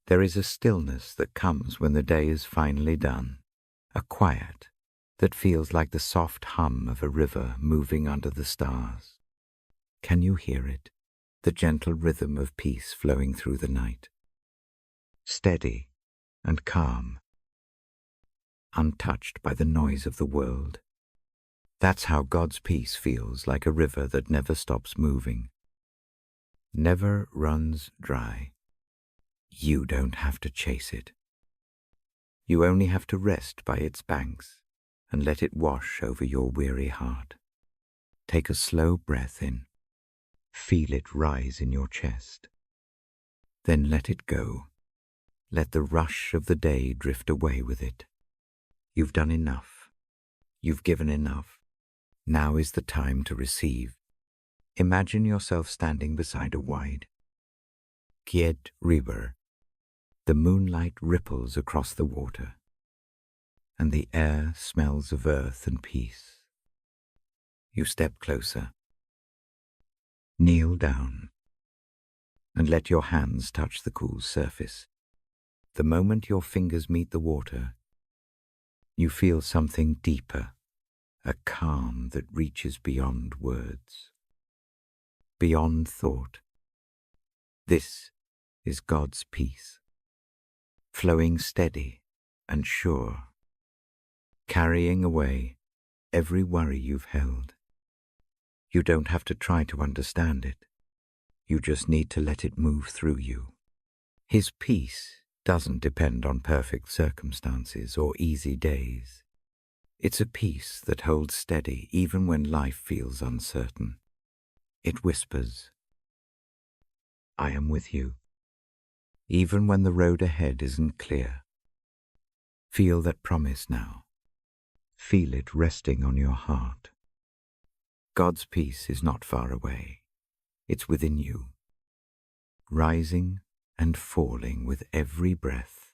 There is a stillness that comes when the day is finally done, a quiet that feels like the soft hum of a river moving under the stars. Can you hear it, the gentle rhythm of peace flowing through the night? Steady and calm, untouched by the noise of the world. That's how God's peace feels, like a river that never stops moving, never runs dry. You don't have to chase it. You only have to rest by its banks and let it wash over your weary heart. Take a slow breath in. Feel it rise in your chest. Then let it go. Let the rush of the day drift away with it. You've done enough. You've given enough. Now is the time to receive. Imagine yourself standing beside a wide, quiet river. The moonlight ripples across the water, and the air smells of earth and peace. You step closer, kneel down, and let your hands touch the cool surface. The moment your fingers meet the water, you feel something deeper, a calm that reaches beyond words, beyond thought. This is God's peace, flowing steady and sure, carrying away every worry you've held. You don't have to try to understand it. You just need to let it move through you. His peace doesn't depend on perfect circumstances or easy days. It's a peace that holds steady even when life feels uncertain. It whispers, "I am with you," even when the road ahead isn't clear. Feel that promise now. Feel it resting on your heart. God's peace is not far away. It's within you, rising and falling with every breath.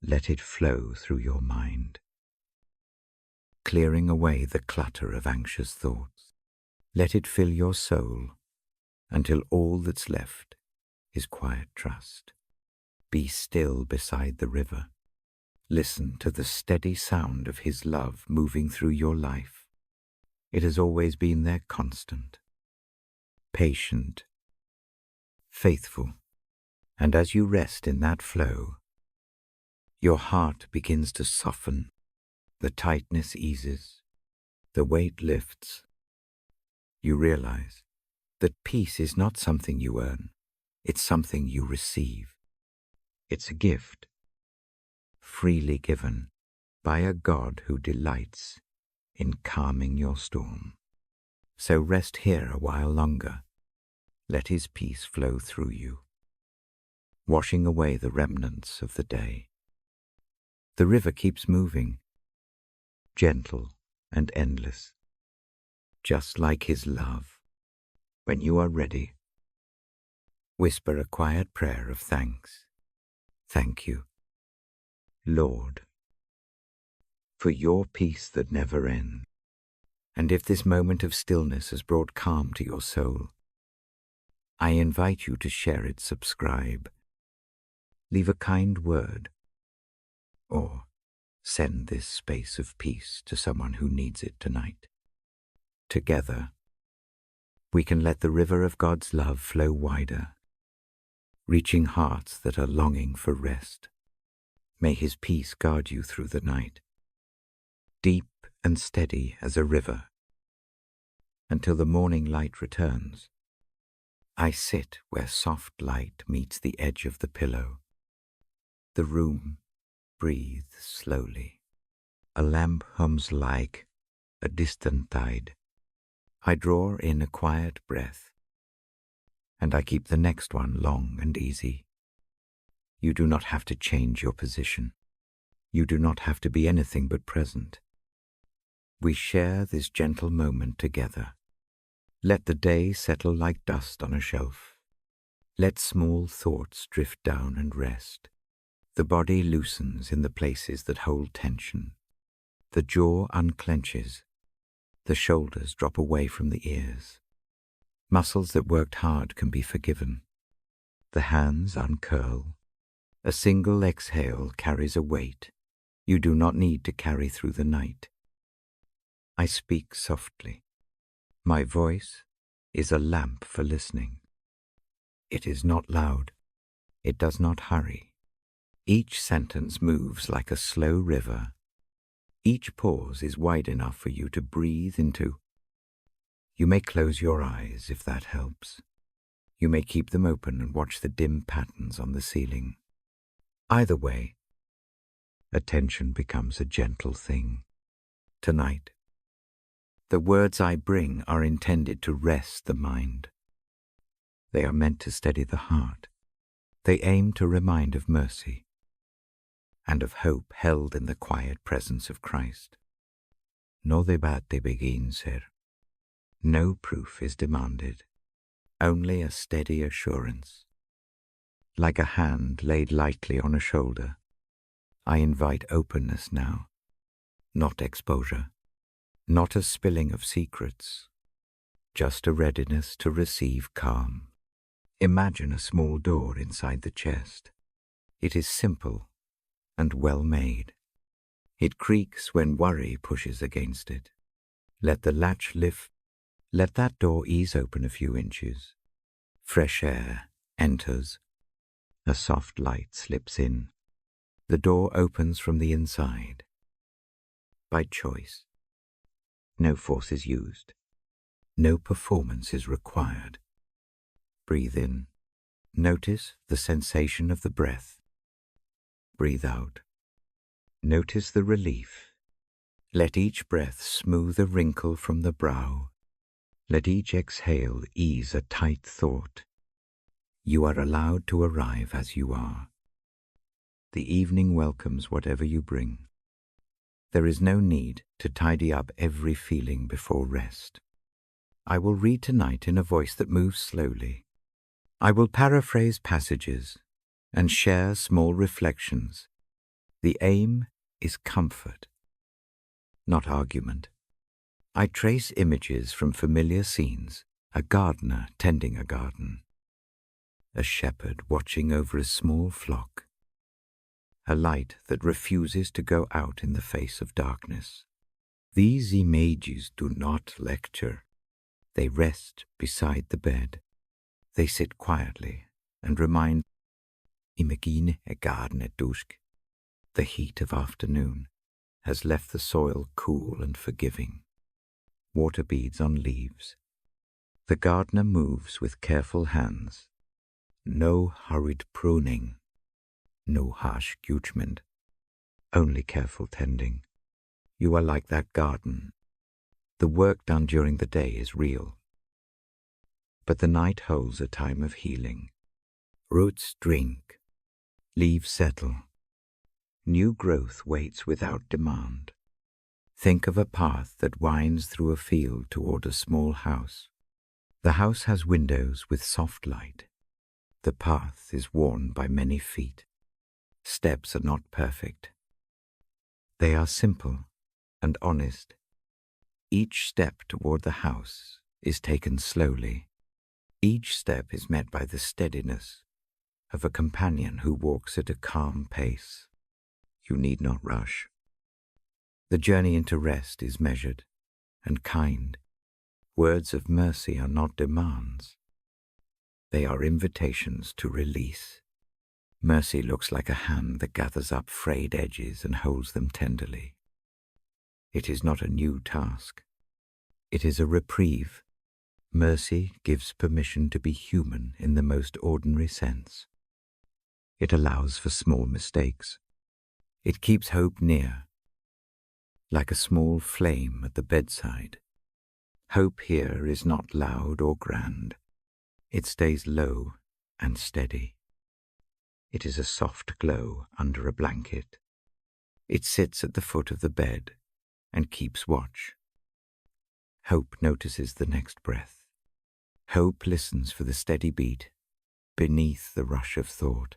Let it flow through your mind, clearing away the clutter of anxious thoughts. Let it fill your soul until all that's left is quiet trust. Be still beside the river. Listen to the steady sound of His love moving through your life. It has always been there, constant, patient, faithful, and as you rest in that flow, your heart begins to soften, the tightness eases, the weight lifts. You realize that peace is not something you earn, it's something you receive. It's a gift, freely given by a God who delights in calming your storm. So rest here a while longer. Let His peace flow through you, washing away the remnants of the day. The river keeps moving, gentle and endless, just like His love. When you are ready, whisper a quiet prayer of thanks. Thank you, Lord, for your peace that never ends. And if this moment of stillness has brought calm to your soul, I invite you to share it, subscribe, leave a kind word, or send this space of peace to someone who needs it tonight. Together, we can let the river of God's love flow wider, reaching hearts that are longing for rest. May His peace guard you through the night, deep and steady as a river, until the morning light returns. I sit where soft light meets the edge of the pillow. The room breathes slowly. A lamp hums like a distant tide. I draw in a quiet breath, and I keep the next one long and easy. You do not have to change your position. You do not have to be anything but present. We share this gentle moment together. Let the day settle like dust on a shelf. Let small thoughts drift down and rest. The body loosens in the places that hold tension. The jaw unclenches. The shoulders drop away from the ears. Muscles that worked hard can be forgiven. The hands uncurl. A single exhale carries a weight you do not need to carry through the night. I speak softly. My voice is a lamp for listening. It is not loud. It does not hurry. Each sentence moves like a slow river. Each pause is wide enough for you to breathe into. You may close your eyes if that helps. You may keep them open and watch the dim patterns on the ceiling. Either way, attention becomes a gentle thing. Tonight, the words I bring are intended to rest the mind. They are meant to steady the heart. They aim to remind of mercy and of hope held in the quiet presence of Christ. No debate begins here. No proof is demanded, only a steady assurance. Like a hand laid lightly on a shoulder, I invite openness now, not exposure, not a spilling of secrets, just a readiness to receive calm. Imagine a small door inside the chest. It is simple and well made. It creaks when worry pushes against it. Let the latch lift. Let that door ease open a few inches. Fresh air enters. A soft light slips in. The door opens from the inside. By choice. No force is used. No performance is required. Breathe in. Notice the sensation of the breath. Breathe out. Notice the relief. Let each breath smooth a wrinkle from the brow. Let each exhale ease a tight thought. You are allowed to arrive as you are. The evening welcomes whatever you bring. There is no need to tidy up every feeling before rest. I will read tonight in a voice that moves slowly. I will paraphrase passages and share small reflections. The aim is comfort, not argument. I trace images from familiar scenes, a gardener tending a garden, a shepherd watching over a small flock, a light that refuses to go out in the face of darkness. These images do not lecture. They rest beside the bed. They sit quietly and remind Imagine a garden at dusk. The heat of afternoon has left the soil cool and forgiving. Water beads on leaves. The gardener moves with careful hands. No hurried pruning. No harsh judgment. Only careful tending. You are like that garden. The work done during the day is real. But the night holds a time of healing. Roots drink. Leaves settle. New growth waits without demand. Think of a path that winds through a field toward a small house. The house has windows with soft light. The path is worn by many feet. Steps are not perfect. They are simple and honest. Each step toward the house is taken slowly. Each step is met by the steadiness of a companion who walks at a calm pace. You need not rush. The journey into rest is measured and kind. Words of mercy are not demands. They are invitations to release. Mercy looks like a hand that gathers up frayed edges and holds them tenderly. It is not a new task. It is a reprieve. Mercy gives permission to be human in the most ordinary sense. It allows for small mistakes. It keeps hope near, like a small flame at the bedside. Hope here is not loud or grand. It stays low and steady. It is a soft glow under a blanket. It sits at the foot of the bed and keeps watch. Hope notices the next breath. Hope listens for the steady beat beneath the rush of thought.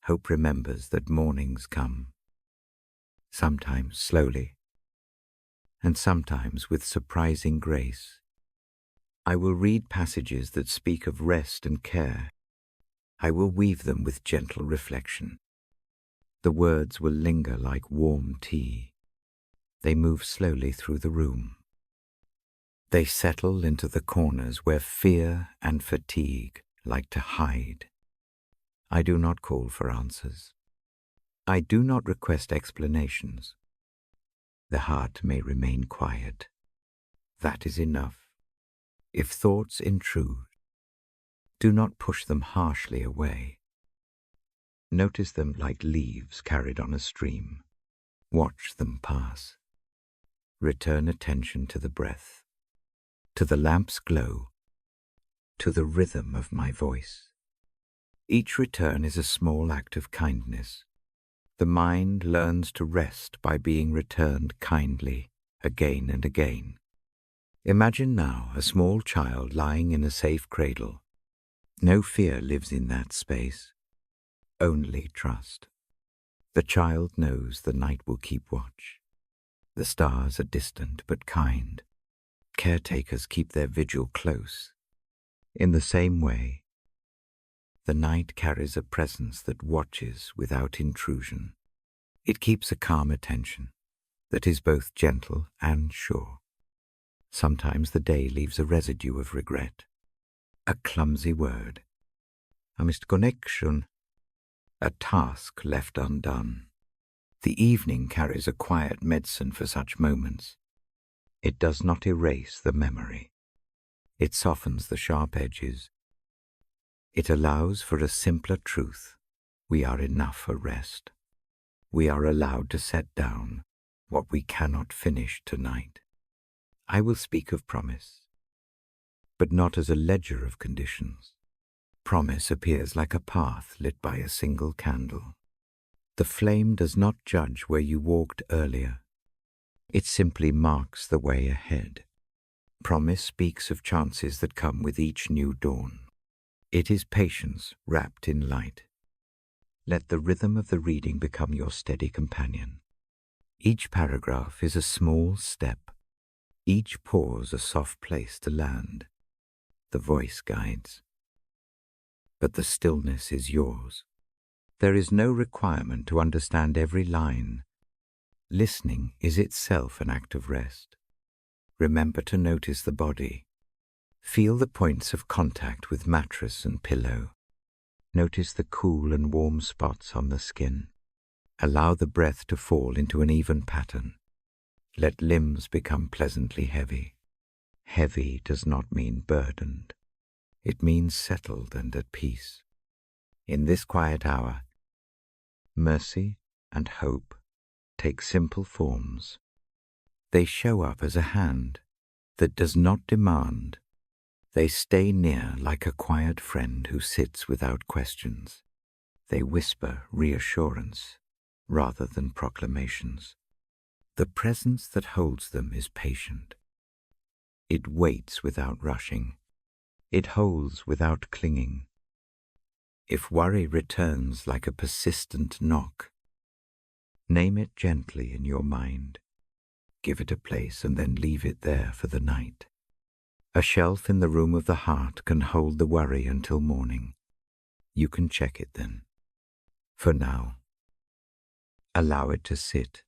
Hope remembers that mornings come, sometimes slowly, and sometimes with surprising grace. I will read passages that speak of rest and care, I will weave them with gentle reflection. The words will linger like warm tea. They move slowly through the room. They settle into the corners where fear and fatigue like to hide. I do not call for answers. I do not request explanations. The heart may remain quiet. That is enough. If thoughts intrude, do not push them harshly away. Notice them like leaves carried on a stream. Watch them pass. Return attention to the breath, to the lamp's glow, to the rhythm of my voice. Each return is a small act of kindness. The mind learns to rest by being returned kindly again and again. Imagine now a small child lying in a safe cradle. No fear lives in that space, only trust. The child knows the night will keep watch. The stars are distant but kind. Caretakers keep their vigil close. In the same way, the night carries a presence that watches without intrusion. It keeps a calm attention that is both gentle and sure. Sometimes the day leaves a residue of regret, a clumsy word, a missed connection, a task left undone. The evening carries a quiet medicine for such moments. It does not erase the memory. It softens the sharp edges. It allows for a simpler truth. We are enough for rest. We are allowed to set down what we cannot finish tonight. I will speak of promise, but not as a ledger of conditions. Promise appears like a path lit by a single candle. The flame does not judge where you walked earlier. It simply marks the way ahead. Promise speaks of chances that come with each new dawn. It is patience wrapped in light. Let the rhythm of the reading become your steady companion. Each paragraph is a small step. Each pause a soft place to land. The voice guides, but the stillness is yours. There is no requirement to understand every line. Listening is itself an act of rest. Remember to notice the body. Feel the points of contact with mattress and pillow. Notice the cool and warm spots on the skin. Allow the breath to fall into an even pattern. Let limbs become pleasantly heavy. Heavy does not mean burdened. It means settled and at peace. In this quiet hour, mercy and hope take simple forms. They show up as a hand that does not demand. They stay near like a quiet friend who sits without questions. They whisper reassurance rather than proclamations. The presence that holds them is patient. It waits without rushing. It holds without clinging. If worry returns like a persistent knock, name it gently in your mind. Give it a place and then leave it there for the night. A shelf in the room of the heart can hold the worry until morning. You can check it then. For now, allow it to sit.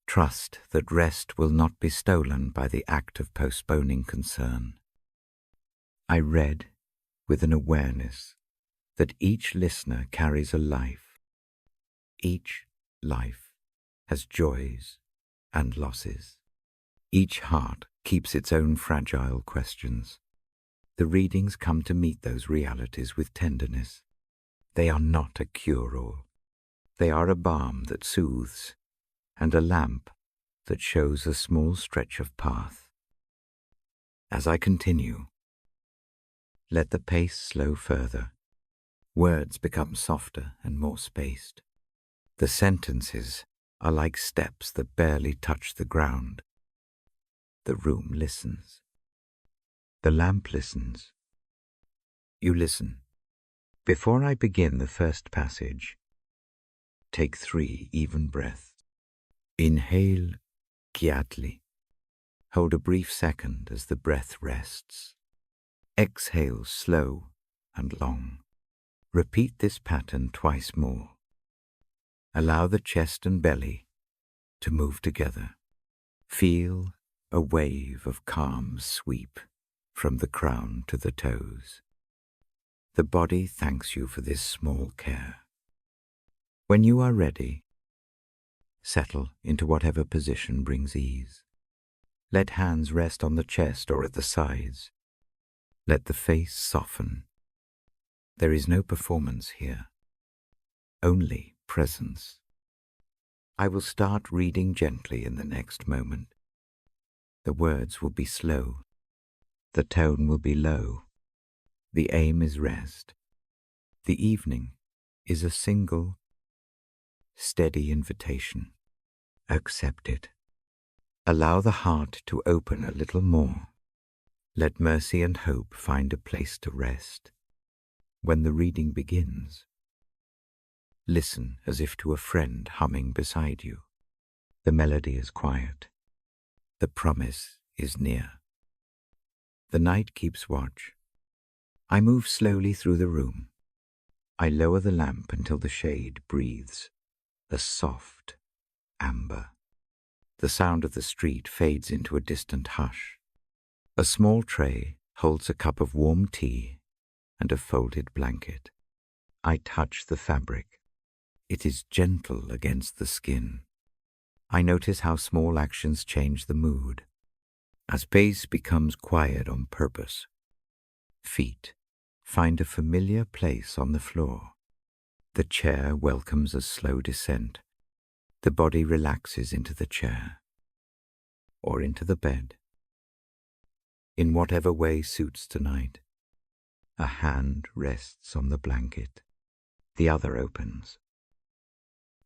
Trust that rest will not be stolen by the act of postponing concern. I read with an awareness that each listener carries a life. Each life has joys and losses. Each heart keeps its own fragile questions. The readings come to meet those realities with tenderness. They are not a cure-all. They are a balm that soothes and a lamp that shows a small stretch of path. As I continue, let the pace slow further. Words become softer and more spaced. The sentences are like steps that barely touch the ground. The room listens. The lamp listens. You listen. Before I begin the first passage, take 3 even breaths. Inhale quietly. Hold a brief second as the breath rests. Exhale slow and long. Repeat this pattern twice more. Allow the chest and belly to move together. Feel a wave of calm sweep from the crown to the toes. The body thanks you for this small care. When you are ready, settle into whatever position brings ease. Let hands rest on the chest or at the sides. Let the face soften. There is no performance here, only presence. I will start reading gently in the next moment. The words will be slow. The tone will be low. The aim is rest. The evening is a single, steady invitation. Accept it. Allow the heart to open a little more. Let mercy and hope find a place to rest. When the reading begins, listen as if to a friend humming beside you. The melody is quiet. The promise is near. The night keeps watch. I move slowly through the room. I lower the lamp until the shade breathes, a soft amber. The sound of the street fades into a distant hush. A small tray holds a cup of warm tea and a folded blanket. I touch the fabric. It is gentle against the skin. I notice how small actions change the mood. A space becomes quiet on purpose. Feet find a familiar place on the floor. The chair welcomes a slow descent. The body relaxes into the chair or into the bed. In whatever way suits tonight, a hand rests on the blanket. The other opens.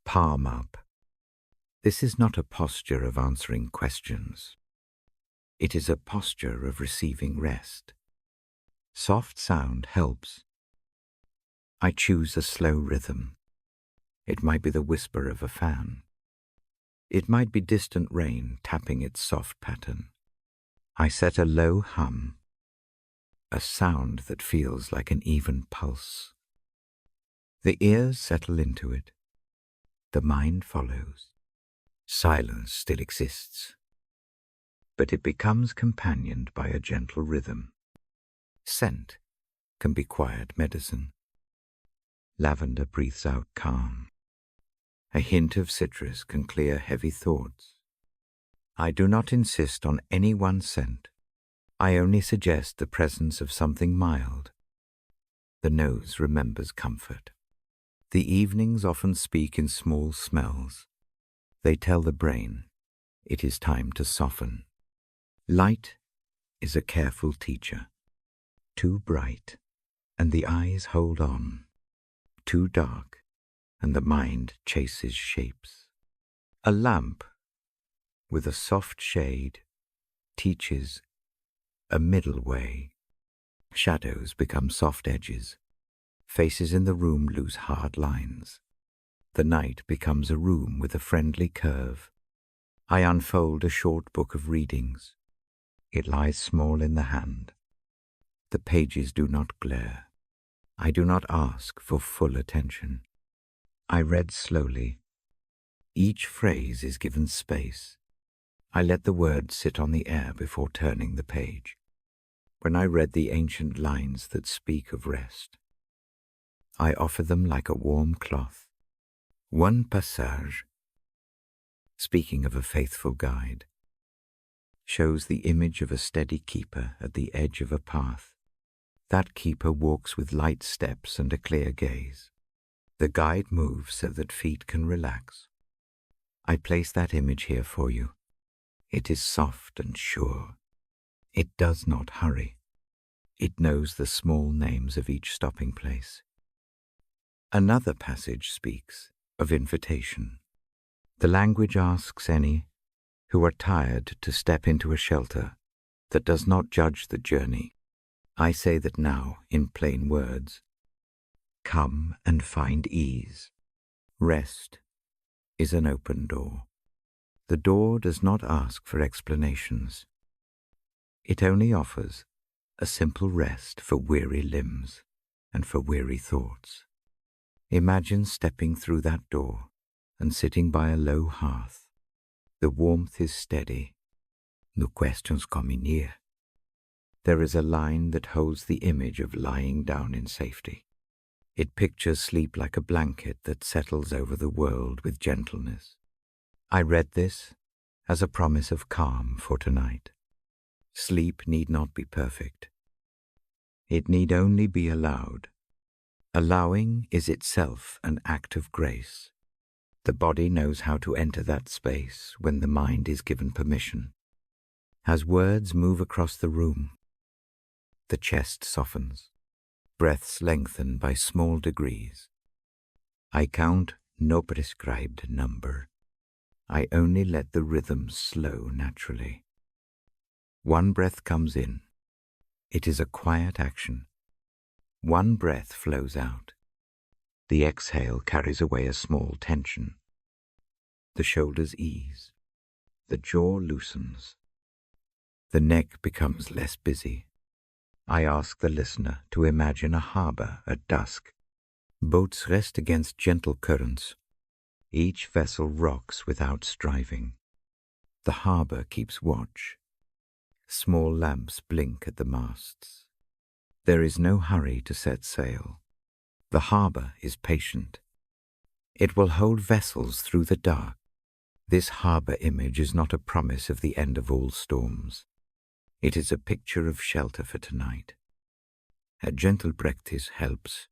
Palm up. This is not a posture of answering questions. It is a posture of receiving rest. Soft sound helps. I choose a slow rhythm. It might be the whisper of a fan. It might be distant rain tapping its soft pattern. I set a low hum, a sound that feels like an even pulse. The ears settle into it. The mind follows. Silence still exists, but it becomes companioned by a gentle rhythm. Scent can be quiet medicine. Lavender breathes out calm. A hint of citrus can clear heavy thoughts. I do not insist on any one scent. I only suggest the presence of something mild. The nose remembers comfort. The evenings often speak in small smells. They tell the brain it is time to soften. Light is a careful teacher. Too bright, and the eyes hold on. Too dark, and the mind chases shapes. A lamp with a soft shade teaches a middle way. Shadows become soft edges. Faces in the room lose hard lines. The night becomes a room with a friendly curve. I unfold a short book of readings. It lies small in the hand. The pages do not glare. I do not ask for full attention. I read slowly. Each phrase is given space. I let the words sit on the air before turning the page. When I read the ancient lines that speak of rest, I offer them like a warm cloth. One passage, speaking of a faithful guide, shows the image of a steady keeper at the edge of a path. That keeper walks with light steps and a clear gaze. The guide moves so that feet can relax. I place that image here for you. It is soft and sure. It does not hurry. It knows the small names of each stopping place. Another passage speaks of invitation. The language asks any who are tired to step into a shelter that does not judge the journey. I say that now, in plain words. Come and find ease. Rest is an open door. The door does not ask for explanations. It only offers a simple rest for weary limbs and for weary thoughts. Imagine stepping through that door and sitting by a low hearth. The warmth is steady. No questions coming near. There is a line that holds the image of lying down in safety. It pictures sleep like a blanket that settles over the world with gentleness. I read this as a promise of calm for tonight. Sleep need not be perfect. It need only be allowed. Allowing is itself an act of grace. The body knows how to enter that space when the mind is given permission. As words move across the room, the chest softens, breaths lengthen by small degrees. I count no prescribed number. I only let the rhythms slow naturally. One breath comes in. It is a quiet action. One breath flows out. The exhale carries away a small tension. The shoulders ease. The jaw loosens. The neck becomes less busy. I ask the listener to imagine a harbor at dusk. Boats rest against gentle currents. Each vessel rocks without striving. The harbor keeps watch. Small lamps blink at the masts. There is no hurry to set sail. The harbor is patient. It will hold vessels through the dark. This harbor image is not a promise of the end of all storms. It is a picture of shelter for tonight. A gentle practice helps.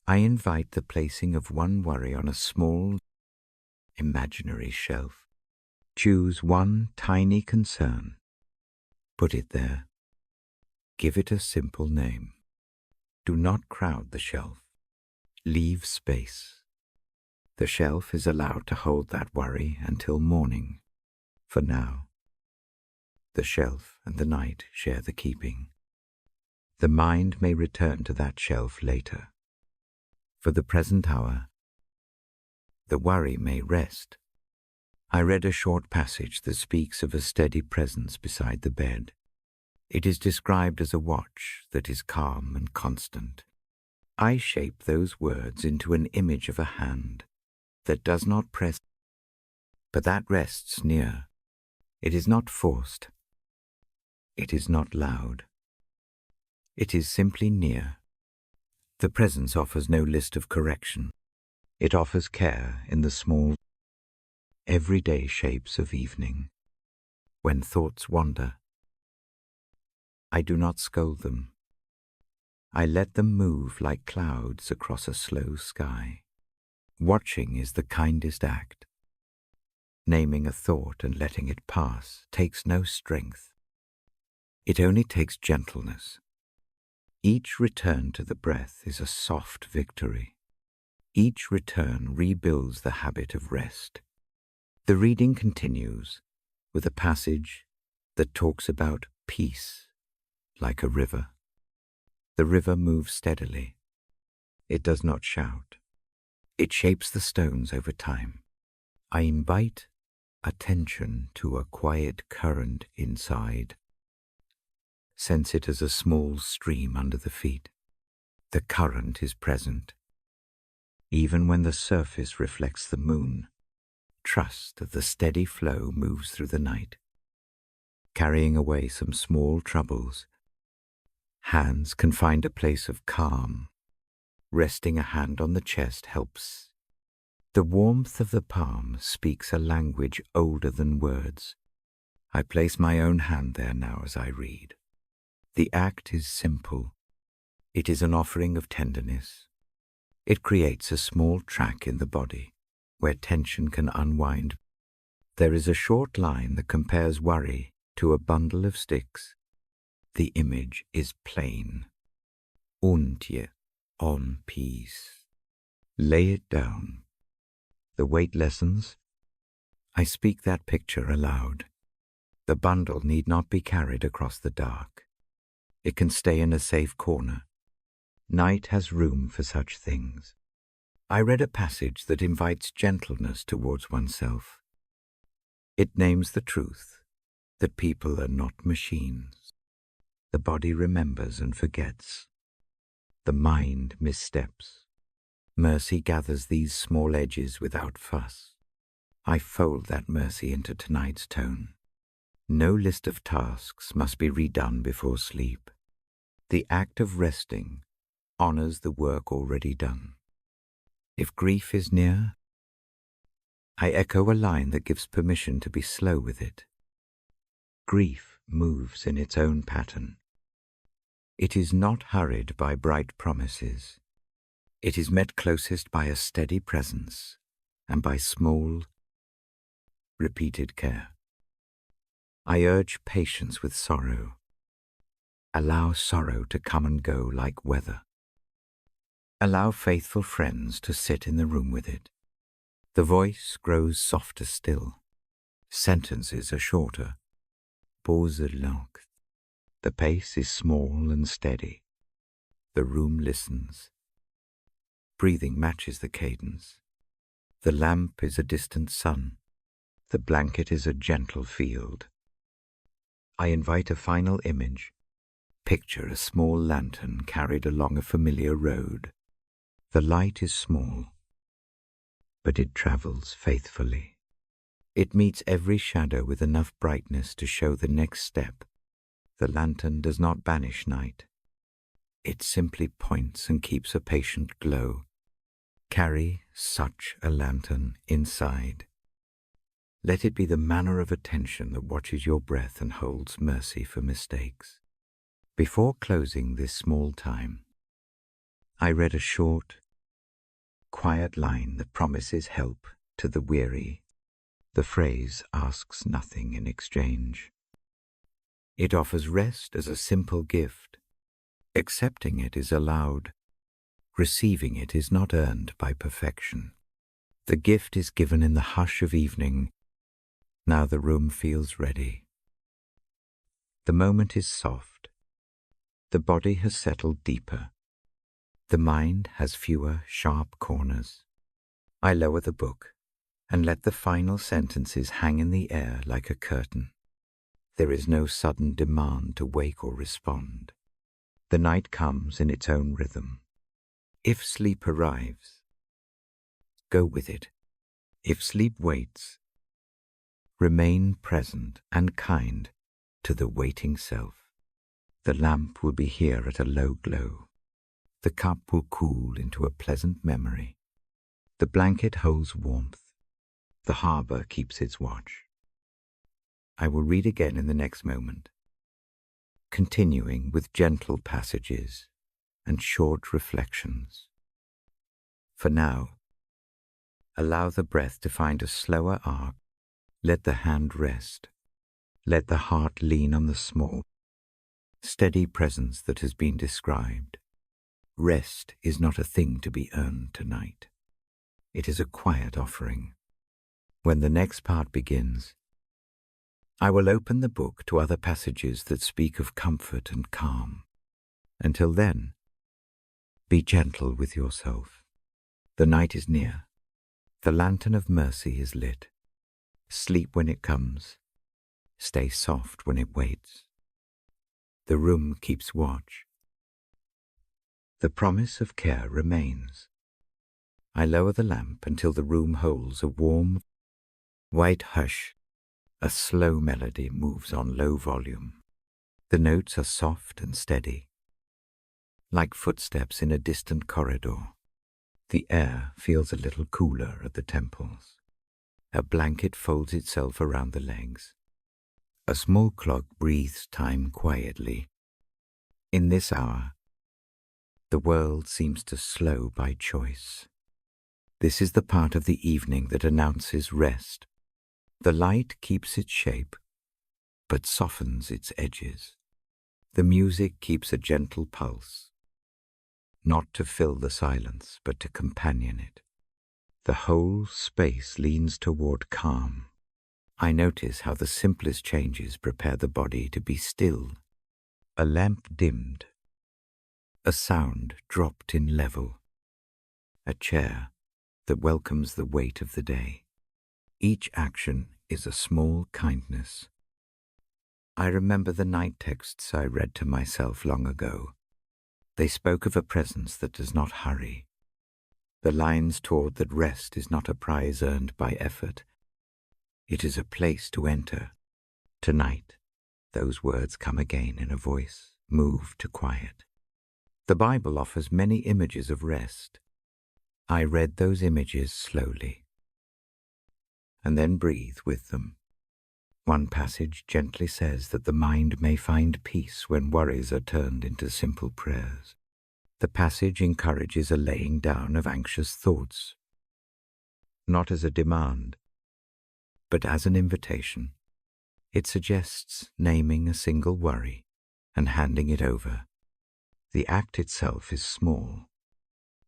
I invite the placing of one worry on a small, imaginary shelf. Choose one tiny concern. Put it there. Give it a simple name. Do not crowd the shelf. Leave space. The shelf is allowed to hold that worry until morning. For now, the shelf and the night share the keeping. The mind may return to that shelf later. For the present hour, the worry may rest. I read a short passage that speaks of a steady presence beside the bed. It is described as a watch that is calm and constant. I shape those words into an image of a hand that does not press, but that rests near. It is not forced. It is not loud. It is simply near. The presence offers no list of correction. It offers care in the small, everyday shapes of evening. When thoughts wander, I do not scold them. I let them move like clouds across a slow sky. Watching is the kindest act. Naming a thought and letting it pass takes no strength. It only takes gentleness. Each return to the breath is a soft victory. Each return rebuilds the habit of rest. The reading continues with a passage that talks about peace, like a river. The river moves steadily. It does not shout. It shapes the stones over time. I invite attention to a quiet current inside. Sense it as a small stream under the feet. The current is present. Even when the surface reflects the moon, trust that the steady flow moves through the night, carrying away some small troubles. Hands can find a place of calm. Resting a hand on the chest helps. The warmth of the palm speaks a language older than words. I place my own hand there now as I read. The act is simple. It is an offering of tenderness. It creates a small track in the body where tension can unwind. There is a short line that compares worry to a bundle of sticks. The image is plain. Untje, on peace. Lay it down. The weight lessens. I speak that picture aloud. The bundle need not be carried across the dark. It can stay in a safe corner. Night has room for such things. I read a passage that invites gentleness towards oneself. It names the truth that people are not machines. The body remembers and forgets. The mind missteps. Mercy gathers these small edges without fuss. I fold that mercy into tonight's tone. No list of tasks must be redone before sleep. The act of resting honors the work already done. If grief is near, I echo a line that gives permission to be slow with it. Grief moves in its own pattern. It is not hurried by bright promises. It is met closest by a steady presence and by small, repeated care. I urge patience with sorrow. Allow sorrow to come and go like weather. Allow faithful friends to sit in the room with it. The voice grows softer still. Sentences are shorter. Pauses longues. The pace is small and steady. The room listens. Breathing matches the cadence. The lamp is a distant sun. The blanket is a gentle field. I invite a final image. Picture a small lantern carried along a familiar road. The light is small, but it travels faithfully. It meets every shadow with enough brightness to show the next step. The lantern does not banish night. It simply points and keeps a patient glow. Carry such a lantern inside. Let it be the manner of attention that watches your breath and holds mercy for mistakes. Before closing this small time, I read a short, quiet line that promises help to the weary. The phrase asks nothing in exchange. It offers rest as a simple gift. Accepting it is allowed. Receiving it is not earned by perfection. The gift is given in the hush of evening. Now the room feels ready. The moment is soft. The body has settled deeper. The mind has fewer sharp corners. I lower the book and let the final sentences hang in the air like a curtain. There is no sudden demand to wake or respond. The night comes in its own rhythm. If sleep arrives, go with it. If sleep waits, remain present and kind to the waiting self. The lamp will be here at a low glow. The cup will cool into a pleasant memory. The blanket holds warmth. The harbor keeps its watch. I will read again in the next moment, continuing with gentle passages and short reflections. For now, allow the breath to find a slower arc. Let the hand rest. Let the heart lean on the small, steady presence that has been described. Rest is not a thing to be earned tonight. It is a quiet offering. When the next part begins, I will open the book to other passages that speak of comfort and calm. Until then, be gentle with yourself. The night is near. The lantern of mercy is lit. Sleep when it comes. Stay soft when it waits. The room keeps watch. The promise of care remains. I lower the lamp until the room holds a warm, white hush. A slow melody moves on low volume. The notes are soft and steady, like footsteps in a distant corridor. The air feels a little cooler at the temples. A blanket folds itself around the legs. A small clock breathes time quietly. In this hour, the world seems to slow by choice. This is the part of the evening that announces rest. The light keeps its shape, but softens its edges. The music keeps a gentle pulse, not to fill the silence, but to companion it. The whole space leans toward calm. I notice how the simplest changes prepare the body to be still. A lamp dimmed. A sound dropped in level. A chair that welcomes the weight of the day. Each action is a small kindness. I remember the night texts I read to myself long ago. They spoke of a presence that does not hurry. The lines taught that rest is not a prize earned by effort. It is a place to enter. Tonight, those words come again in a voice moved to quiet. The Bible offers many images of rest. I read those images slowly, and then breathe with them. One passage gently says that the mind may find peace when worries are turned into simple prayers. The passage encourages a laying down of anxious thoughts, not as a demand, but as an invitation. It suggests naming a single worry and handing it over. The act itself is small.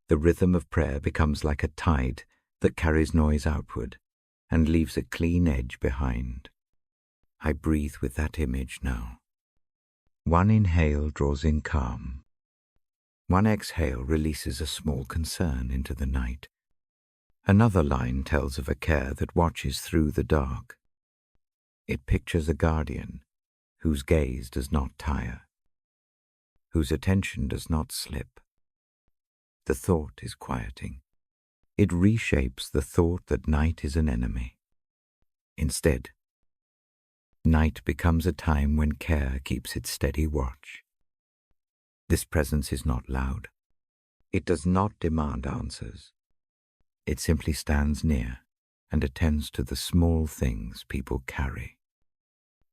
The rhythm of prayer becomes like a tide that carries noise outward and leaves a clean edge behind. I breathe with that image now. One inhale draws in calm. One exhale releases a small concern into the night. Another line tells of a care that watches through the dark. It pictures a guardian whose gaze does not tire, whose attention does not slip. The thought is quieting. It reshapes the thought that night is an enemy. Instead, night becomes a time when care keeps its steady watch. This presence is not loud. It does not demand answers. It simply stands near and attends to the small things people carry.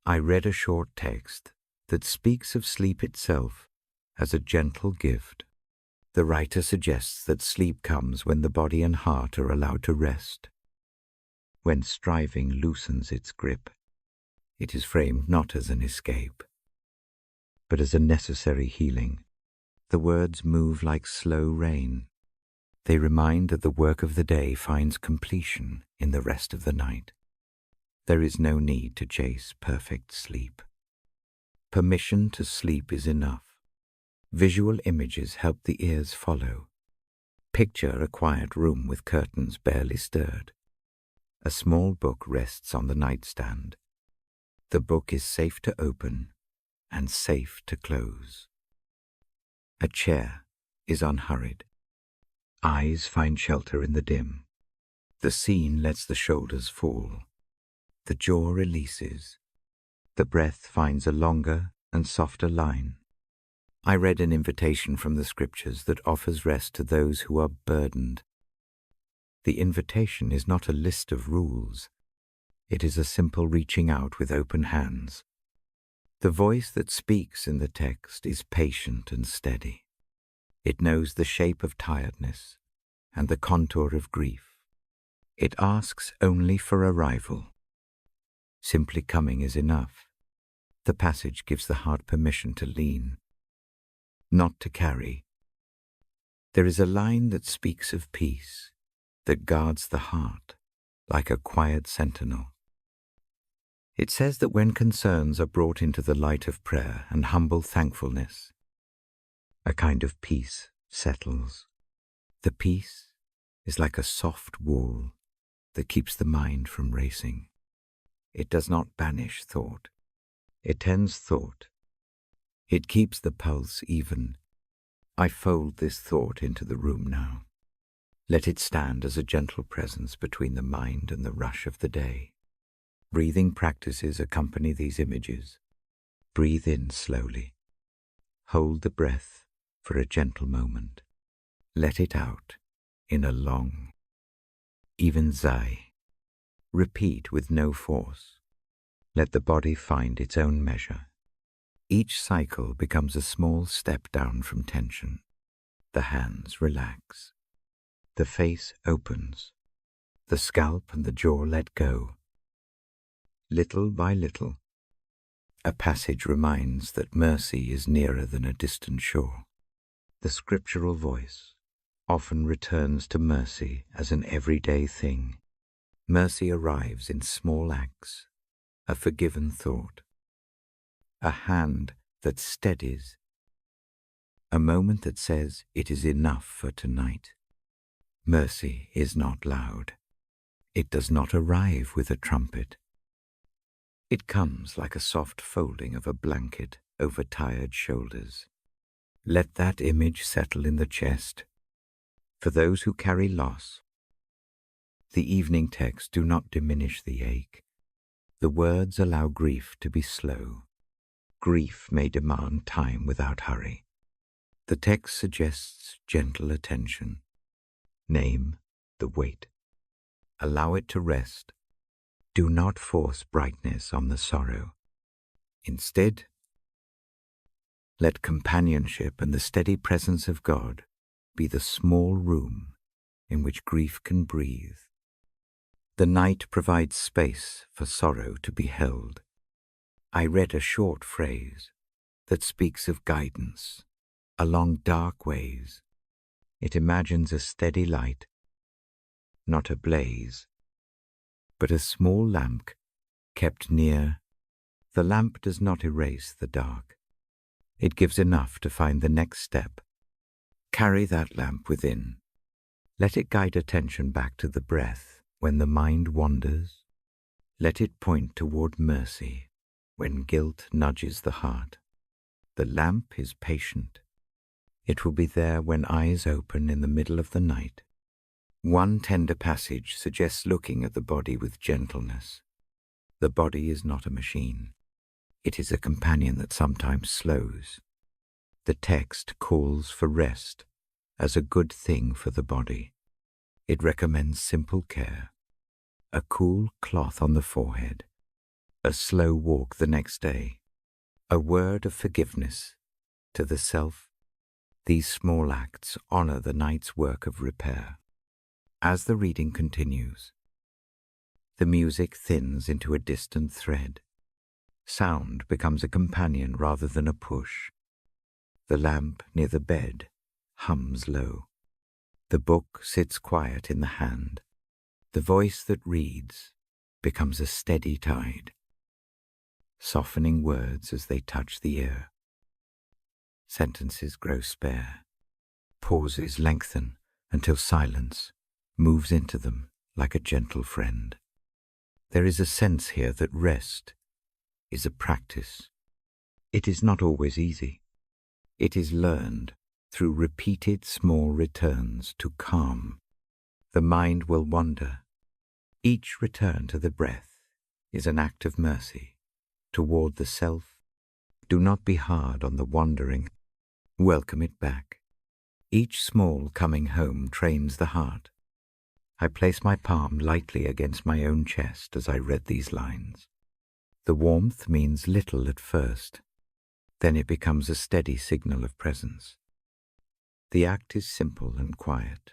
I read a short text that speaks of sleep itself as a gentle gift. The writer suggests that sleep comes when the body and heart are allowed to rest, when striving loosens its grip. It is framed not as an escape, but as a necessary healing. The words move like slow rain. They remind that the work of the day finds completion in the rest of the night. There is no need to chase perfect sleep. Permission to sleep is enough. Visual images help the ears follow. Picture a quiet room with curtains barely stirred. A small book rests on the nightstand. The book is safe to open and safe to close. A chair is unhurried. Eyes find shelter in the dim. The scene lets the shoulders fall. The jaw releases. The breath finds a longer and softer line. I read an invitation from the scriptures that offers rest to those who are burdened. The invitation is not a list of rules. It is a simple reaching out with open hands. The voice that speaks in the text is patient and steady. It knows the shape of tiredness and the contour of grief. It asks only for arrival. Simply coming is enough. The passage gives the heart permission to lean, not to carry. There is a line that speaks of peace, that guards the heart like a quiet sentinel. It says that when concerns are brought into the light of prayer and humble thankfulness, a kind of peace settles. The peace is like a soft wall that keeps the mind from racing. It does not banish thought. It tends thought. It keeps the pulse even. I fold this thought into the room now. Let it stand as a gentle presence between the mind and the rush of the day. Breathing practices accompany these images. Breathe in slowly. Hold the breath for a gentle moment. Let it out in a long, even sigh. Repeat with no force. Let the body find its own measure. Each cycle becomes a small step down from tension. The hands relax. The face opens. The scalp and the jaw let go. Little by little, a passage reminds that mercy is nearer than a distant shore. The scriptural voice often returns to mercy as an everyday thing. Mercy arrives in small acts, a forgiven thought, a hand that steadies, a moment that says it is enough for tonight. Mercy is not loud. It does not arrive with a trumpet. It comes like a soft folding of a blanket over tired shoulders. Let that image settle in the chest. For those who carry loss, the evening texts do not diminish the ache. The words allow grief to be slow. Grief may demand time without hurry. The text suggests gentle attention. Name the weight. Allow it to rest. Do not force brightness on the sorrow. Instead, let companionship and the steady presence of God be the small room in which grief can breathe. The night provides space for sorrow to be held. I read a short phrase that speaks of guidance along dark ways. It imagines a steady light, not a blaze, but a small lamp kept near. The lamp does not erase the dark. It gives enough to find the next step. Carry that lamp within. Let it guide attention back to the breath when the mind wanders. Let it point toward mercy when guilt nudges the heart. The lamp is patient. It will be there when eyes open in the middle of the night. One tender passage suggests looking at the body with gentleness. The body is not a machine. It is a companion that sometimes slows. The text calls for rest as a good thing for the body. It recommends simple care, a cool cloth on the forehead, a slow walk the next day, a word of forgiveness to the self. These small acts honor the night's work of repair. As the reading continues, the music thins into a distant thread. Sound becomes a companion rather than a push. The lamp near the bed hums low. The book sits quiet in the hand. The voice that reads becomes a steady tide, softening words as they touch the ear. Sentences grow spare. Pauses lengthen until silence moves into them like a gentle friend. There is a sense here that rest is a practice. It is not always easy. It is learned through repeated small returns to calm. The mind will wander. Each return to the breath is an act of mercy toward the self. Do not be hard on the wandering. Welcome it back. Each small coming home trains the heart. I place my palm lightly against my own chest as I read these lines. The warmth means little at first, then it becomes a steady signal of presence. The act is simple and quiet.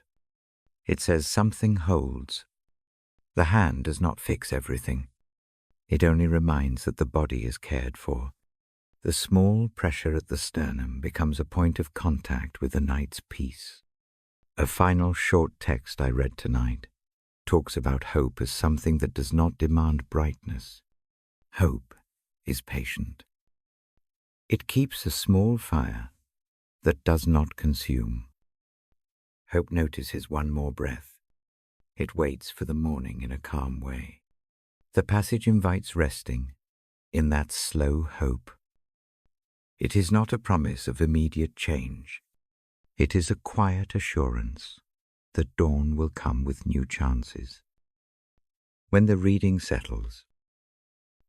It says something holds. The hand does not fix everything. It only reminds that the body is cared for. The small pressure at the sternum becomes a point of contact with the night's peace. A final short text I read tonight talks about hope as something that does not demand brightness. Hope is patient. It keeps a small fire that does not consume. Hope notices one more breath. It waits for the morning in a calm way. The passage invites resting in that slow hope. It is not a promise of immediate change. It is a quiet assurance that dawn will come with new chances. When the reading settles,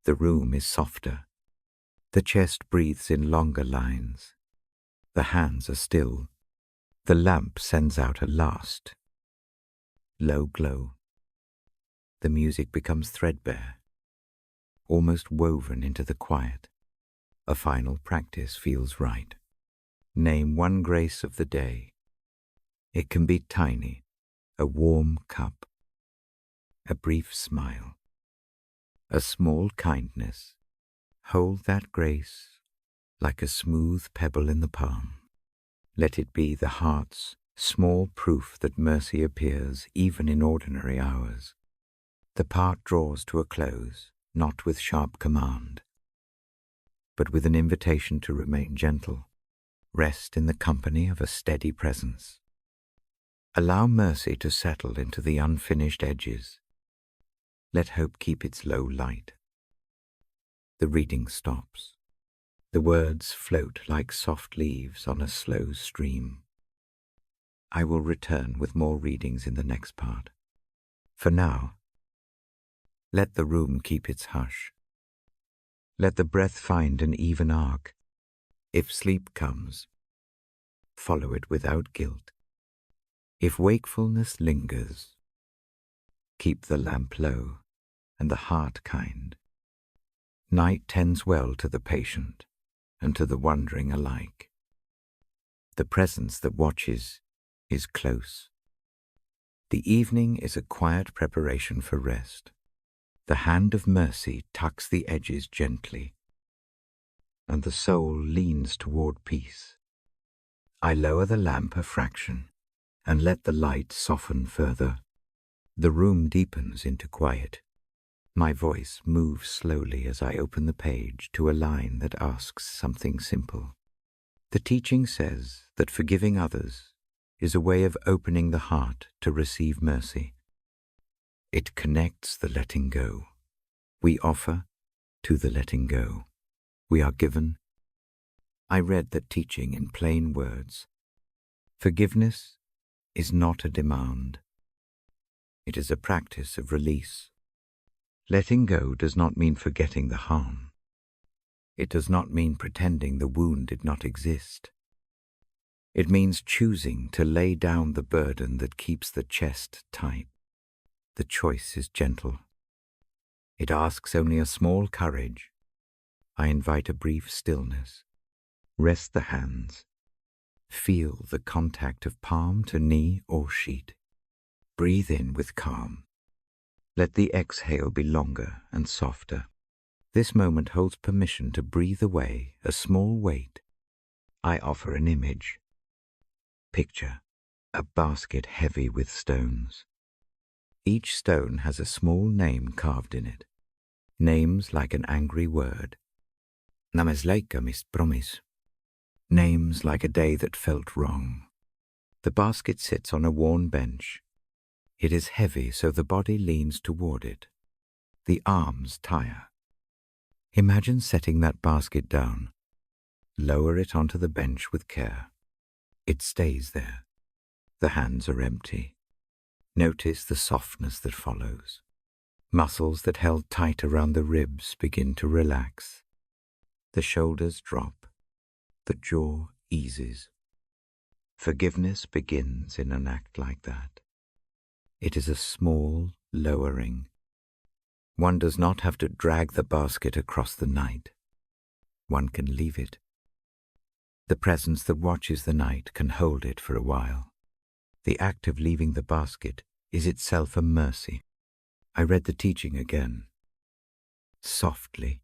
the room is softer. The chest breathes in longer lines. The hands are still. The lamp sends out a last low glow. The music becomes threadbare, almost woven into the quiet. A final practice feels right. Name one grace of the day. It can be tiny, a warm cup, a brief smile, a small kindness. Hold that grace like a smooth pebble in the palm. Let it be the heart's small proof that mercy appears even in ordinary hours. The part draws to a close, not with sharp command, but with an invitation to remain gentle. Rest in the company of a steady presence. Allow mercy to settle into the unfinished edges. Let hope keep its low light. The reading stops. The words float like soft leaves on a slow stream. I will return with more readings in the next part. For now, let the room keep its hush. Let the breath find an even arc. If sleep comes, follow it without guilt. If wakefulness lingers, keep the lamp low and the heart kind. Night tends well to the patient and to the wondering alike. The presence that watches is close. The evening is a quiet preparation for rest. The hand of mercy tucks the edges gently, and the soul leans toward peace. I lower the lamp a fraction and let the light soften further. The room deepens into quiet. My voice moves slowly as I open the page to a line that asks something simple. The teaching says that forgiving others is a way of opening the heart to receive mercy. It connects the letting go. We offer to the letting go. We are given. I read that teaching in plain words. Forgiveness is not a demand. It is a practice of release. Letting go does not mean forgetting the harm. It does not mean pretending the wound did not exist. It means choosing to lay down the burden that keeps the chest tight. The choice is gentle. It asks only a small courage. I invite a brief stillness. Rest the hands. Feel the contact of palm to knee or sheet. Breathe in with calm. Let the exhale be longer and softer. This moment holds permission to breathe away a small weight. I offer an image. Picture a basket heavy with stones. Each stone has a small name carved in it. Names like an angry word. Namesleika mist promis. Names like a day that felt wrong. The basket sits on a worn bench. It is heavy, so the body leans toward it. The arms tire. Imagine setting that basket down. Lower it onto the bench with care. It stays there. The hands are empty. Notice the softness that follows. Muscles that held tight around the ribs begin to relax. The shoulders drop. The jaw eases. Forgiveness begins in an act like that. It is a small lowering. One does not have to drag the basket across the night. One can leave it. The presence that watches the night can hold it for a while. The act of leaving the basket is itself a mercy. I read the teaching again. Softly.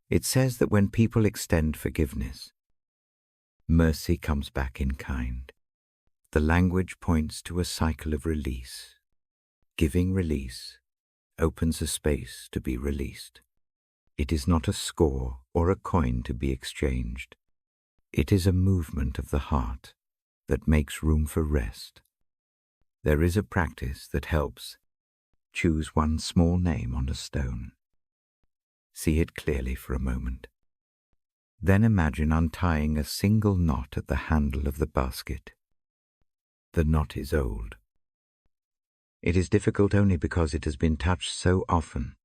It says that when people extend forgiveness, mercy comes back in kind. The language points to a cycle of release. Giving release opens a space to be released. It is not a score or a coin to be exchanged. It is a movement of the heart that makes room for rest. There is a practice that helps. Choose one small name on a stone. See it clearly for a moment. Then imagine untying a single knot at the handle of the basket. The knot is old. It is difficult only because it has been touched so often.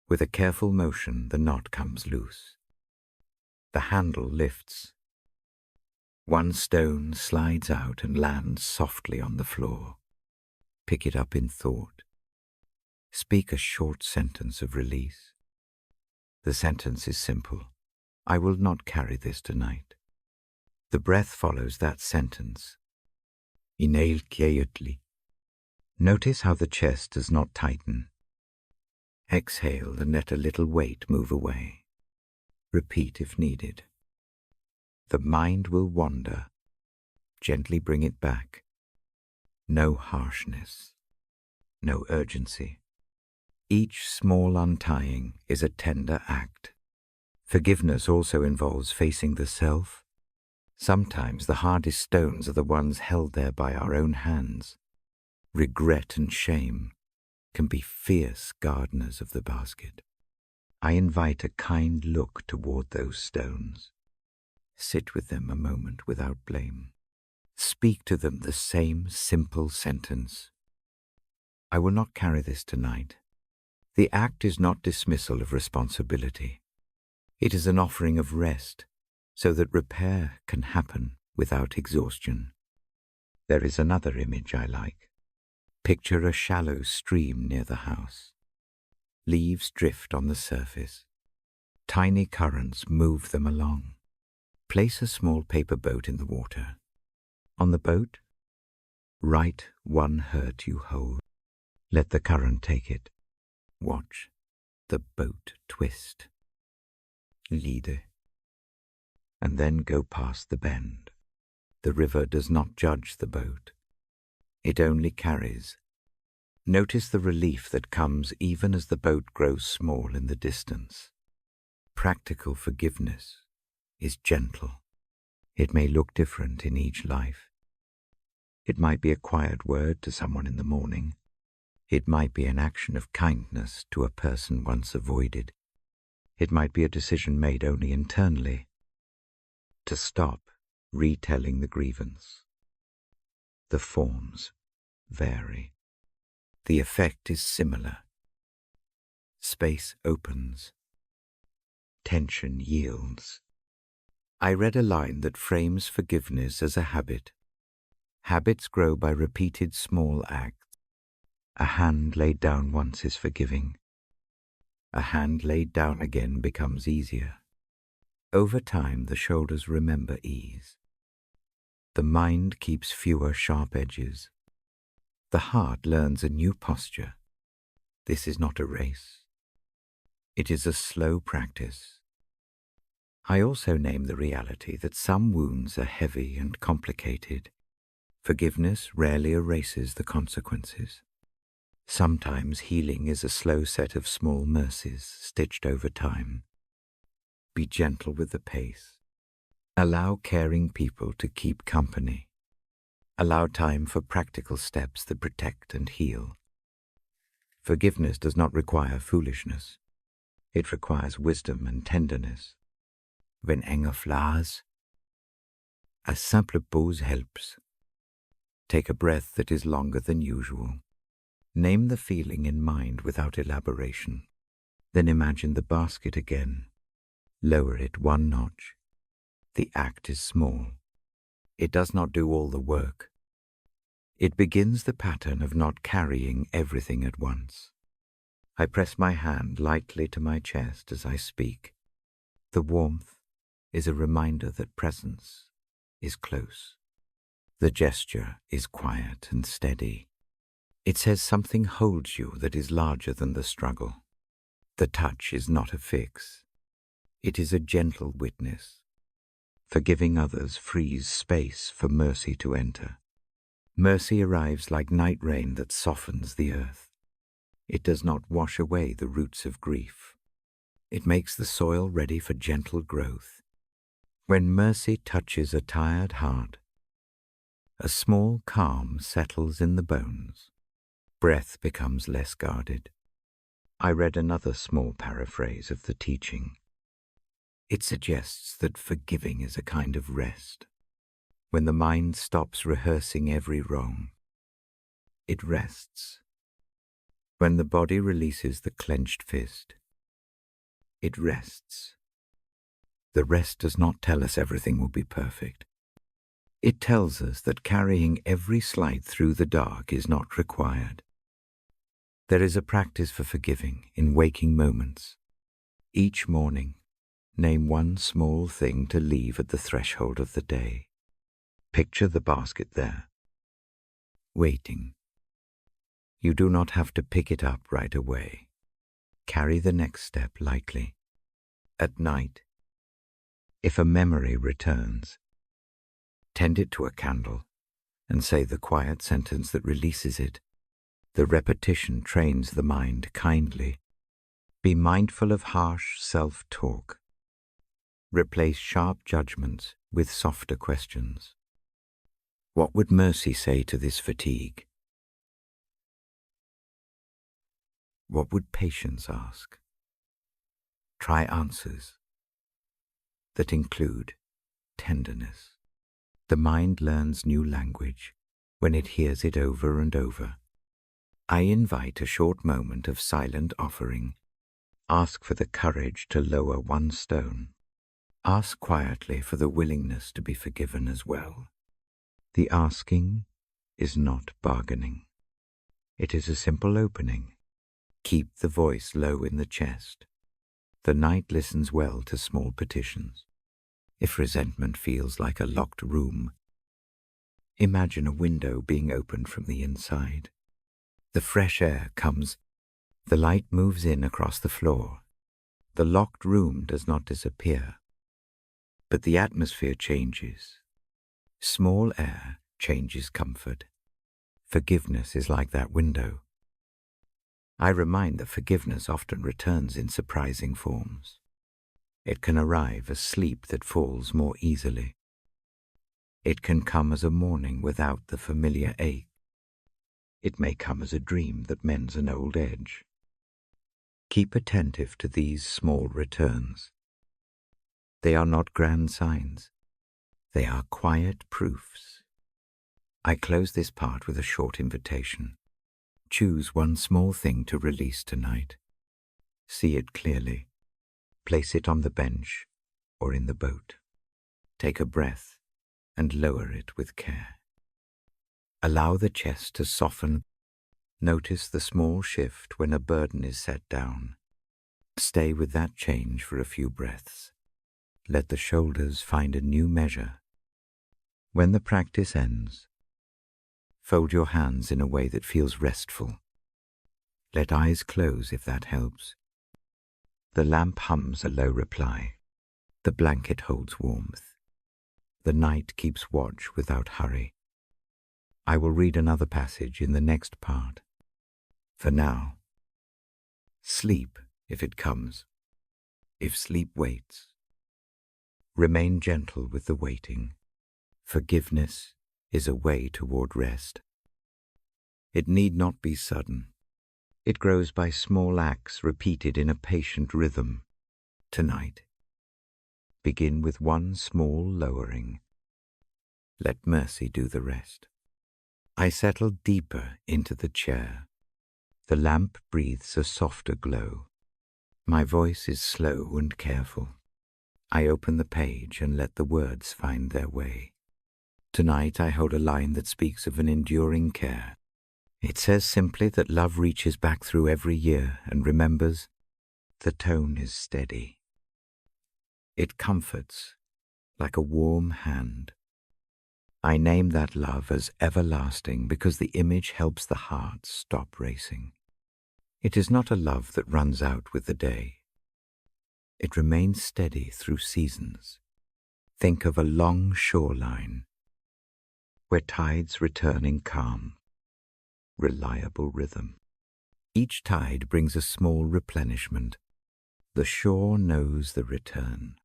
With a careful motion, the knot comes loose. The handle lifts. One stone slides out and lands softly on the floor. Pick it up in thought. Speak a short sentence of release. The sentence is simple. I will not carry this tonight. The breath follows that sentence. Inhale quietly. Notice how the chest does not tighten. Exhale and let a little weight move away. Repeat if needed. The mind will wander. Gently bring it back. No harshness. No urgency. Each small untying is a tender act. Forgiveness also involves facing the self. Sometimes the hardest stones are the ones held there by our own hands. Regret and shame can be fierce gardeners of the basket. I invite a kind look toward those stones. Sit with them a moment without blame. Speak to them the same simple sentence. I will not carry this tonight. The act is not dismissal of responsibility. It is an offering of rest, so that repair can happen without exhaustion. There is another image I like. Picture a shallow stream near the house. Leaves drift on the surface. Tiny currents move them along. Place a small paper boat in the water. On the boat, write one hurt you hold. Let the current take it. Watch the boat twist. Lead. And then go past the bend. The river does not judge the boat. It only carries. Notice the relief that comes even as the boat grows small in the distance. Practical forgiveness is gentle. It may look different in each life. It might be a quiet word to someone in the morning. It might be an action of kindness to a person once avoided. It might be a decision made only internally, to stop retelling the grievance. The forms vary. The effect is similar. Space opens. Tension yields. I read a line that frames forgiveness as a habit. Habits grow by repeated small acts. A hand laid down once is forgiving. A hand laid down again becomes easier. Over time, the shoulders remember ease. The mind keeps fewer sharp edges. The heart learns a new posture. This is not a race. It is a slow practice. I also name the reality that some wounds are heavy and complicated. Forgiveness rarely erases the consequences. Sometimes healing is a slow set of small mercies stitched over time. Be gentle with the pace. Allow caring people to keep company. Allow time for practical steps that protect and heal. Forgiveness does not require foolishness. It requires wisdom and tenderness. Wenn Enge flies, a simple pause helps. Take a breath that is longer than usual. Name the feeling in mind without elaboration. Then imagine the basket again. Lower it one notch. The act is small. It does not do all the work. It begins the pattern of not carrying everything at once. I press my hand lightly to my chest as I speak. The warmth is a reminder that presence is close. The gesture is quiet and steady. It says something holds you that is larger than the struggle. The touch is not a fix. It is a gentle witness. Forgiving others frees space for mercy to enter. Mercy arrives like night rain that softens the earth. It does not wash away the roots of grief. It makes the soil ready for gentle growth. When mercy touches a tired heart, a small calm settles in the bones. Breath becomes less guarded. I read another small paraphrase of the teaching. It suggests that forgiving is a kind of rest. When the mind stops rehearsing every wrong, it rests. When the body releases the clenched fist, it rests. The rest does not tell us everything will be perfect. It tells us that carrying every slight through the dark is not required. There is a practice for forgiving in waking moments. Each morning, name one small thing to leave at the threshold of the day. Picture the basket there, waiting. You do not have to pick it up right away. Carry the next step lightly. At night, if a memory returns, tend it to a candle and say the quiet sentence that releases it. The repetition trains the mind kindly. Be mindful of harsh self-talk. Replace sharp judgments with softer questions. What would mercy say to this fatigue? What would patience ask? Try answers that include tenderness. The mind learns new language when it hears it over and over. I invite a short moment of silent offering. Ask for the courage to lower one stone. Ask quietly for the willingness to be forgiven as well. The asking is not bargaining. It is a simple opening. Keep the voice low in the chest. The night listens well to small petitions. If resentment feels like a locked room, imagine a window being opened from the inside. The fresh air comes. The light moves in across the floor. The locked room does not disappear, but the atmosphere changes. Small air changes comfort. Forgiveness is like that window. I remind that forgiveness often returns in surprising forms. It can arrive as sleep that falls more easily. It can come as a morning without the familiar ache. It may come as a dream that mends an old edge. Keep attentive to these small returns. They are not grand signs. They are quiet proofs. I close this part with a short invitation. Choose one small thing to release tonight. See it clearly. Place it on the bench or in the boat. Take a breath and lower it with care. Allow the chest to soften. Notice the small shift when a burden is set down. Stay with that change for a few breaths. Let the shoulders find a new measure. When the practice ends, fold your hands in a way that feels restful. Let eyes close if that helps. The lamp hums a low reply. The blanket holds warmth. The night keeps watch without hurry. I will read another passage in the next part. For now, sleep if it comes. If sleep waits, remain gentle with the waiting. Forgiveness is a way toward rest. It need not be sudden. It grows by small acts repeated in a patient rhythm. Tonight, begin with one small lowering. Let mercy do the rest. I settle deeper into the chair. The lamp breathes a softer glow. My voice is slow and careful. I open the page and let the words find their way. Tonight I hold a line that speaks of an enduring care. It says simply that love reaches back through every year and remembers. The tone is steady. It comforts like a warm hand. I name that love as everlasting because the image helps the heart stop racing. It is not a love that runs out with the day. It remains steady through seasons. Think of a long shoreline where tides return in calm, reliable rhythm. Each tide brings a small replenishment. The shore knows the return.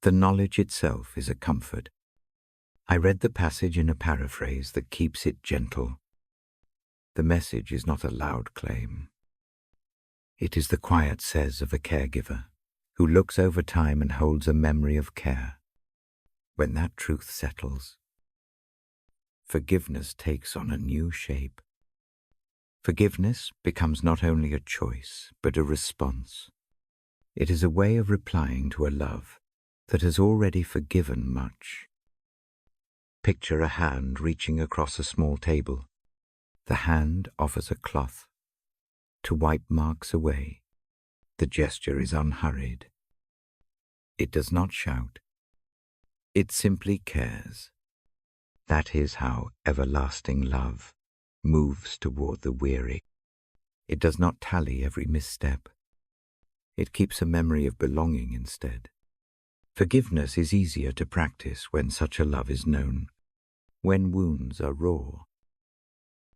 The knowledge itself is a comfort. I read the passage in a paraphrase that keeps it gentle. The message is not a loud claim. It is the quiet says of a caregiver who looks over time and holds a memory of care. When that truth settles, forgiveness takes on a new shape. Forgiveness becomes not only a choice, but a response. It is a way of replying to a love that has already forgiven much. Picture a hand reaching across a small table. The hand offers a cloth to wipe marks away. The gesture is unhurried. It does not shout. It simply cares. That is how everlasting love moves toward the weary. It does not tally every misstep. It keeps a memory of belonging instead. Forgiveness is easier to practice when such a love is known. When wounds are raw,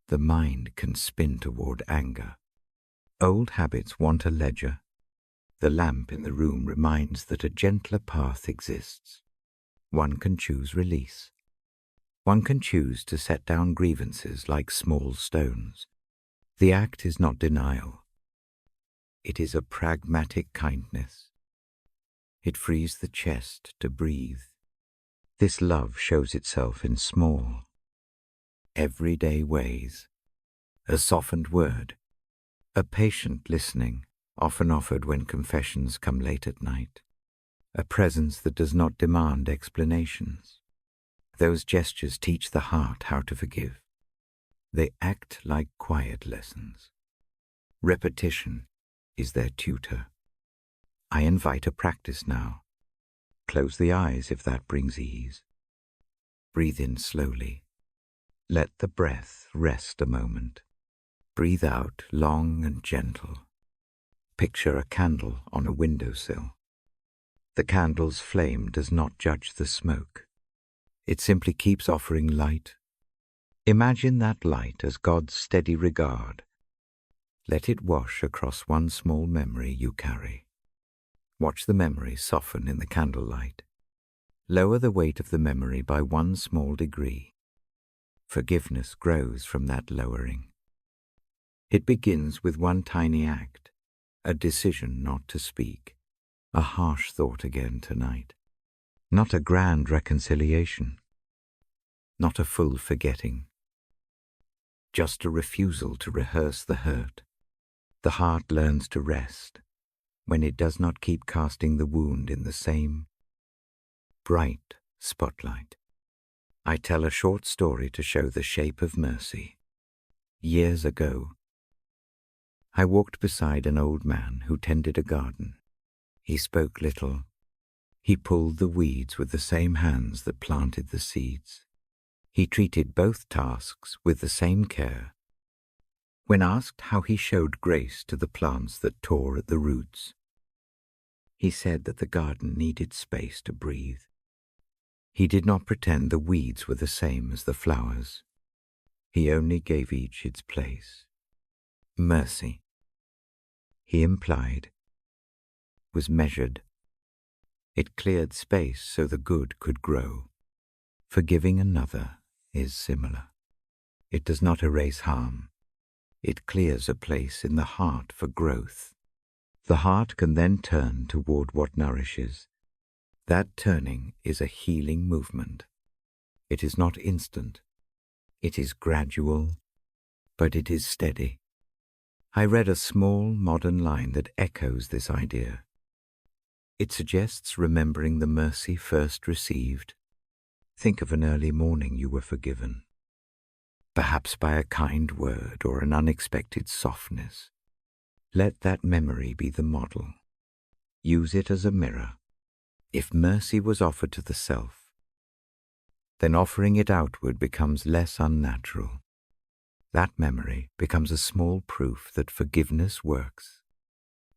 the mind can spin toward anger. Old habits want a ledger. The lamp in the room reminds that a gentler path exists. One can choose release. One can choose to set down grievances like small stones. The act is not denial. It is a pragmatic kindness. It frees the chest to breathe. This love shows itself in small, everyday ways. A softened word, a patient listening, often offered when confessions come late at night, a presence that does not demand explanations. Those gestures teach the heart how to forgive. They act like quiet lessons. Repetition is their tutor. I invite a practice now. Close the eyes if that brings ease. Breathe in slowly. Let the breath rest a moment. Breathe out long and gentle. Picture a candle on a windowsill. The candle's flame does not judge the smoke. It simply keeps offering light. Imagine that light as God's steady regard. Let it wash across one small memory you carry. Watch the memory soften in the candlelight. Lower the weight of the memory by one small degree. Forgiveness grows from that lowering. It begins with one tiny act, a decision not to speak, a harsh thought again tonight. Not a grand reconciliation, not a full forgetting, just a refusal to rehearse the hurt. The heart learns to rest when it does not keep casting the wound in the same bright spotlight. I tell a short story to show the shape of mercy. Years ago, I walked beside an old man who tended a garden. He spoke little. He pulled the weeds with the same hands that planted the seeds. He treated both tasks with the same care. When asked how he showed grace to the plants that tore at the roots, he said that the garden needed space to breathe. He did not pretend the weeds were the same as the flowers. He only gave each its place. Mercy, he implied, was measured. It cleared space so the good could grow. Forgiving another is similar. It does not erase harm. It clears a place in the heart for growth. The heart can then turn toward what nourishes. That turning is a healing movement. It is not instant. It is gradual, but it is steady. I read a small modern line that echoes this idea. It suggests remembering the mercy first received. Think of an early morning you were forgiven, perhaps by a kind word or an unexpected softness. Let that memory be the model. Use it as a mirror. If mercy was offered to the self, then offering it outward becomes less unnatural. That memory becomes a small proof that forgiveness works.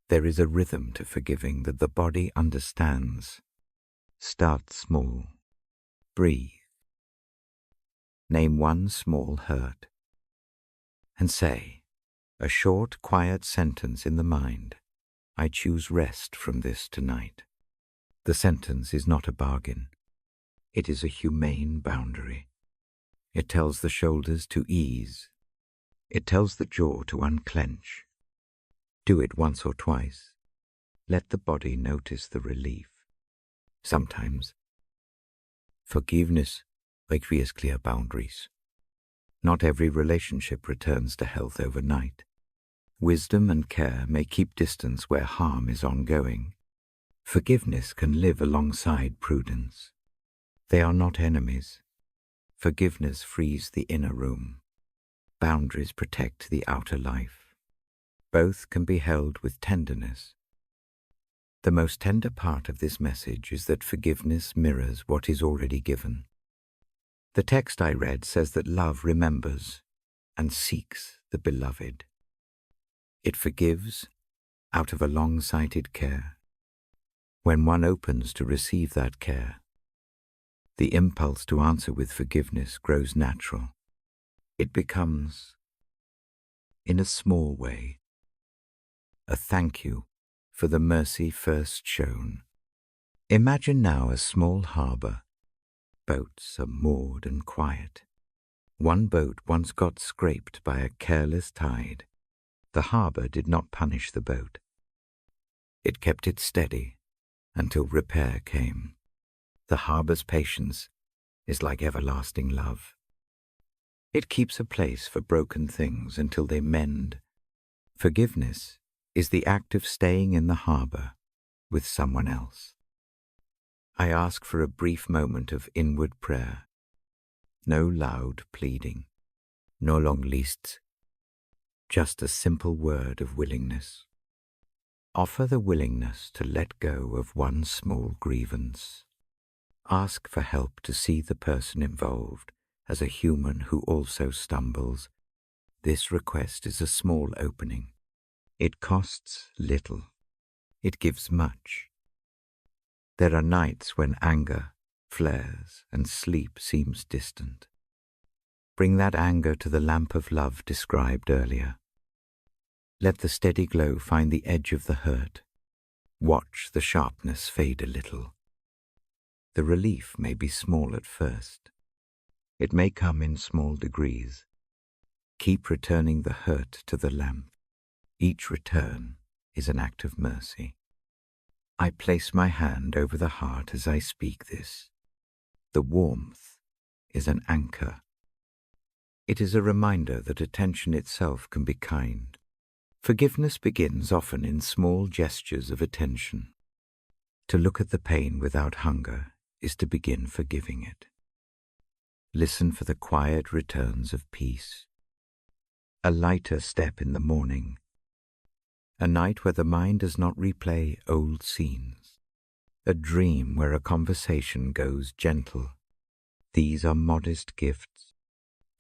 There is a rhythm to forgiving that the body understands. Start small. Breathe. Name one small hurt. And say, a short, quiet sentence in the mind, I choose rest from this tonight. The sentence is not a bargain. It is a humane boundary. It tells the shoulders to ease. It tells the jaw to unclench. Do it once or twice. Let the body notice the relief. Sometimes, forgiveness requires clear boundaries. Not every relationship returns to health overnight. Wisdom and care may keep distance where harm is ongoing. Forgiveness can live alongside prudence. They are not enemies. Forgiveness frees the inner room. Boundaries protect the outer life. Both can be held with tenderness. The most tender part of this message is that forgiveness mirrors what is already given. The text I read says that love remembers and seeks the beloved. It forgives out of a long-sighted care. When one opens to receive that care, the impulse to answer with forgiveness grows natural. It becomes, in a small way, a thank you for the mercy first shown. Imagine now a small harbor. Boats are moored and quiet. One boat once got scraped by a careless tide. The harbor did not punish the boat. It kept it steady, until repair came. The harbor's patience is like everlasting love. It keeps a place for broken things until they mend. Forgiveness is the act of staying in the harbor with someone else. I ask for a brief moment of inward prayer. No loud pleading, no long lists, just a simple word of willingness. Offer the willingness to let go of one small grievance. Ask for help to see the person involved as a human who also stumbles. This request is a small opening. It costs little. It gives much. There are nights when anger flares and sleep seems distant. Bring that anger to the lamp of love described earlier. Let the steady glow find the edge of the hurt. Watch the sharpness fade a little. The relief may be small at first. It may come in small degrees. Keep returning the hurt to the lamp. Each return is an act of mercy. I place my hand over the heart as I speak this. The warmth is an anchor. It is a reminder that attention itself can be kind. Forgiveness begins often in small gestures of attention. To look at the pain without hunger is to begin forgiving it. Listen for the quiet returns of peace. A lighter step in the morning. A night where the mind does not replay old scenes. A dream where a conversation goes gentle. These are modest gifts.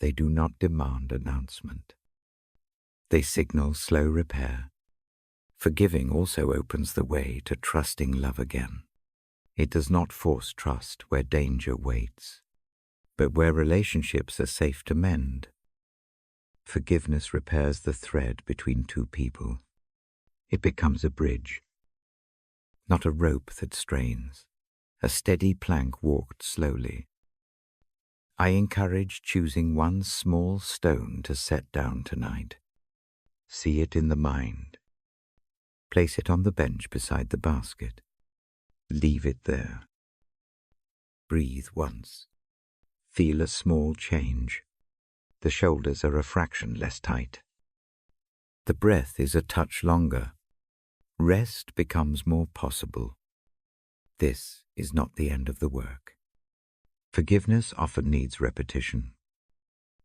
They do not demand announcement. They signal slow repair. Forgiving also opens the way to trusting love again. It does not force trust where danger waits, but where relationships are safe to mend. Forgiveness repairs the thread between two people. It becomes a bridge, not a rope that strains, a steady plank walked slowly. I encourage choosing one small stone to set down tonight. See it in the mind. Place it on the bench beside the basket. Leave it there. Breathe once. Feel a small change. The shoulders are a fraction less tight. The breath is a touch longer. Rest becomes more possible. This is not the end of the work. Forgiveness often needs repetition.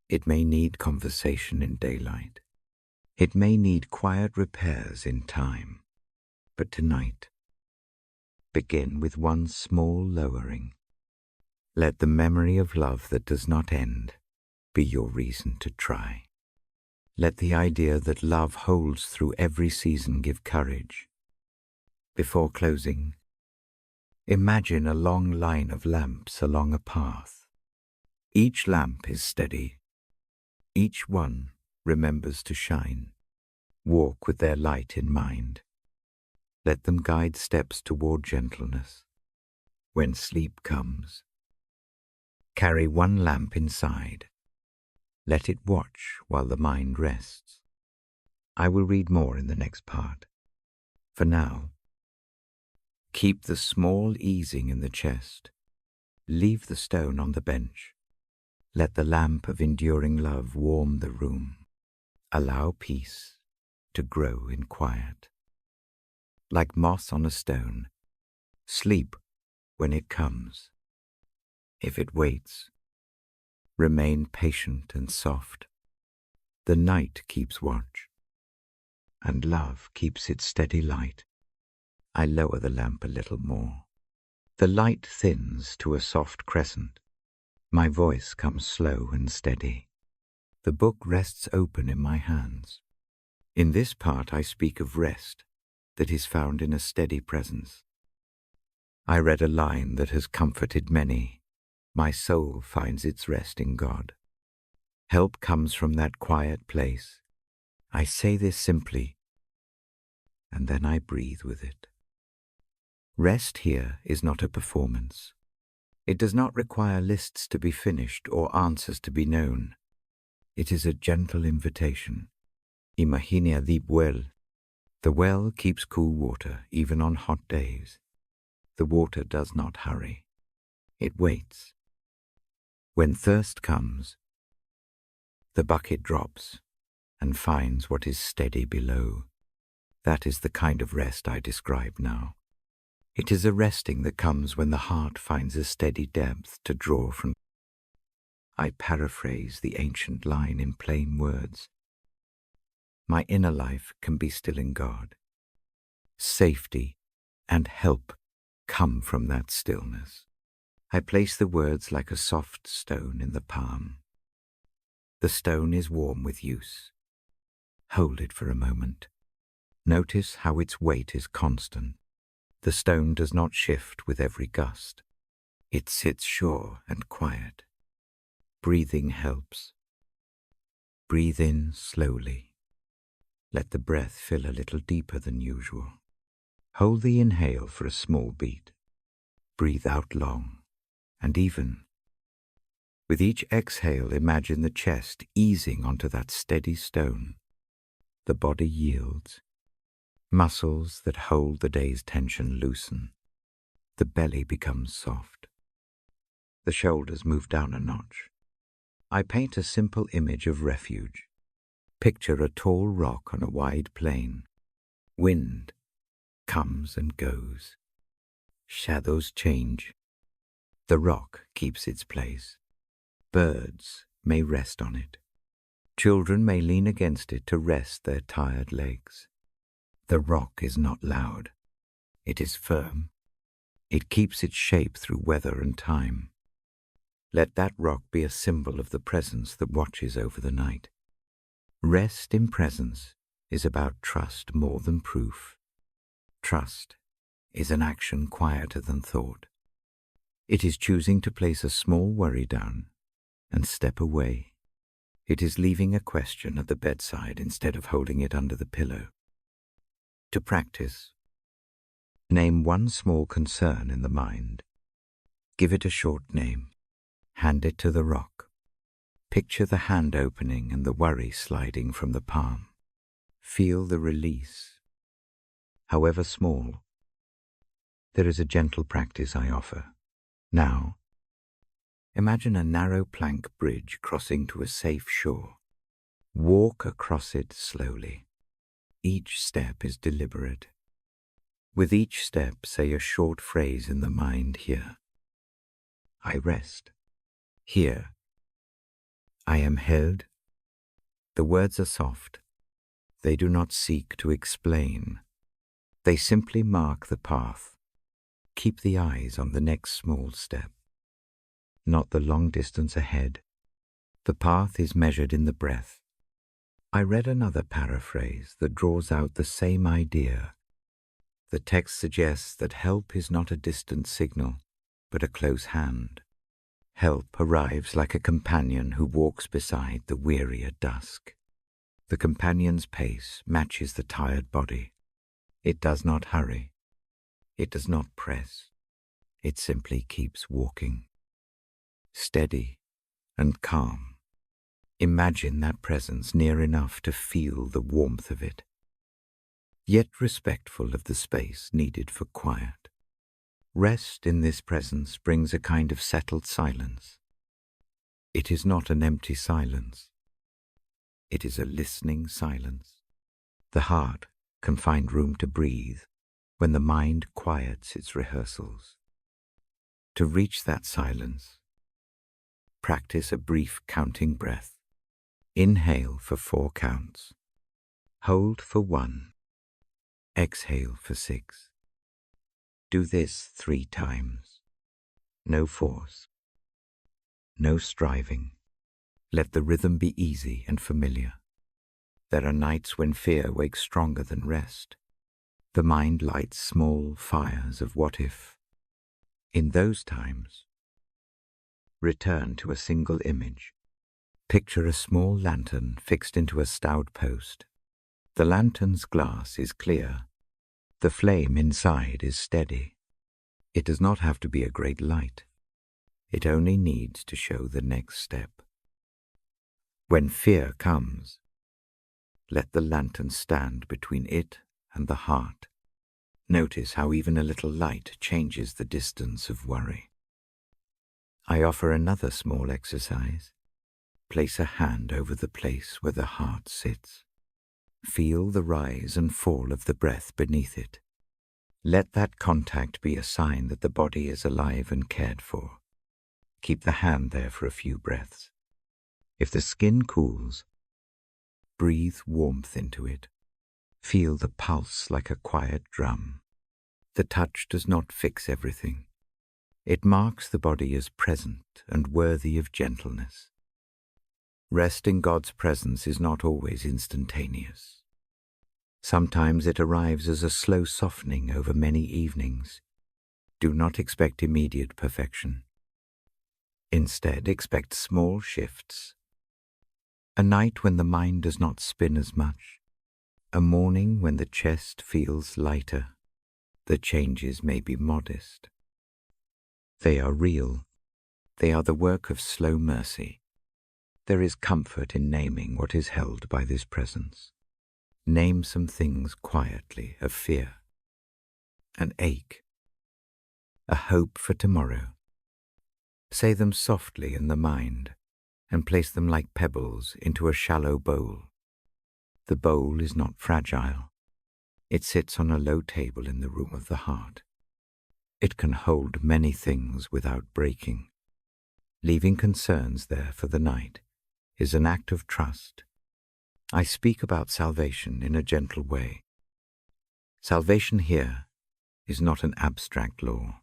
It may need conversation in daylight. It may need quiet repairs in time. But tonight, begin with one small lowering. Let the memory of love that does not end be your reason to try. Let the idea that love holds through every season give courage. Before closing, imagine a long line of lamps along a path. Each lamp is steady. Each one remembers to shine. Walk with their light in mind. Let them guide steps toward gentleness. When sleep comes, carry one lamp inside. Let it watch while the mind rests. I will read more in the next part. For now, keep the small easing in the chest. Leave the stone on the bench. Let the lamp of enduring love warm the room. Allow peace to grow in quiet. Like moss on a stone, sleep when it comes. If it waits, remain patient and soft. The night keeps watch, and love keeps its steady light. I lower the lamp a little more. The light thins to a soft crescent. My voice comes slow and steady. The book rests open in my hands. In this part I speak of rest that is found in a steady presence. I read a line that has comforted many. My soul finds its rest in God. Help comes from that quiet place. I say this simply, and then I breathe with it. Rest here is not a performance. It does not require lists to be finished or answers to be known. It is a gentle invitation. Imagina the well. The well keeps cool water even on hot days. The water does not hurry. It waits. When thirst comes, the bucket drops and finds what is steady below. That is the kind of rest I describe now. It is a resting that comes when the heart finds a steady depth to draw from. I paraphrase the ancient line in plain words. My inner life can be still in God. Safety and help come from that stillness. I place the words like a soft stone in the palm. The stone is warm with use. Hold it for a moment. Notice how its weight is constant. The stone does not shift with every gust. It sits sure and quiet. Breathing helps. Breathe in slowly. Let the breath fill a little deeper than usual. Hold the inhale for a small beat. Breathe out long and even. With each exhale, imagine the chest easing onto that steady stone. The body yields. Muscles that hold the day's tension loosen. The belly becomes soft. The shoulders move down a notch. I paint a simple image of refuge. Picture a tall rock on a wide plain. Wind comes and goes. Shadows change. The rock keeps its place. Birds may rest on it. Children may lean against it to rest their tired legs. The rock is not loud. It is firm. It keeps its shape through weather and time. Let that rock be a symbol of the presence that watches over the night. Rest in presence is about trust more than proof. Trust is an action quieter than thought. It is choosing to place a small worry down and step away. It is leaving a question at the bedside instead of holding it under the pillow. To practice, name one small concern in the mind. Give it a short name. Hand it to the rock. Picture the hand opening and the worry sliding from the palm. Feel the release, however small. There is a gentle practice I offer. Now, imagine a narrow plank bridge crossing to a safe shore. Walk across it slowly. Each step is deliberate. With each step, say a short phrase in the mind here. I rest. Here. I am held. The words are soft. They do not seek to explain. They simply mark the path. Keep the eyes on the next small step, not the long distance ahead. The path is measured in the breath. I read another paraphrase that draws out the same idea. The text suggests that help is not a distant signal, but a close hand. Help arrives like a companion who walks beside the weary at dusk. The companion's pace matches the tired body. It does not hurry. It does not press. It simply keeps walking. Steady and calm. Imagine that presence near enough to feel the warmth of it, yet respectful of the space needed for quiet. Rest in this presence brings a kind of settled silence. It is not an empty silence. It is a listening silence. The heart can find room to breathe when the mind quiets its rehearsals. To reach that silence, practice a brief counting breath. Inhale for 4 counts. Hold for 1. Exhale for 6. Do this 3 times. No force. No striving. Let the rhythm be easy and familiar. There are nights when fear wakes stronger than rest. The mind lights small fires of what if. In those times, return to a single image. Picture a small lantern fixed into a stout post. The lantern's glass is clear. The flame inside is steady. It does not have to be a great light. It only needs to show the next step. When fear comes, let the lantern stand between it and the heart. Notice how even a little light changes the distance of worry. I offer another small exercise. Place a hand over the place where the heart sits. Feel the rise and fall of the breath beneath it. Let that contact be a sign that the body is alive and cared for. Keep the hand there for a few breaths. If the skin cools, breathe warmth into it. Feel the pulse like a quiet drum. The touch does not fix everything. It marks the body as present and worthy of gentleness. Rest in God's presence is not always instantaneous. Sometimes it arrives as a slow softening over many evenings. Do not expect immediate perfection. Instead, expect small shifts. A night when the mind does not spin as much. A morning when the chest feels lighter. The changes may be modest. They are real. They are the work of slow mercy. There is comfort in naming what is held by this presence. Name some things quietly of fear, an ache, a hope for tomorrow. Say them softly in the mind and place them like pebbles into a shallow bowl. The bowl is not fragile. It sits on a low table in the room of the heart. It can hold many things without breaking. Leaving concerns there for the night is an act of trust. I speak about salvation in a gentle way. Salvation here is not an abstract law.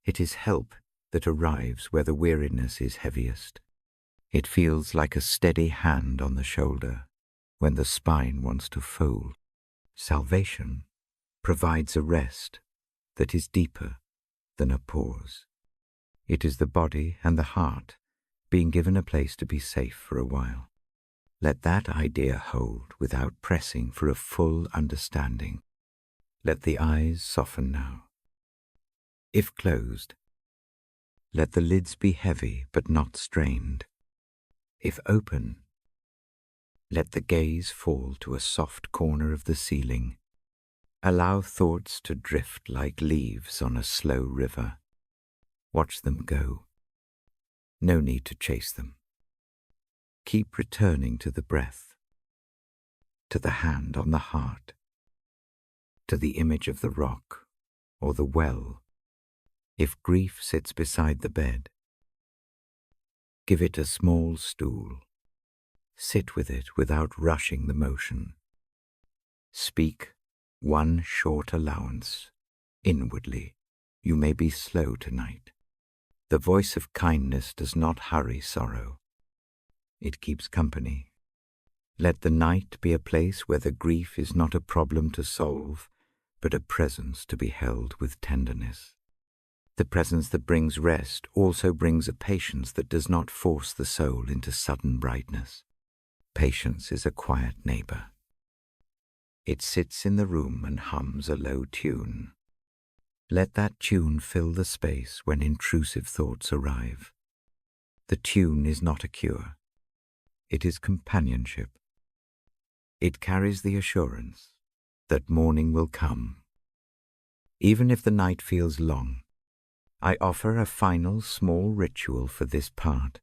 It is help that arrives where the weariness is heaviest. It feels like a steady hand on the shoulder when the spine wants to fold. Salvation provides a rest that is deeper than a pause. It is the body and the heart being given a place to be safe for a while. Let that idea hold without pressing for a full understanding. Let the eyes soften now. If closed, let the lids be heavy but not strained. If open, let the gaze fall to a soft corner of the ceiling. Allow thoughts to drift like leaves on a slow river. Watch them go. No need to chase them. Keep returning to the breath, to the hand on the heart, to the image of the rock or the well. If grief sits beside the bed, give it a small stool. Sit with it without rushing the motion. Speak one short allowance. Inwardly, you may be slow tonight. The voice of kindness does not hurry sorrow. It keeps company. Let the night be a place where the grief is not a problem to solve, but a presence to be held with tenderness. The presence that brings rest also brings a patience that does not force the soul into sudden brightness. Patience is a quiet neighbor. It sits in the room and hums a low tune. Let that tune fill the space when intrusive thoughts arrive. The tune is not a cure. It is companionship. It carries the assurance that morning will come. Even if the night feels long, I offer a final small ritual for this part.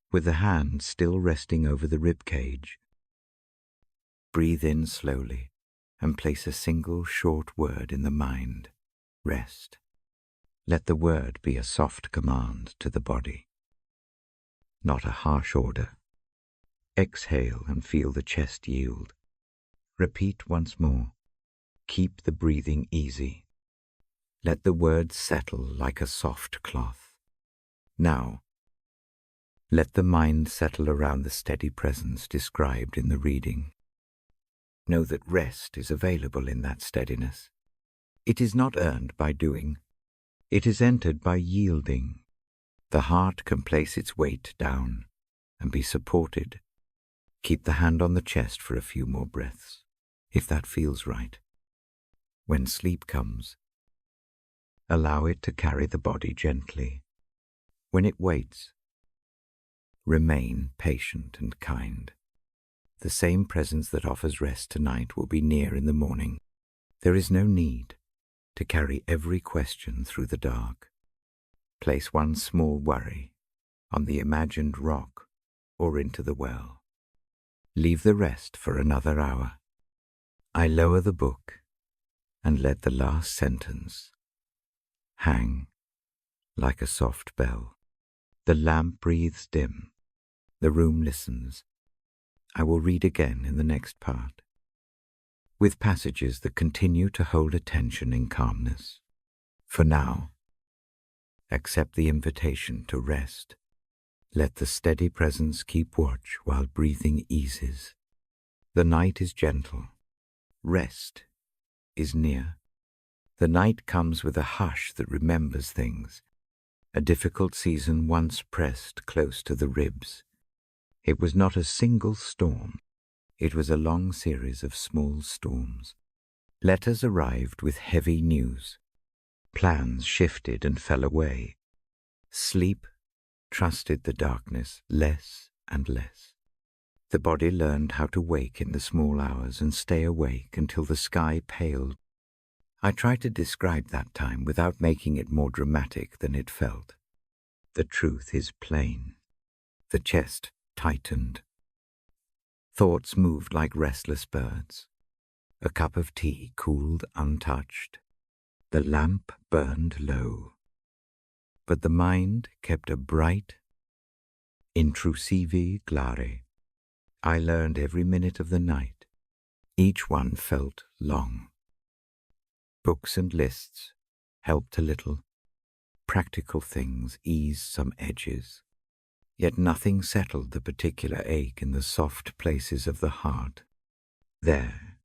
With the hand still resting over the rib cage, breathe in slowly and place a single short word in the mind. Rest. Let the word be a soft command to the body, not a harsh order. Exhale and feel the chest yield. Repeat once more. Keep the breathing easy. Let the words settle like a soft cloth. Now, let the mind settle around the steady presence described in the reading. Know that rest is available in that steadiness. It is not earned by doing. It is entered by yielding. The heart can place its weight down and be supported. Keep the hand on the chest for a few more breaths, if that feels right. When sleep comes, allow it to carry the body gently. When it waits, remain patient and kind. The same presence that offers rest tonight will be near in the morning. There is no need to carry every question through the dark. Place one small worry on the imagined rock or into the well. Leave the rest for another hour. I lower the book and let the last sentence hang like a soft bell. The lamp breathes dim. The room listens. I will read again in the next part, with passages that continue to hold attention in calmness. For now, accept the invitation to rest. Let the steady presence keep watch while breathing eases. The night is gentle. Rest is near. The night comes with a hush that remembers things. A difficult season once pressed close to the ribs. It was not a single storm. It was a long series of small storms. Letters arrived with heavy news. Plans shifted and fell away. Sleep trusted the darkness less and less. The body learned how to wake in the small hours and stay awake until the sky paled. I tried to describe that time without making it more dramatic than it felt. The truth is plain. The chest tightened. Thoughts moved like restless birds. A cup of tea cooled untouched. The lamp burned low. But the mind kept a bright, intrusivi glare. I learned every minute of the night. Each one felt long. Books and lists helped a little. Practical things eased some edges. Yet nothing settled the particular ache in the soft places of the heart. There,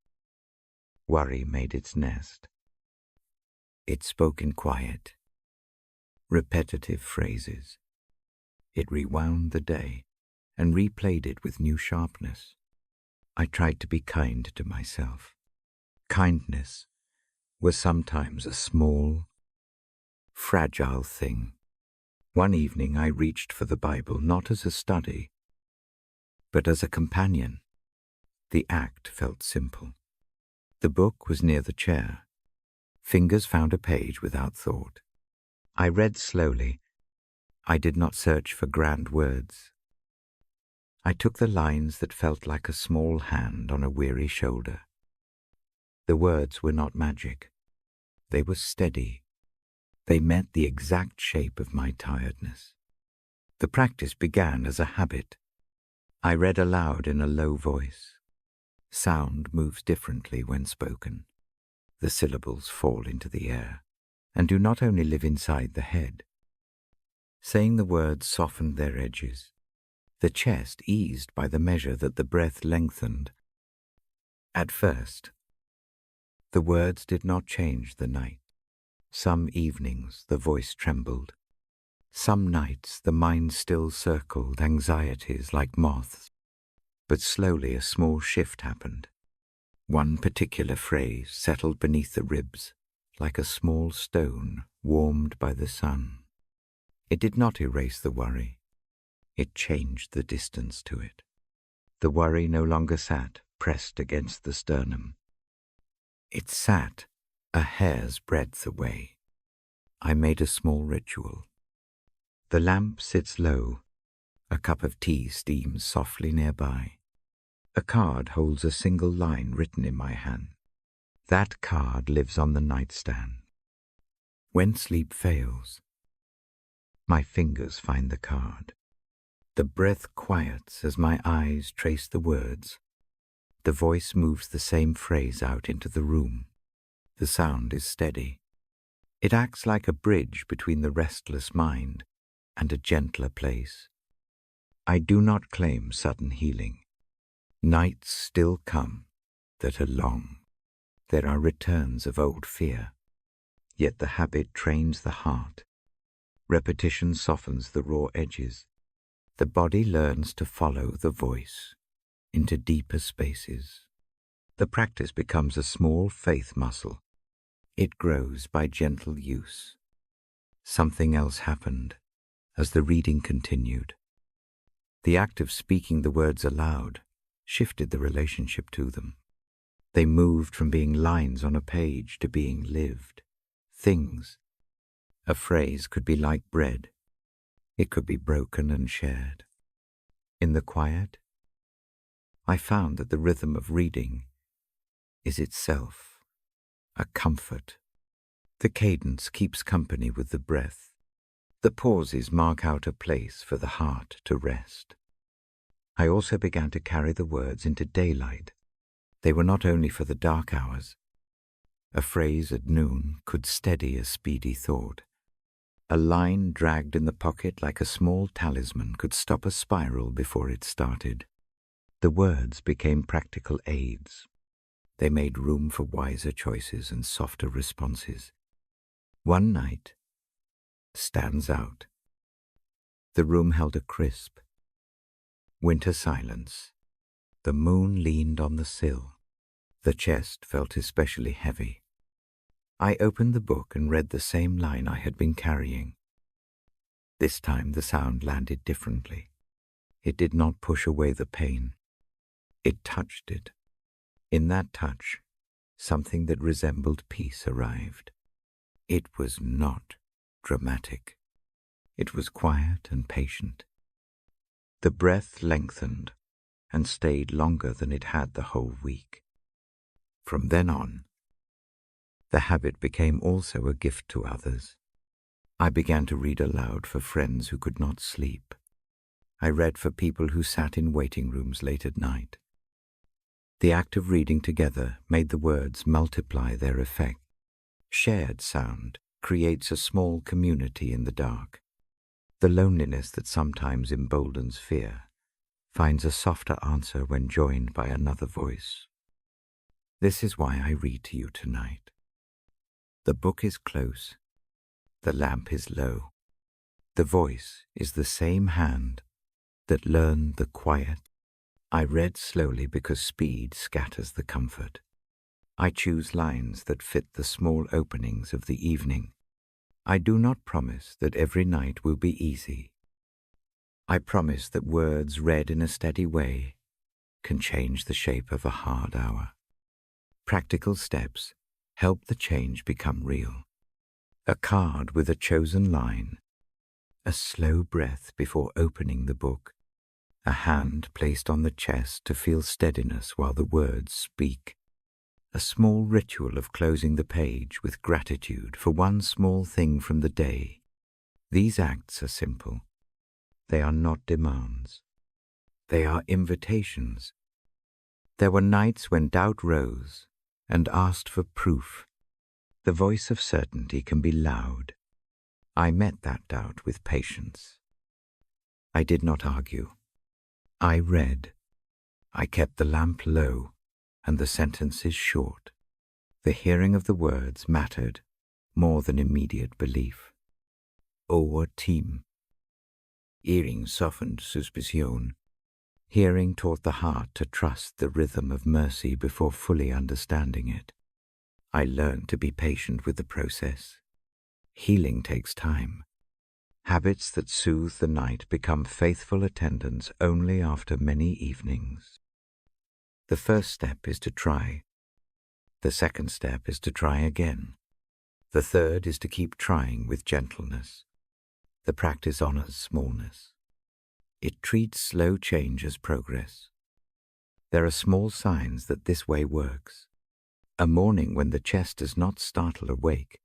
worry made its nest. It spoke in quiet, repetitive phrases. It rewound the day and replayed it with new sharpness. I tried to be kind to myself. Kindness was sometimes a small, fragile thing. One evening I reached for the Bible not as a study, but as a companion. The act felt simple. The book was near the chair. Fingers found a page without thought. I read slowly. I did not search for grand words. I took the lines that felt like a small hand on a weary shoulder. The words were not magic. They were steady. They met the exact shape of my tiredness. The practice began as a habit. I read aloud in a low voice. Sound moves differently when spoken. The syllables fall into the air and do not only live inside the head. Saying the words softened their edges. The chest eased by the measure that the breath lengthened. At first, the words did not change the night. Some evenings the voice trembled. Some nights the mind still circled anxieties like moths. But slowly a small shift happened. One particular phrase settled beneath the ribs, like a small stone warmed by the sun. It did not erase the worry. It changed the distance to it. The worry no longer sat pressed against the sternum. It sat a hair's breadth away. I made a small ritual. The lamp sits low. A cup of tea steams softly nearby. A card holds a single line written in my hand. That card lives on the nightstand. When sleep fails, my fingers find the card. The breath quiets as my eyes trace the words. The voice moves the same phrase out into the room. The sound is steady. It acts like a bridge between the restless mind and a gentler place. I do not claim sudden healing. Nights still come that are long. There are returns of old fear. Yet the habit trains the heart. Repetition softens the raw edges. The body learns to follow the voice into deeper spaces. The practice becomes a small faith muscle. It grows by gentle use. Something else happened as the reading continued. The act of speaking the words aloud shifted the relationship to them. They moved from being lines on a page to being lived. things. A phrase could be like bread. It could be broken and shared. In the quiet, I found that the rhythm of reading is itself a comfort. The cadence keeps company with the breath. The pauses mark out a place for the heart to rest. I also began to carry the words into daylight. They were not only for the dark hours. A phrase at noon could steady a speedy thought. A line dragged in the pocket like a small talisman could stop a spiral before it started. The words became practical aids. They made room for wiser choices and softer responses. One night stands out. The room held a crisp, winter silence. The moon leaned on the sill. The chest felt especially heavy. I opened the book and read the same line I had been carrying. This time the sound landed differently. It did not push away the pain. It touched it. In that touch, something that resembled peace arrived. It was not dramatic. It was quiet and patient. The breath lengthened and stayed longer than it had the whole week. From then on, the habit became also a gift to others. I began to read aloud for friends who could not sleep. I read for people who sat in waiting rooms late at night. The act of reading together made the words multiply their effect. Shared sound creates a small community in the dark. The loneliness that sometimes emboldens fear finds a softer answer when joined by another voice. This is why I read to you tonight. The book is close. The lamp is low. The voice is the same hand that learned the quiet. I read slowly because speed scatters the comfort. I choose lines that fit the small openings of the evening. I do not promise that every night will be easy. I promise that words read in a steady way can change the shape of a hard hour. Practical steps help the change become real. A card with a chosen line, a slow breath before opening the book, a hand placed on the chest to feel steadiness while the words speak, a small ritual of closing the page with gratitude for one small thing from the day. These acts are simple. They are not demands. They are invitations. There were nights when doubt rose and asked for proof. The voice of certainty can be loud. I met that doubt with patience. I did not argue. I read. I kept the lamp low and the sentences short. The hearing of the words mattered more than immediate belief. O team. Hearing softened suspicion. Hearing taught the heart to trust the rhythm of mercy before fully understanding it. I learned to be patient with the process. Healing takes time. Habits that soothe the night become faithful attendants only after many evenings. The first step is to try. The second step is to try again. The third is to keep trying with gentleness. The practice honors smallness. It treats slow change as progress. There are small signs that this way works. A morning when the chest does not startle awake.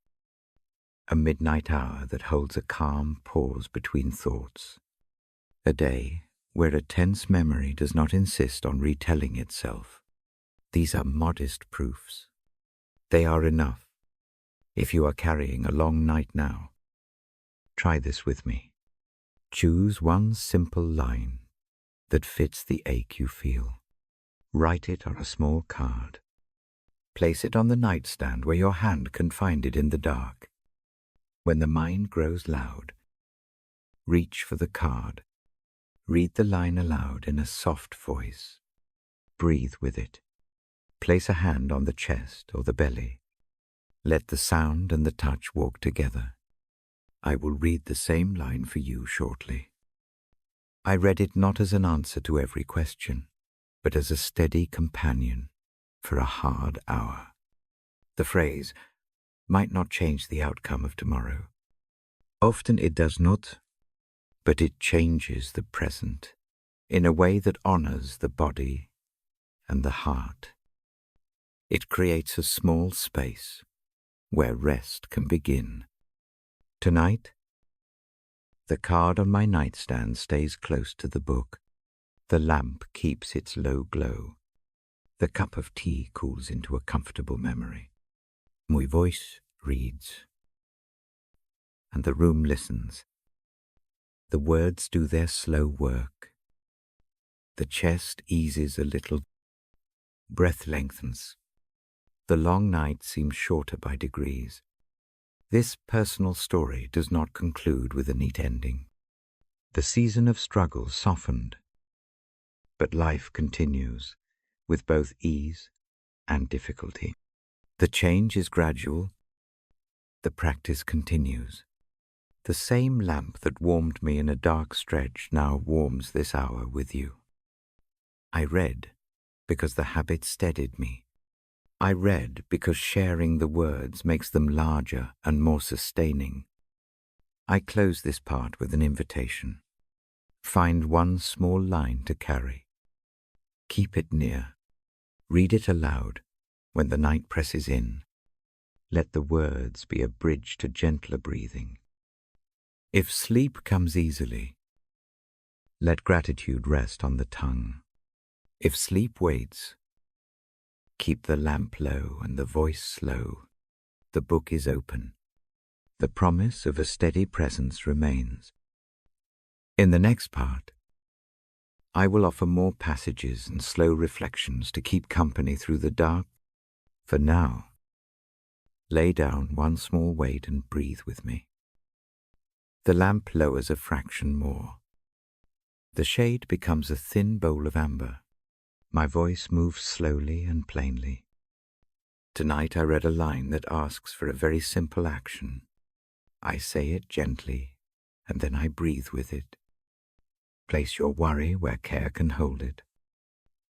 A midnight hour that holds a calm pause between thoughts. A day where a tense memory does not insist on retelling itself. These are modest proofs. They are enough. If you are carrying a long night now, try this with me. Choose one simple line that fits the ache you feel. Write it on a small card. Place it on the nightstand where your hand can find it in the dark. When the mind grows loud, reach for the card. Read the line aloud in a soft voice. Breathe with it. Place a hand on the chest or the belly. Let the sound and the touch walk together. I will read the same line for you shortly. I read it not as an answer to every question, but as a steady companion for a hard hour. The phrase, might not change the outcome of tomorrow. Often it does not, but it changes the present in a way that honors the body and the heart. It creates a small space where rest can begin. Tonight, the card on my nightstand stays close to the book. The lamp keeps its low glow. The cup of tea cools into a comfortable memory. My voice reads, and the room listens. The words do their slow work. The chest eases a little. Breath lengthens. The long night seems shorter by degrees. This personal story does not conclude with a neat ending. The season of struggle softened, but life continues with both ease and difficulty. The change is gradual. The practice continues. The same lamp that warmed me in a dark stretch now warms this hour with you. I read because the habit steadied me. I read because sharing the words makes them larger and more sustaining. I close this part with an invitation. Find one small line to carry. Keep it near. Read it aloud when the night presses in. Let the words be a bridge to gentler breathing. If sleep comes easily, let gratitude rest on the tongue. If sleep waits, keep the lamp low and the voice slow. The book is open. The promise of a steady presence remains. In the next part, I will offer more passages and slow reflections to keep company through the dark. For now, lay down one small weight and breathe with me. The lamp lowers a fraction more. The shade becomes a thin bowl of amber. My voice moves slowly and plainly. Tonight I read a line that asks for a very simple action. I say it gently, and then I breathe with it. Place your worry where care can hold it.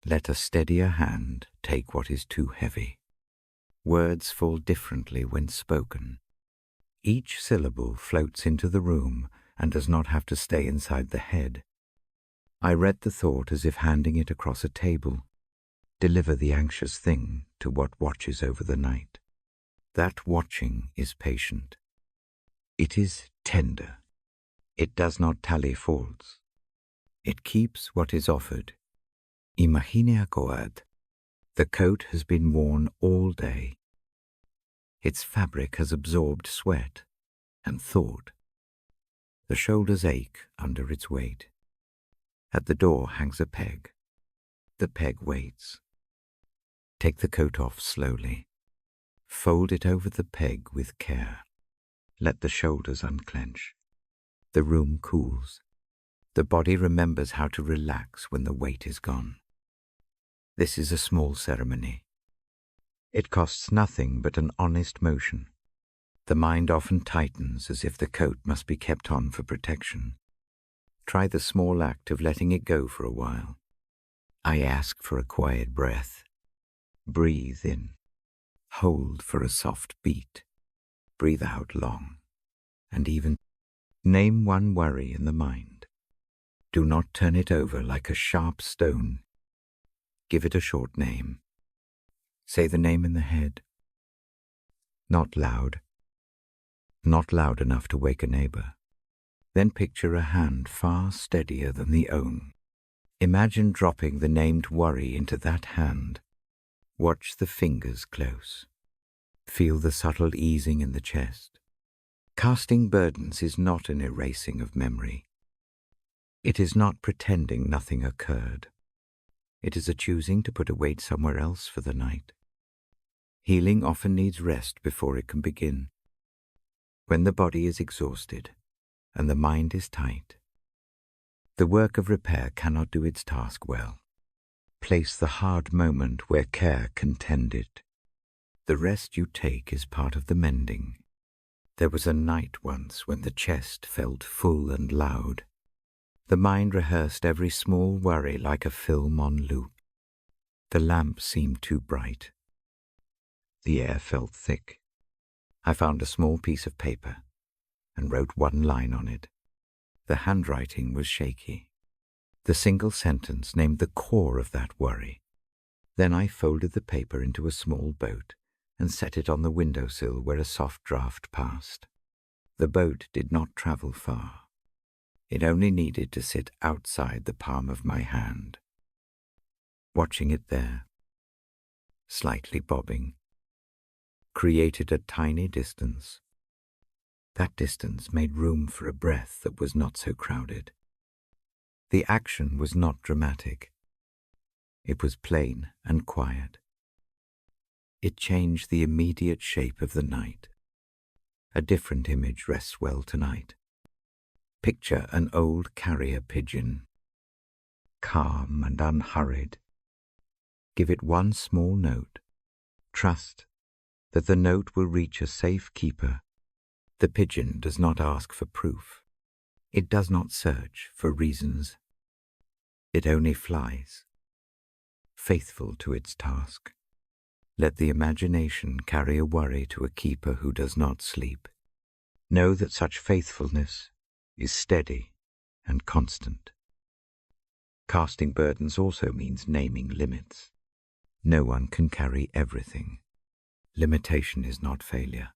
Let a steadier hand take what is too heavy. Words fall differently when spoken. Each syllable floats into the room and does not have to stay inside the head. I read the thought as if handing it across a table. Deliver the anxious thing to what watches over the night. That watching is patient. It is tender. It does not tally faults. It keeps what is offered. Imagine coad. The coat has been worn all day. Its fabric has absorbed sweat and thought. The shoulders ache under its weight. At the door hangs a peg. The peg waits. Take the coat off slowly. Fold it over the peg with care. Let the shoulders unclench. The room cools. The body remembers how to relax when the weight is gone. This is a small ceremony. It costs nothing but an honest motion. The mind often tightens as if the coat must be kept on for protection. Try the small act of letting it go for a while. I ask for a quiet breath. Breathe in. Hold for a soft beat. Breathe out long. And even name one worry in the mind. Do not turn it over like a sharp stone. Give it a short name. Say the name in the head. Not loud. Not loud enough to wake a neighbor. Then picture a hand far steadier than the own. Imagine dropping the named worry into that hand. Watch the fingers close. Feel the subtle easing in the chest. Casting burdens is not an erasing of memory. It is not pretending nothing occurred. It is a choosing to put a weight somewhere else for the night. Healing often needs rest before it can begin. When the body is exhausted and the mind is tight, the work of repair cannot do its task well. Place the hard moment where care can tend it. The rest you take is part of the mending. There was a night once when the chest felt full and loud. The mind rehearsed every small worry like a film on loop. The lamp seemed too bright. The air felt thick. I found a small piece of paper and wrote one line on it. The handwriting was shaky. The single sentence named the core of that worry. Then I folded the paper into a small boat and set it on the windowsill where a soft draught passed. The boat did not travel far. It only needed to sit outside the palm of my hand. Watching it there, slightly bobbing, created a tiny distance. That distance made room for a breath that was not so crowded. The action was not dramatic. It was plain and quiet. It changed the immediate shape of the night. A different image rests well tonight. Picture an old carrier pigeon, calm and unhurried. Give it one small note. Trust that the note will reach a safe keeper. The pigeon does not ask for proof. It does not search for reasons. It only flies, faithful to its task. Let the imagination carry a worry to a keeper who does not sleep. Know that such faithfulness is steady and constant. Casting burdens also means naming limits. No one can carry everything. Limitation is not failure.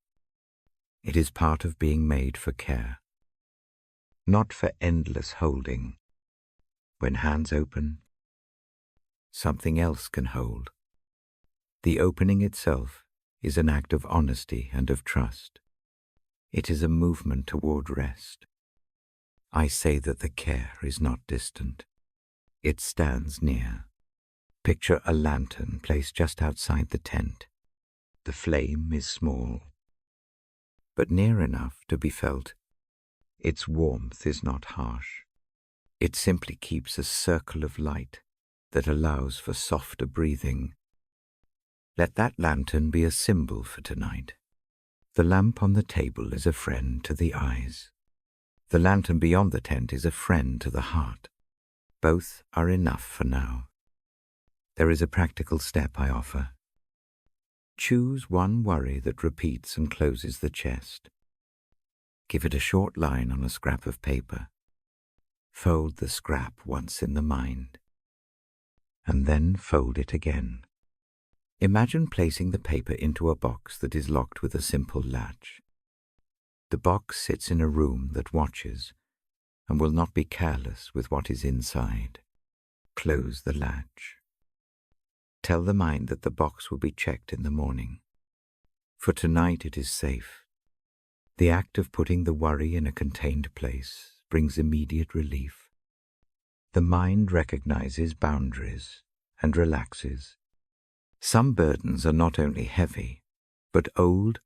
It is part of being made for care, not for endless holding. When hands open, something else can hold. The opening itself is an act of honesty and of trust. It is a movement toward rest. I say that the care is not distant. It stands near. Picture a lantern placed just outside the tent. The flame is small, but near enough to be felt. Its warmth is not harsh. It simply keeps a circle of light that allows for softer breathing. Let that lantern be a symbol for tonight. The lamp on the table is a friend to the eyes. The lantern beyond the tent is a friend to the heart. Both are enough for now. There is a practical step I offer. Choose one worry that repeats and closes the chest. Give it a short line on a scrap of paper. Fold the scrap once in the mind, and then fold it again. Imagine placing the paper into a box that is locked with a simple latch. The box sits in a room that watches and will not be careless with what is inside. Close the latch. Tell the mind that the box will be checked in the morning. For tonight it is safe. The act of putting the worry in a contained place brings immediate relief. The mind recognizes boundaries and relaxes. Some burdens are not only heavy, but old.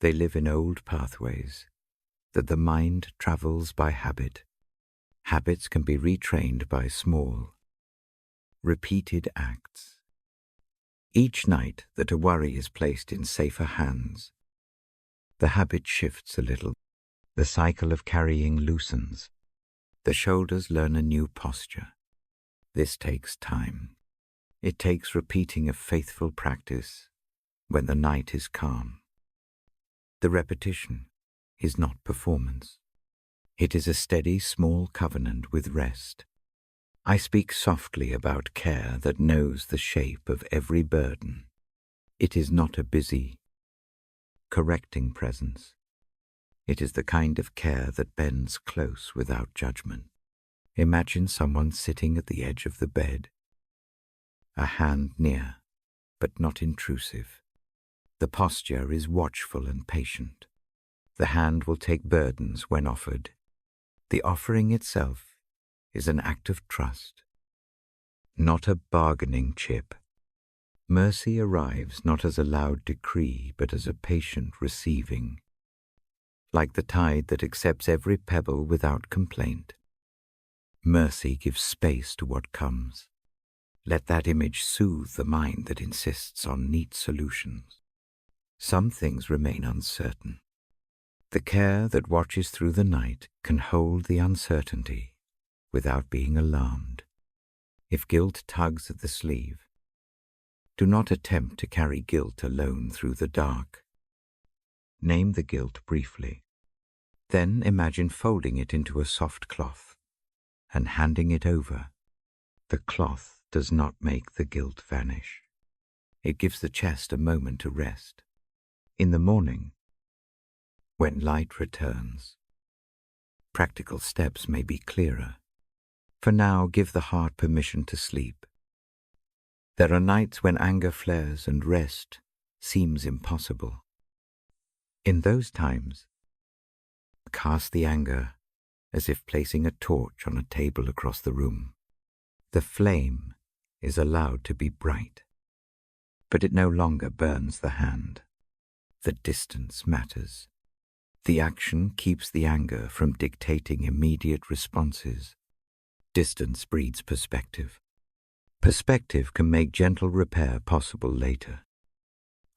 They live in old pathways that the mind travels by habit. Habits can be retrained by small, repeated acts. Each night that a worry is placed in safer hands, the habit shifts a little. The cycle of carrying loosens. The shoulders learn a new posture. This takes time. It takes repeating a faithful practice when the night is calm. The repetition is not performance. It is a steady, small covenant with rest. I speak softly about care that knows the shape of every burden. It is not a busy, correcting presence. It is the kind of care that bends close without judgment. Imagine someone sitting at the edge of the bed, a hand near, but not intrusive. The posture is watchful and patient. The hand will take burdens when offered. The offering itself is an act of trust, not a bargaining chip. Mercy arrives not as a loud decree, but as a patient receiving. Like the tide that accepts every pebble without complaint. Mercy gives space to what comes. Let that image soothe the mind that insists on neat solutions. Some things remain uncertain. The care that watches through the night can hold the uncertainty without being alarmed. If guilt tugs at the sleeve, do not attempt to carry guilt alone through the dark. Name the guilt briefly. Then imagine folding it into a soft cloth and handing it over. The cloth does not make the guilt vanish. It gives the chest a moment to rest. In the morning, when light returns, practical steps may be clearer. For now, give the heart permission to sleep. There are nights when anger flares and rest seems impossible. In those times, cast the anger as if placing a torch on a table across the room. The flame is allowed to be bright, but it no longer burns the hand. The distance matters. The action keeps the anger from dictating immediate responses. Distance breeds perspective. Perspective can make gentle repair possible later.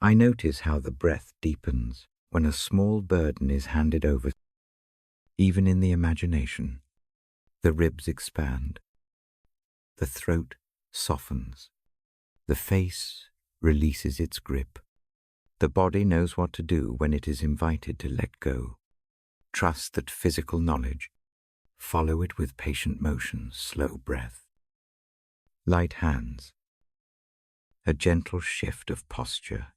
I notice how the breath deepens when a small burden is handed over. Even in the imagination, the ribs expand. The throat softens. The face releases its grip. The body knows what to do when it is invited to let go. Trust that physical knowledge. Follow it with patient motion, slow breath. Light hands. A gentle shift of posture.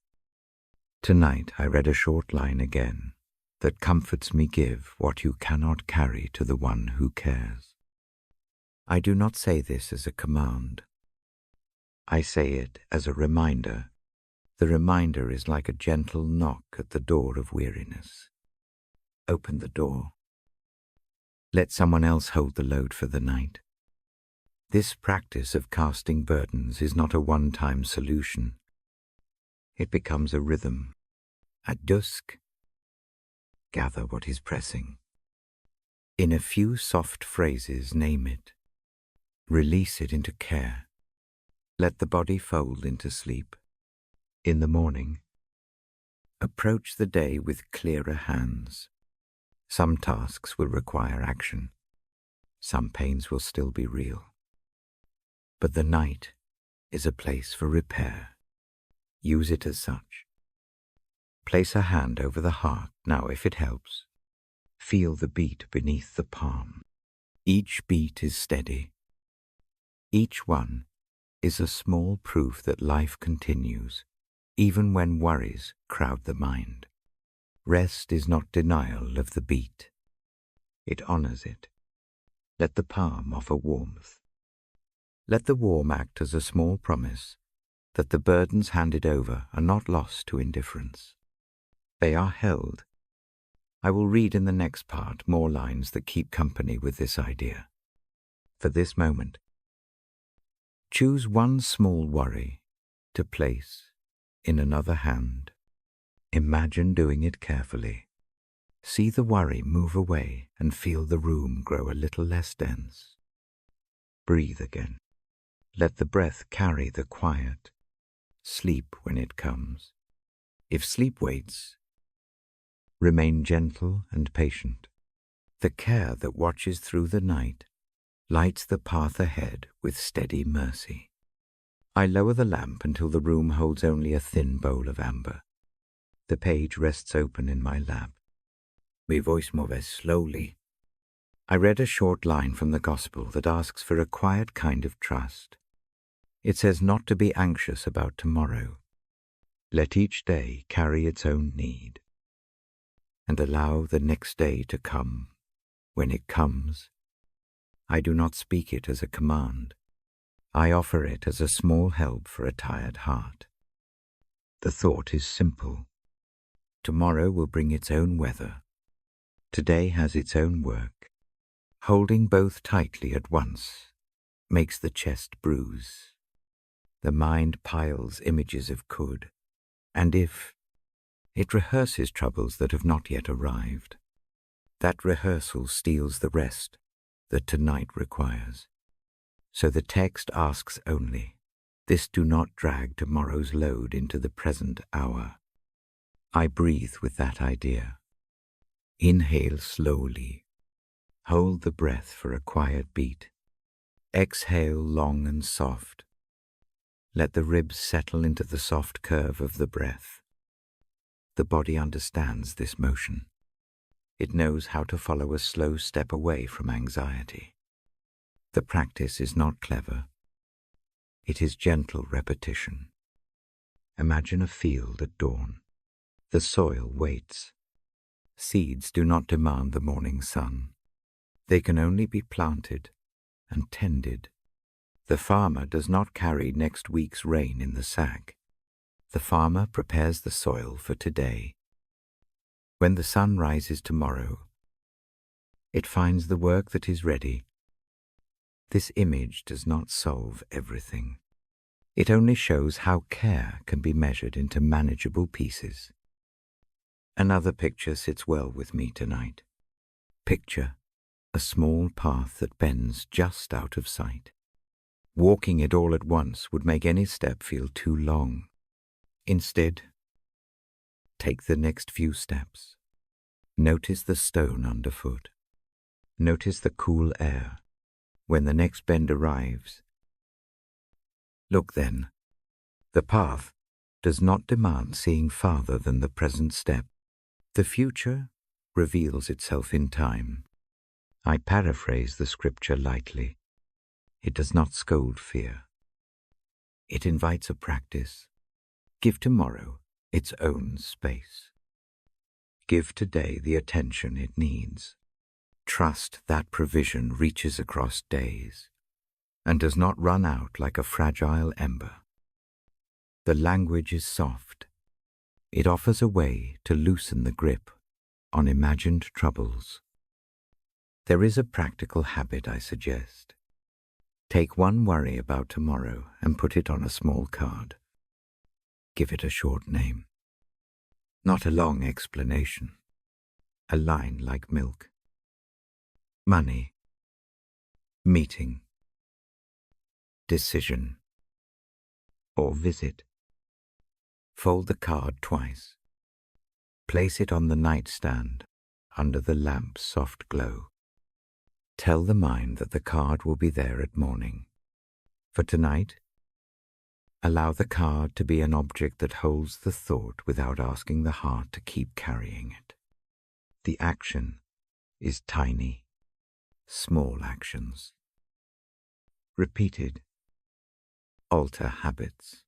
Tonight I read a short line again that comforts me. Give what you cannot carry to the one who cares. I do not say this as a command. I say it as a reminder. The reminder is like a gentle knock at the door of weariness. Open the door. Let someone else hold the load for the night. This practice of casting burdens is not a one-time solution. It becomes a rhythm. At dusk, gather what is pressing. In a few soft phrases, name it. Release it into care. Let the body fold into sleep. In the morning, approach the day with clearer hands. Some tasks will require action. Some pains will still be real. But the night is a place for repair. Use it as such. Place a hand over the heart now if it helps. Feel the beat beneath the palm. Each beat is steady. Each one is a small proof that life continues, even when worries crowd the mind. Rest is not denial of the beat. It honors it. Let the palm offer warmth. Let the warm act as a small promise that the burdens handed over are not lost to indifference. They are held. I will read in the next part more lines that keep company with this idea. For this moment, choose one small worry to place in another hand. Imagine doing it carefully. See the worry move away and feel the room grow a little less dense. Breathe again. Let the breath carry the quiet. Sleep when it comes. If sleep waits, remain gentle and patient. The care that watches through the night lights the path ahead with steady mercy. I lower the lamp until the room holds only a thin bowl of amber. The page rests open in my lap. My voice moves slowly. I read a short line from the Gospel that asks for a quiet kind of trust. It says not to be anxious about tomorrow. Let each day carry its own need, and allow the next day to come. When it comes, I do not speak it as a command. I offer it as a small help for a tired heart. The thought is simple. Tomorrow will bring its own weather. Today has its own work. Holding both tightly at once makes the chest bruise. The mind piles images of could, and if, it rehearses troubles that have not yet arrived. That rehearsal steals the rest that tonight requires. So the text asks only, this do not drag tomorrow's load into the present hour. I breathe with that idea. Inhale slowly. Hold the breath for a quiet beat. Exhale long and soft. Let the ribs settle into the soft curve of the breath. The body understands this motion. It knows how to follow a slow step away from anxiety. The practice is not clever. It is gentle repetition. Imagine a field at dawn. The soil waits. Seeds do not demand the morning sun. They can only be planted and tended. The farmer does not carry next week's rain in the sack. The farmer prepares the soil for today. When the sun rises tomorrow, it finds the work that is ready. This image does not solve everything. It only shows how care can be measured into manageable pieces. Another picture sits well with me tonight. Picture a small path that bends just out of sight. Walking it all at once would make any step feel too long. Instead, take the next few steps. Notice the stone underfoot. Notice the cool air. When the next bend arrives, look then. The path does not demand seeing farther than the present step. The future reveals itself in time. I paraphrase the scripture lightly. It does not scold fear. It invites a practice. Give tomorrow its own space. Give today the attention it needs. Trust that provision reaches across days and does not run out like a fragile ember. The language is soft. It offers a way to loosen the grip on imagined troubles. There is a practical habit I suggest. Take one worry about tomorrow and put it on a small card. Give it a short name. Not a long explanation. A line like milk. Money. Meeting. Decision. Or visit. Fold the card twice. Place it on the nightstand under the lamp's soft glow. Tell the mind that the card will be there at morning. For tonight, allow the card to be an object that holds the thought without asking the heart to keep carrying it. The action is tiny, small actions. Repeated. Alter habits.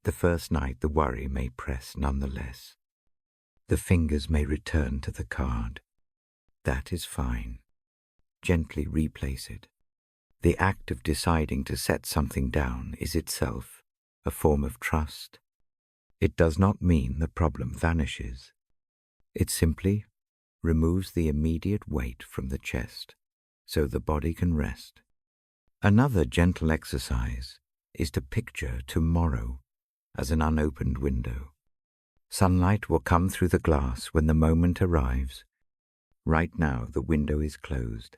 The first night the worry may press nonetheless. The fingers may return to the card. That is fine. Gently replace it. The act of deciding to set something down is itself a form of trust. It does not mean the problem vanishes. It simply removes the immediate weight from the chest so the body can rest. Another gentle exercise is to picture tomorrow as an unopened window. Sunlight will come through the glass when the moment arrives. Right now the window is closed,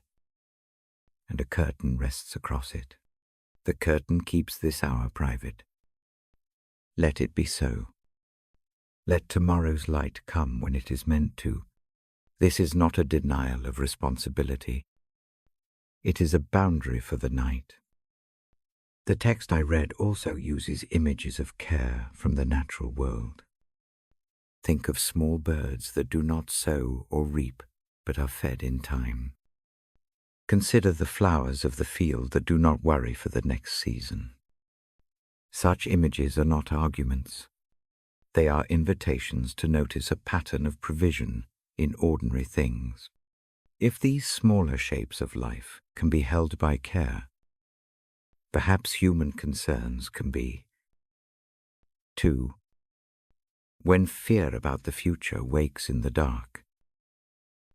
and a curtain rests across it. The curtain keeps this hour private. Let it be so. Let tomorrow's light come when it is meant to. This is not a denial of responsibility. It is a boundary for the night. The text I read also uses images of care from the natural world. Think of small birds that do not sow or reap, but are fed in time. Consider the flowers of the field that do not worry for the next season. Such images are not arguments. They are invitations to notice a pattern of provision in ordinary things. If these smaller shapes of life can be held by care, perhaps human concerns can be. 2. When fear about the future wakes in the dark,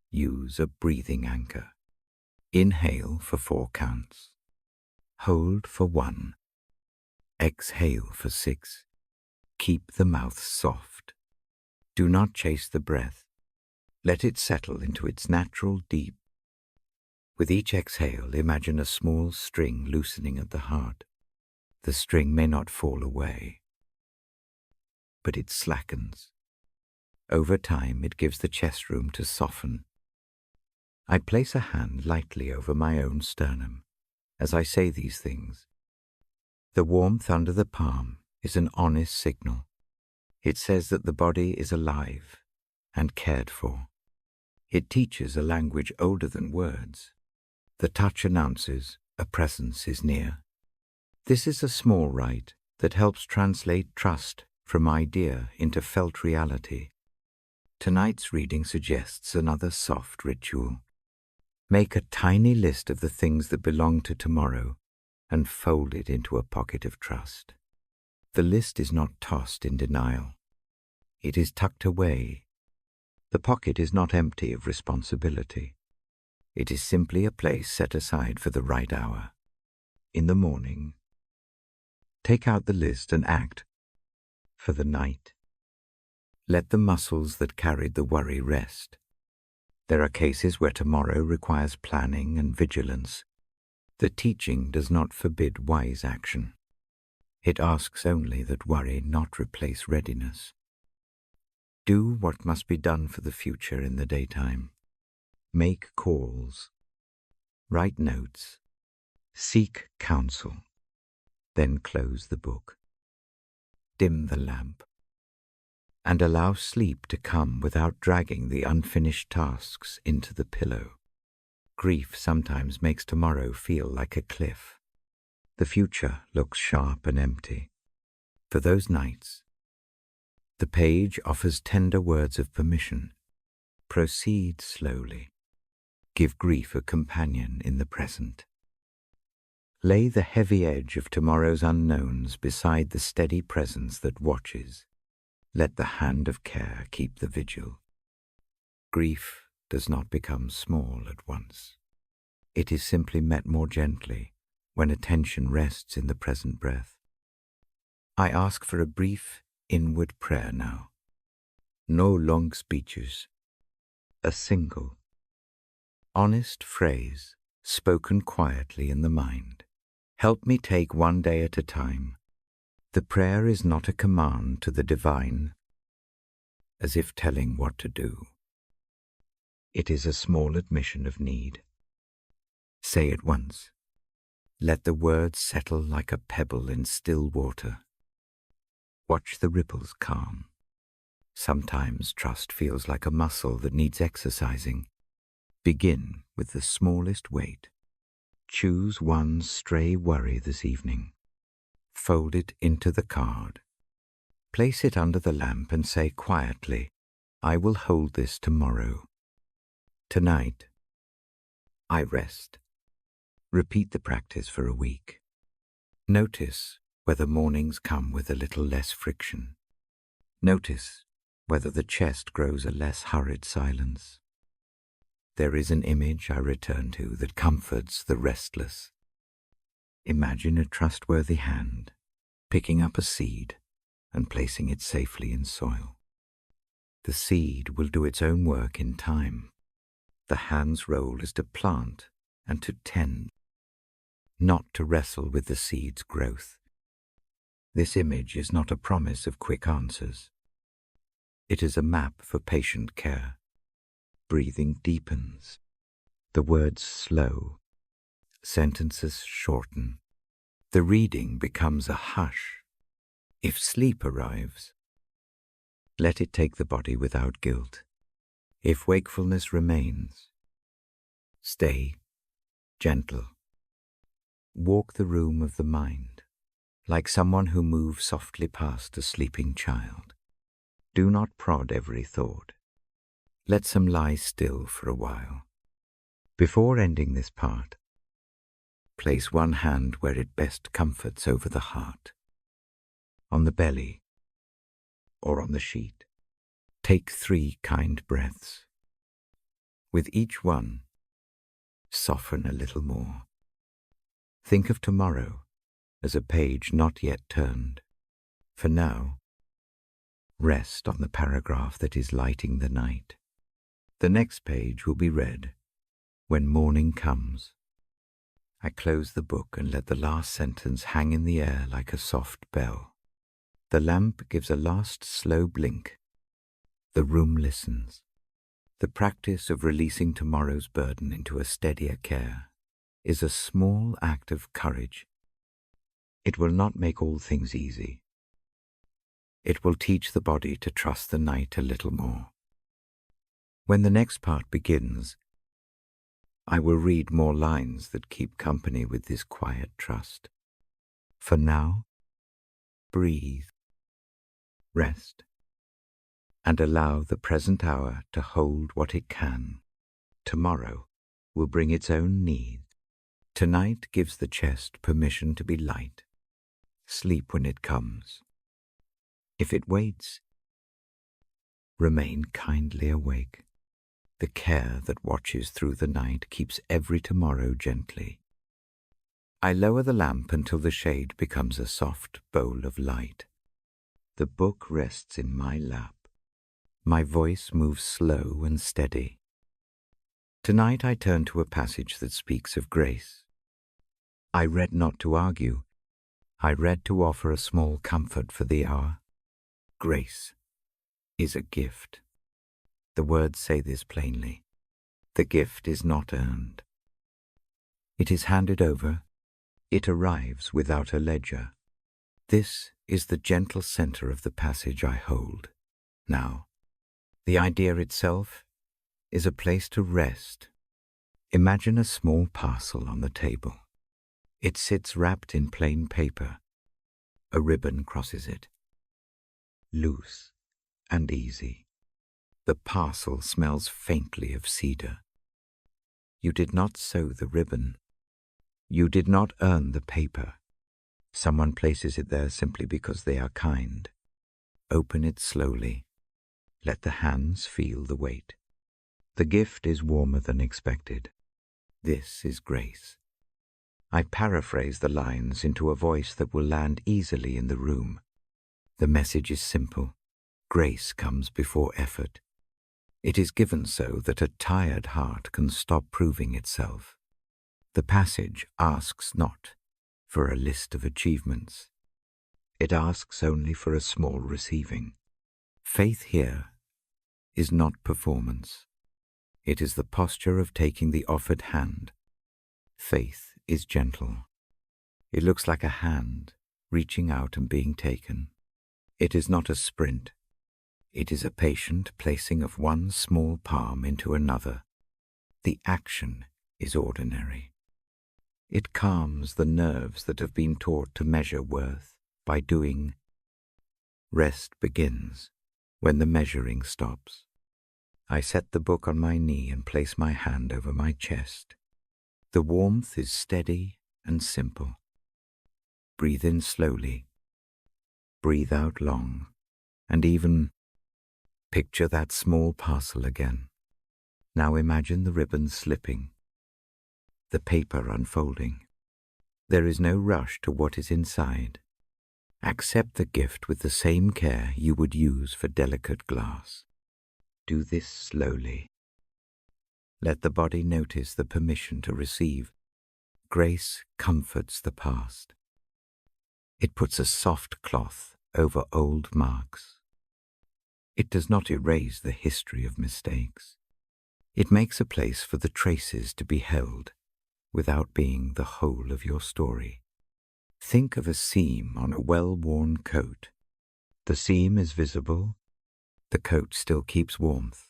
use a breathing anchor. Inhale for 4 counts. Hold for 1. Exhale for 6. Keep the mouth soft. Do not chase the breath. Let it settle into its natural deep. With each exhale, imagine a small string loosening at the heart. The string may not fall away, but it slackens. Over time, it gives the chest room to soften. I place a hand lightly over my own sternum as I say these things. The warmth under the palm is an honest signal. It says that the body is alive and cared for. It teaches a language older than words. The touch announces a presence is near. This is a small rite that helps translate trust from idea into felt reality. Tonight's reading suggests another soft ritual. Make a tiny list of the things that belong to tomorrow and fold it into a pocket of trust. The list is not tossed in denial. It is tucked away. The pocket is not empty of responsibility. It is simply a place set aside for the right hour. In the morning, take out the list and act. For the night, let the muscles that carried the worry rest. There are cases where tomorrow requires planning and vigilance. The teaching does not forbid wise action. It asks only that worry not replace readiness. Do what must be done for the future in the daytime. Make calls. Write notes. Seek counsel. Then close the book. Dim the lamp. And allow sleep to come without dragging the unfinished tasks into the pillow. Grief sometimes makes tomorrow feel like a cliff. The future looks sharp and empty. For those nights, the page offers tender words of permission. Proceed slowly. Give grief a companion in the present. Lay the heavy edge of tomorrow's unknowns beside the steady presence that watches. Let the hand of care keep the vigil. Grief does not become small at once. It is simply met more gently when attention rests in the present breath. I ask for a brief inward prayer now. No long speeches. A single, honest phrase spoken quietly in the mind. Help me take one day at a time. The prayer is not a command to the divine, as if telling what to do. It is a small admission of need. Say it once. Let the words settle like a pebble in still water. Watch the ripples calm. Sometimes trust feels like a muscle that needs exercising. Begin with the smallest weight. Choose one stray worry this evening. Fold it into the card. Place it under the lamp and say quietly, I will hold this tomorrow. Tonight, I rest. Repeat the practice for a week. Notice whether mornings come with a little less friction. Notice whether the chest grows a less hurried silence. There is an image I return to that comforts the restless. Imagine a trustworthy hand picking up a seed and placing it safely in soil. The seed will do its own work in time. The hand's role is to plant and to tend, not to wrestle with the seed's growth. This image is not a promise of quick answers. It is a map for patient care. Breathing deepens. The words slow. Sentences shorten. The reading becomes a hush. If sleep arrives, let it take the body without guilt. If wakefulness remains, stay gentle. Walk the room of the mind, like someone who moves softly past a sleeping child. Do not prod every thought. Let some lie still for a while. Before ending this part, place one hand where it best comforts over the heart, on the belly or on the sheet. Take 3 kind breaths. With each one, soften a little more. Think of tomorrow as a page not yet turned. For now, rest on the paragraph that is lighting the night. The next page will be read when morning comes. I close the book and let the last sentence hang in the air like a soft bell. The lamp gives a last slow blink. The room listens. The practice of releasing tomorrow's burden into a steadier care is a small act of courage. It will not make all things easy, It will teach the body to trust the night a little more. When the next part begins, I will read more lines that keep company with this quiet trust. For now, breathe, rest, and allow the present hour to hold what it can. Tomorrow will bring its own needs. Tonight gives the chest permission to be light. Sleep when it comes. If it waits, remain kindly awake. The care that watches through the night keeps every tomorrow gently. I lower the lamp until the shade becomes a soft bowl of light. The book rests in my lap. My voice moves slow and steady. Tonight I turn to a passage that speaks of grace. I read not to argue. I read to offer a small comfort for the hour. Grace is a gift. The words say this plainly. The gift is not earned. It is handed over. It arrives without a ledger. This is the gentle center of the passage I hold. Now, the idea itself is a place to rest. Imagine a small parcel on the table. It sits wrapped in plain paper. A ribbon crosses it. Loose and easy. The parcel smells faintly of cedar. You did not sew the ribbon. You did not earn the paper. Someone places it there simply because they are kind. Open it slowly. Let the hands feel the weight. The gift is warmer than expected. This is grace. I paraphrase the lines into a voice that will land easily in the room. The message is simple. Grace comes before effort. It is given so that a tired heart can stop proving itself. The passage asks not for a list of achievements. It asks only for a small receiving. Faith here is not performance. It is the posture of taking the offered hand. Faith is gentle. It looks like a hand reaching out and being taken. It is not a sprint. It is a patient placing of one small palm into another. The action is ordinary. It calms the nerves that have been taught to measure worth by doing. Rest begins when the measuring stops. I set the book on my knee and place my hand over my chest. The warmth is steady and simple. Breathe in slowly. Breathe out long, and even picture that small parcel again. Now imagine the ribbon slipping, the paper unfolding. There is no rush to what is inside. Accept the gift with the same care you would use for delicate glass. Do this slowly. Let the body notice the permission to receive. Grace comforts the past. It puts a soft cloth over old marks. It does not erase the history of mistakes. It makes a place for the traces to be held without being the whole of your story. Think of a seam on a well-worn coat. The seam is visible. The coat still keeps warmth.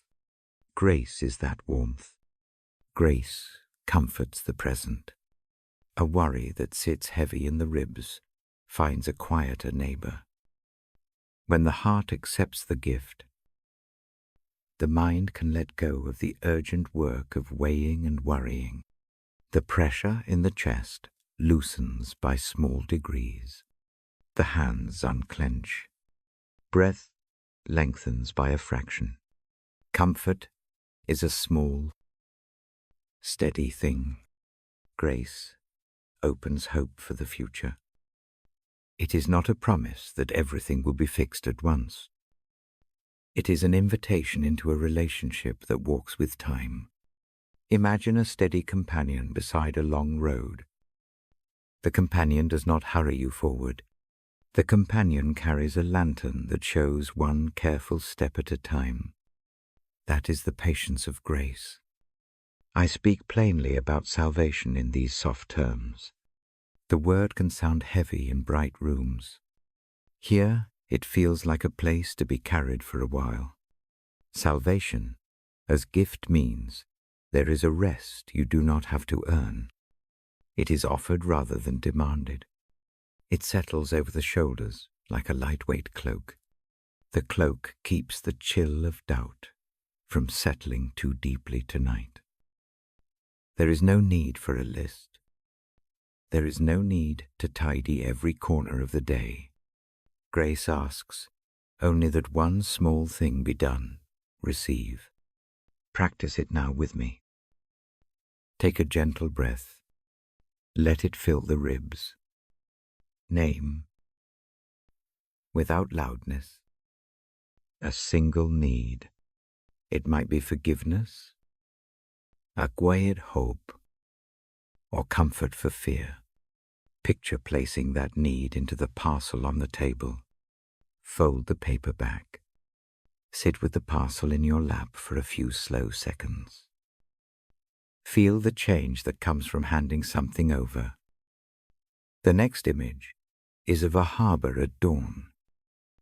Grace is that warmth. Grace comforts the present. A worry that sits heavy in the ribs finds a quieter neighbor. When the heart accepts the gift, the mind can let go of the urgent work of weighing and worrying. The pressure in the chest loosens by small degrees. The hands unclench. Breath lengthens by a fraction. Comfort is a small, steady thing. Grace opens hope for the future. It is not a promise that everything will be fixed at once. It is an invitation into a relationship that walks with time. Imagine a steady companion beside a long road. The companion does not hurry you forward. The companion carries a lantern that shows one careful step at a time. That is the patience of grace. I speak plainly about salvation in these soft terms. The word can sound heavy in bright rooms. Here It feels like a place to be carried for a while. Salvation, as gift means, there is a rest you do not have to earn. It is offered rather than demanded. It settles over the shoulders like a lightweight cloak. The cloak keeps the chill of doubt from settling too deeply tonight. There is no need for a list. There is no need to tidy every corner of the day. Grace asks only that one small thing be done, receive. Practice it now with me. Take a gentle breath. Let it fill the ribs. Name, without loudness, a single need. It might be forgiveness, a quiet hope, or comfort for fear. Picture placing that need into the parcel on the table. Fold the paper back. Sit with the parcel in your lap for a few slow seconds. Feel the change that comes from handing something over. The next image is of a harbor at dawn.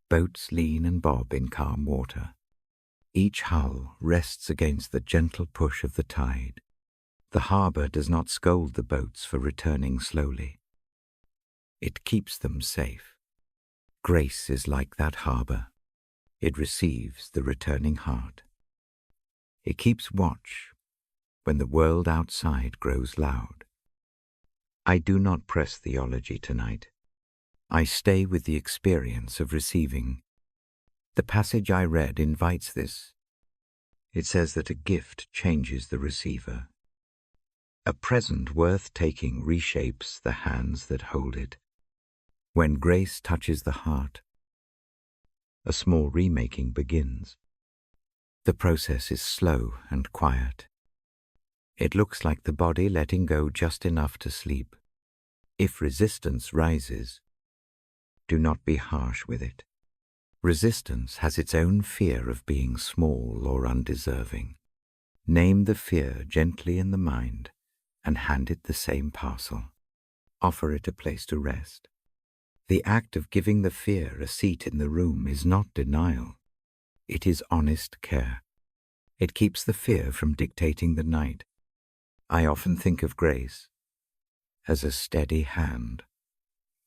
Boats lean and bob in calm water. Each hull rests against the gentle push of the tide. The harbor does not scold the boats for returning slowly. It keeps them safe. Grace is like that harbor. It receives the returning heart. It keeps watch when the world outside grows loud. I do not press theology tonight. I stay with the experience of receiving. The passage I read invites this. It says that a gift changes the receiver. A present worth taking reshapes the hands that hold it. When grace touches the heart, a small remaking begins. The process is slow and quiet. It looks like the body letting go just enough to sleep. If resistance rises, do not be harsh with it. Resistance has its own fear of being small or undeserving. Name the fear gently in the mind and hand it the same parcel. Offer it a place to rest. The act of giving the fear a seat in the room is not denial. It is honest care. It keeps the fear from dictating the night. I often think of grace as a steady hand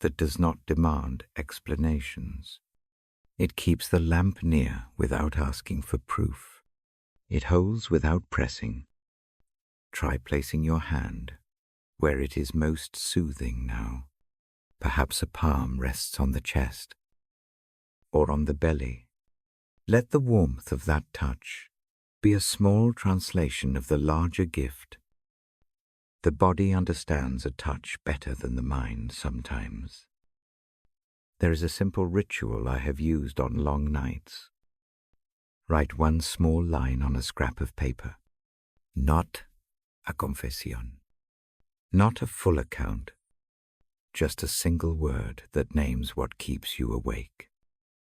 that does not demand explanations. It keeps the lamp near without asking for proof. It holds without pressing. Try placing your hand where it is most soothing now. Perhaps a palm rests on the chest or on the belly. Let the warmth of that touch be a small translation of the larger gift. The body understands a touch better than the mind sometimes. There is a simple ritual I have used on long nights. Write one small line on a scrap of paper. Not a confession. Not a full account. Just a single word that names what keeps you awake.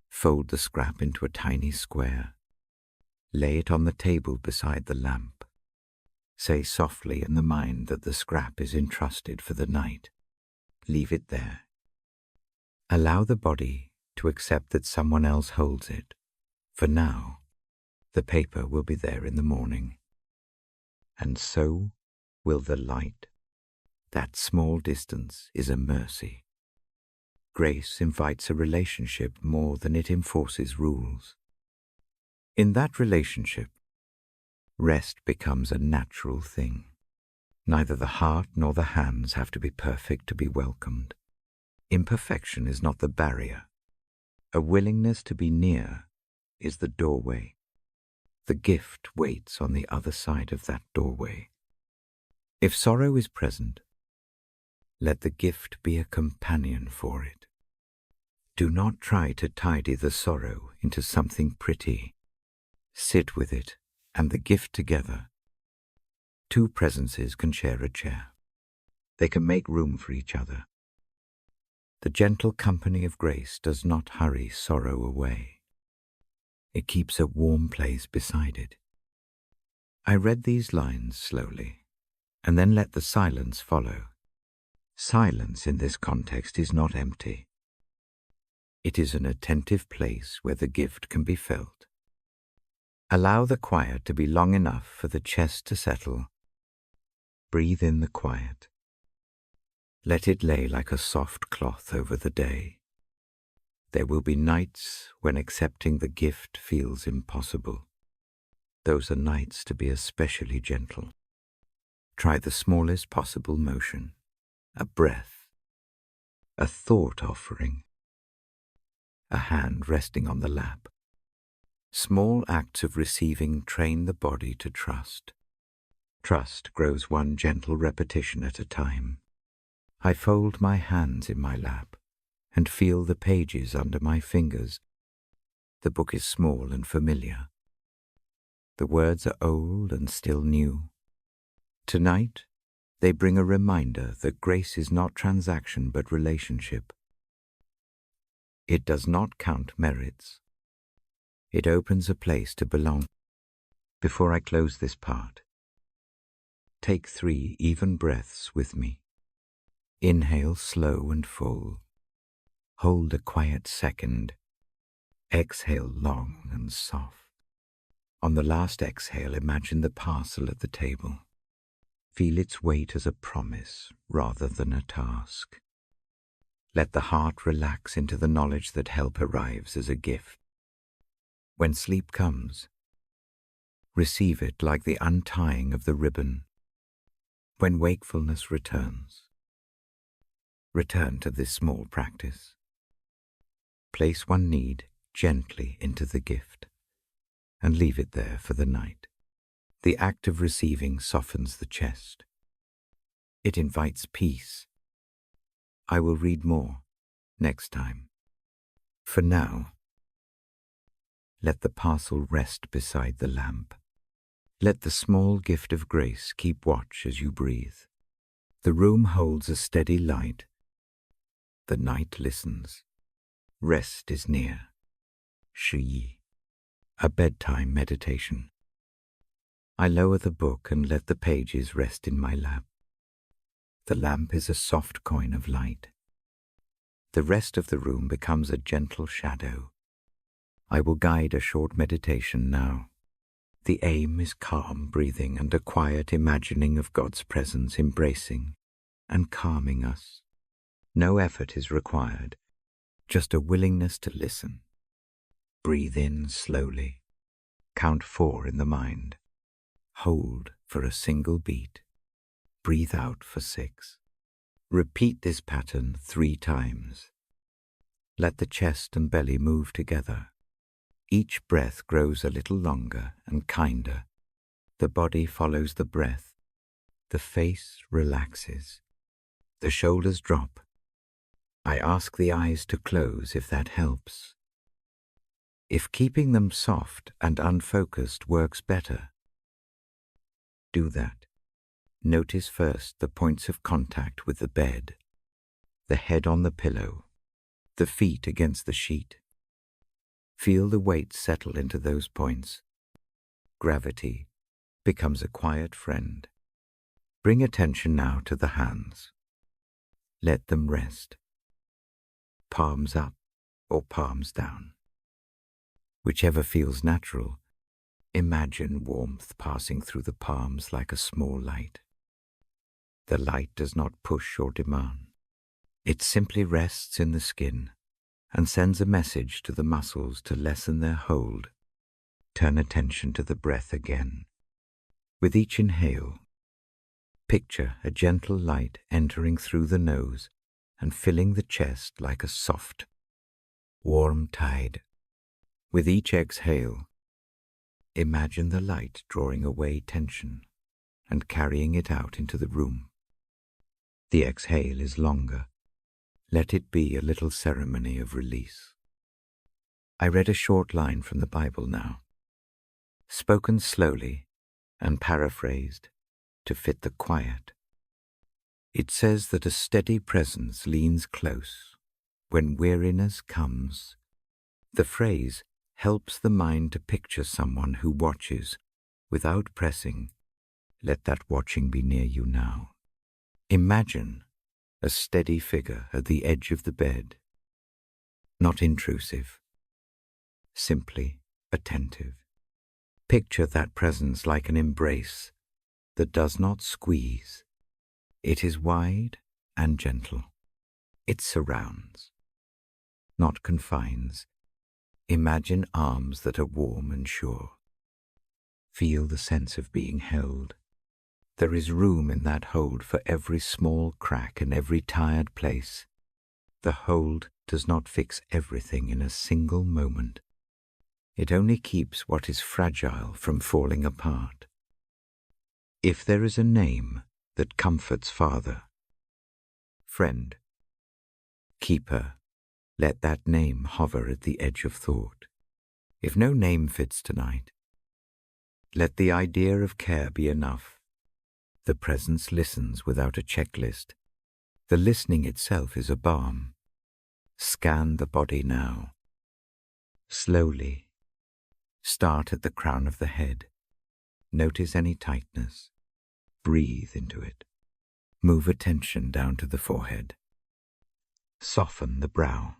Fold the scrap into a tiny square. Lay it on the table beside the lamp. Say softly in the mind that the scrap is entrusted for the night. Leave it there. Allow the body to accept that someone else holds it. For now, the paper will be there in the morning. And so will the light. That small distance is a mercy. Grace invites a relationship more than it enforces rules. In that relationship, rest becomes a natural thing. Neither the heart nor the hands have to be perfect to be welcomed. Imperfection is not the barrier. A willingness to be near is the doorway. The gift waits on the other side of that doorway. If sorrow is present, let the gift be a companion for it. Do not try to tidy the sorrow into something pretty. Sit with it and the gift together. Two presences can share a chair. They can make room for each other. The gentle company of grace does not hurry sorrow away. It keeps a warm place beside it. I read these lines slowly, and then let the silence follow. Silence in this context is not empty. It is an attentive place where the gift can be felt. Allow the quiet to be long enough for the chest to settle. Breathe in the quiet. Let it lay like a soft cloth over the day. There will be nights when accepting the gift feels impossible. Those are nights to be especially gentle. Try the smallest possible motion, a breath, a thought offering, a hand resting on the lap. Small acts of receiving train the body to trust. Trust grows one gentle repetition at a time. I fold my hands in my lap and feel the pages under my fingers. The book is small and familiar. The words are old and still new. Tonight, they bring a reminder that grace is not transaction but relationship. It does not count merits. It opens a place to belong. Before I close this part, take 3 even breaths with me. Inhale slow and full. Hold a quiet second. Exhale long and soft. On the last exhale, imagine the parcel at the table. Feel its weight as a promise rather than a task. Let the heart relax into the knowledge that help arrives as a gift. When sleep comes, receive it like the untying of the ribbon. When wakefulness returns, return to this small practice. Place one need gently into the gift and leave it there for the night. The act of receiving softens the chest. It invites peace. I will read more next time. For now, let the parcel rest beside the lamp. Let the small gift of grace keep watch as you breathe. The room holds a steady light. The night listens. Rest is near. Shi, a bedtime meditation. I lower the book and let the pages rest in my lap. The lamp is a soft coin of light. The rest of the room becomes a gentle shadow. I will guide a short meditation now. The aim is calm breathing and a quiet imagining of God's presence embracing and calming us. No effort is required, just a willingness to listen. Breathe in slowly. Count 4 in the mind. Hold for a single beat. Breathe out for 6. Repeat this pattern 3 times. Let the chest and belly move together. Each breath grows a little longer and kinder. The body follows the breath. The face relaxes. The shoulders drop. I ask the eyes to close if that helps. If keeping them soft and unfocused works better, do that. Notice first the points of contact with the bed, the head on the pillow, the feet against the sheet. Feel the weight settle into those points. Gravity becomes a quiet friend. Bring attention now to the hands. Let them rest. Palms up or palms down. Whichever feels natural, imagine warmth passing through the palms like a small light. The light does not push or demand. It simply rests in the skin and sends a message to the muscles to lessen their hold. Turn attention to the breath again. With each inhale, picture a gentle light entering through the nose and filling the chest like a soft, warm tide. With each exhale, imagine the light drawing away tension and carrying it out into the room. The exhale is longer. Let it be a little ceremony of release. I read a short line from the Bible now, spoken slowly and paraphrased to fit the quiet. It says that a steady presence leans close when weariness comes. The phrase helps the mind to picture someone who watches without pressing. Let that watching be near you now. Imagine a steady figure at the edge of the bed. not intrusive, simply attentive. Picture that presence like an embrace that does not squeeze. It is wide and gentle. It surrounds, not confines. Imagine arms that are warm and sure. Feel the sense of being held. There is room in that hold for every small crack and every tired place. The hold does not fix everything in a single moment. It only keeps what is fragile from falling apart. If there is a name that comforts Father, friend, keeper, let that name hover at the edge of thought. If no name fits tonight, let the idea of care be enough. The presence listens without a checklist. The listening itself is a balm. Scan the body now. Slowly. Start at the crown of the head. Notice any tightness. Breathe into it. Move attention down to the forehead. Soften the brow.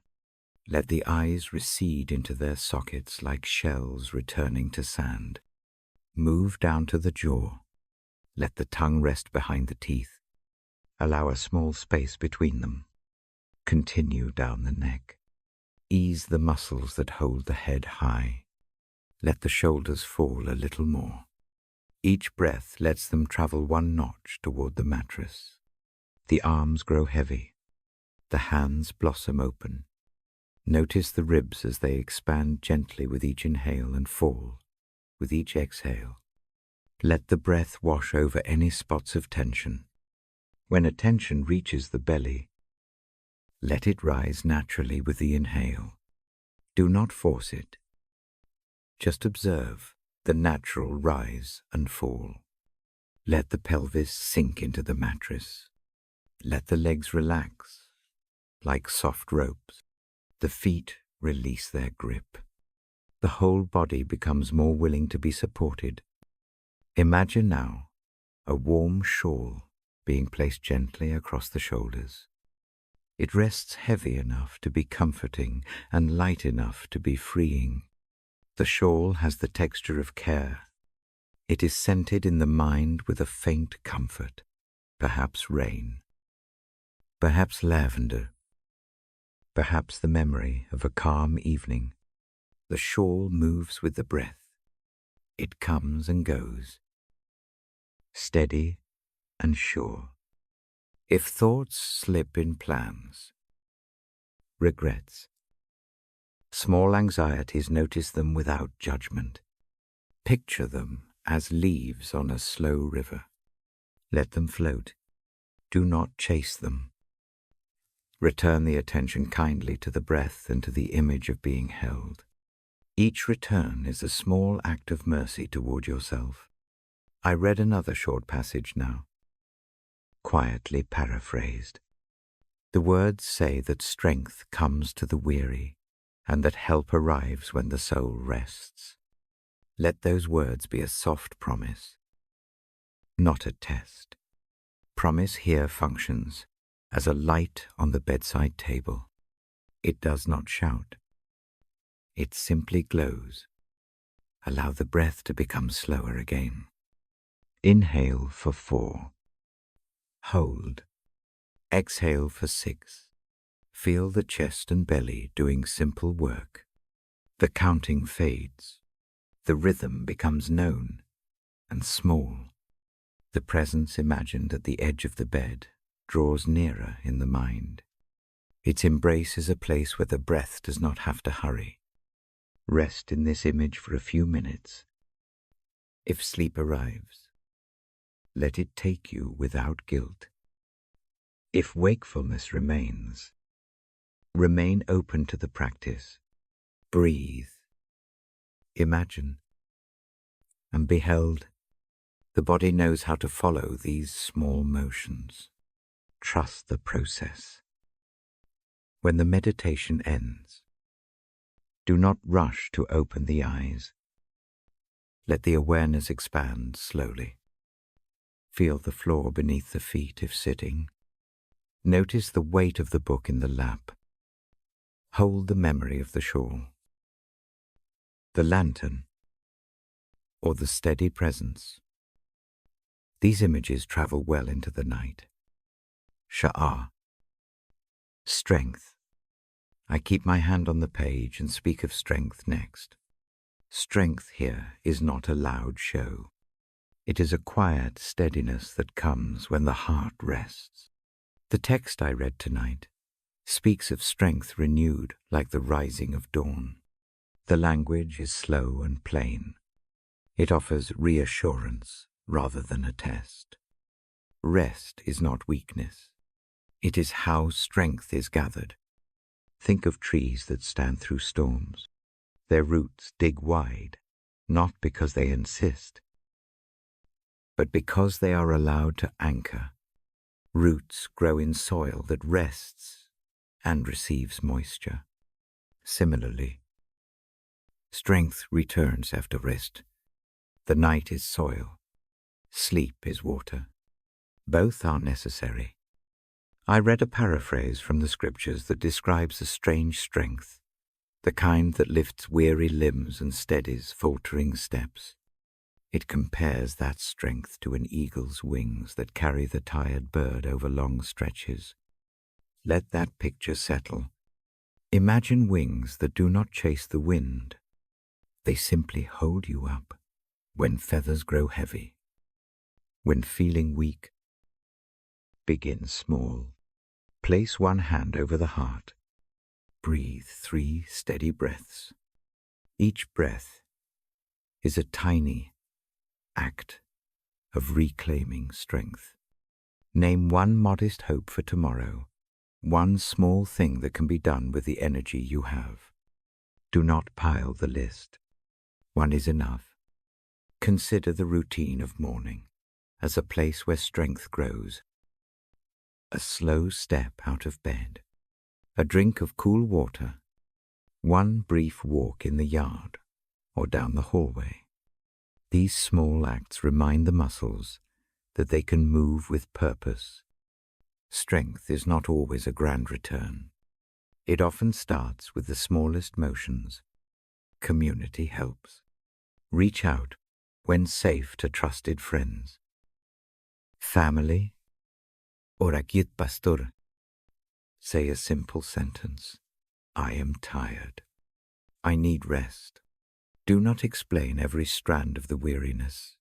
Let the eyes recede into their sockets like shells returning to sand. Move down to the jaw. Let the tongue rest behind the teeth. Allow a small space between them. Continue down the neck. Ease the muscles that hold the head high. Let the shoulders fall a little more. Each breath lets them travel one notch toward the mattress. The arms grow heavy. The hands blossom open. Notice the ribs as they expand gently with each inhale and fall with each exhale. Let the breath wash over any spots of tension. When attention reaches the belly, let it rise naturally with the inhale. Do not force it. Just observe the natural rise and fall. Let the pelvis sink into the mattress. Let the legs relax like soft ropes. The feet release their grip. The whole body becomes more willing to be supported. Imagine now a warm shawl being placed gently across the shoulders. It rests heavy enough to be comforting and light enough to be freeing. The shawl has the texture of care. It is scented in the mind with a faint comfort, perhaps rain, perhaps lavender, perhaps the memory of a calm evening. The shawl moves with the breath. It comes and goes, steady and sure. If thoughts slip in plans, regrets, small anxieties, notice them without judgment. Picture them as leaves on a slow river. Let them float. Do not chase them. Return the attention kindly to the breath and to the image of being held. Each return is a small act of mercy toward yourself. I read another short passage now, quietly paraphrased. The words say that strength comes to the weary and that help arrives when the soul rests. Let those words be a soft promise, not a test. Promise here functions as a light on the bedside table. It does not shout. It simply glows. Allow the breath to become slower again. Inhale for 4. Hold. Exhale for 6. Feel the chest and belly doing simple work. The counting fades. The rhythm becomes known and small. The presence imagined at the edge of the bed draws nearer in the mind. Its embrace is a place where the breath does not have to hurry. Rest in this image for a few minutes. If sleep arrives, let it take you without guilt. If wakefulness remains, remain open to the practice. Breathe. Imagine. And be held. The body knows how to follow these small motions. Trust the process. When the meditation ends, do not rush to open the eyes. Let the awareness expand slowly. Feel the floor beneath the feet if sitting. Notice the weight of the book in the lap. Hold the memory of the shawl, the lantern, or the steady presence. These images travel well into the night. Sha'ah. Strength. I keep my hand on the page and speak of strength next. Strength here is not a loud show. It is a quiet steadiness that comes when the heart rests. The text I read tonight speaks of strength renewed like the rising of dawn. The language is slow and plain. It offers reassurance rather than a test. Rest is not weakness. It is how strength is gathered. Think of trees that stand through storms. Their roots dig wide, not because they insist, but because they are allowed to anchor. Roots grow in soil that rests and receives moisture. Similarly, strength returns after rest. The night is soil. Sleep is water. Both are necessary. I read a paraphrase from the scriptures that describes a strange strength, the kind that lifts weary limbs and steadies faltering steps. It compares that strength to an eagle's wings that carry the tired bird over long stretches. Let that picture settle. Imagine wings that do not chase the wind. They simply hold you up when feathers grow heavy. When feeling weak, begin small. Place one hand over the heart. Breathe 3 steady breaths. Each breath is a tiny act of reclaiming strength. Name one modest hope for tomorrow, one small thing that can be done with the energy you have. Do not pile the list. One is enough. Consider the routine of morning as a place where strength grows. A slow step out of bed, a drink of cool water, one brief walk in the yard or down the hallway. These small acts remind the muscles that they can move with purpose. Strength is not always a grand return. It often starts with the smallest motions. Community helps. Reach out when safe to trusted friends. Family, or akit pastor. Say a simple sentence. I am tired. I need rest. Do not explain every strand of the weariness.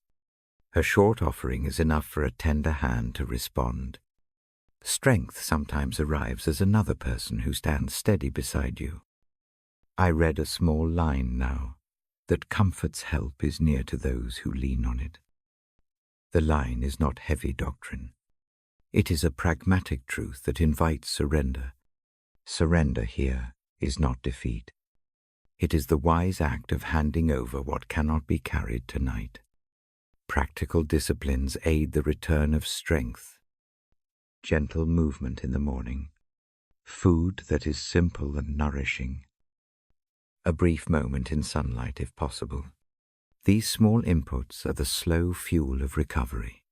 A short offering is enough for a tender hand to respond. Strength sometimes arrives as another person who stands steady beside you. I read a small line now, that comfort's help is near to those who lean on it. The line is not heavy doctrine. It is a pragmatic truth that invites surrender. Surrender here is not defeat. It is the wise act of handing over what cannot be carried tonight. Practical disciplines aid the return of strength. Gentle movement in the morning. Food that is simple and nourishing. A brief moment in sunlight if possible. These small inputs are the slow fuel of recovery.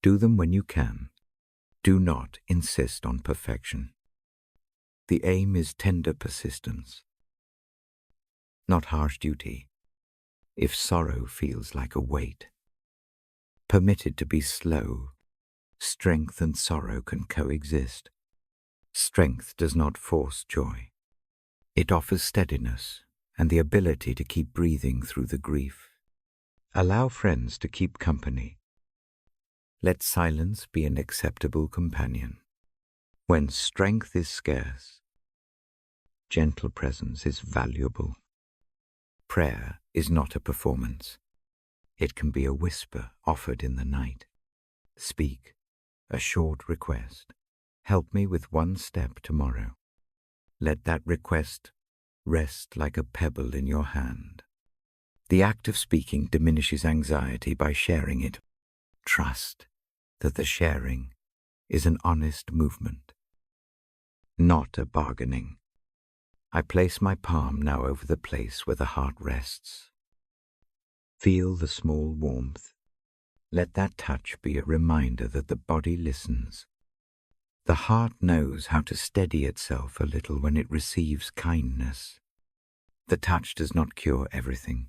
Do them when you can. Do not insist on perfection. The aim is tender persistence, not harsh duty. If sorrow feels like a weight, permit it to be slow. Strength and sorrow can coexist. Strength does not force joy. It offers steadiness and the ability to keep breathing through the grief. Allow friends to keep company. Let silence be an acceptable companion. When strength is scarce, gentle presence is valuable. Prayer is not a performance. It can be a whisper offered in the night. Speak, a short request. Help me with one step tomorrow. Let that request rest like a pebble in your hand. The act of speaking diminishes anxiety by sharing it. Trust that the sharing is an honest movement, not a bargaining. I place my palm now over the place where the heart rests. Feel the small warmth. Let that touch be a reminder that the body listens. The heart knows how to steady itself a little when it receives kindness. The touch does not cure everything,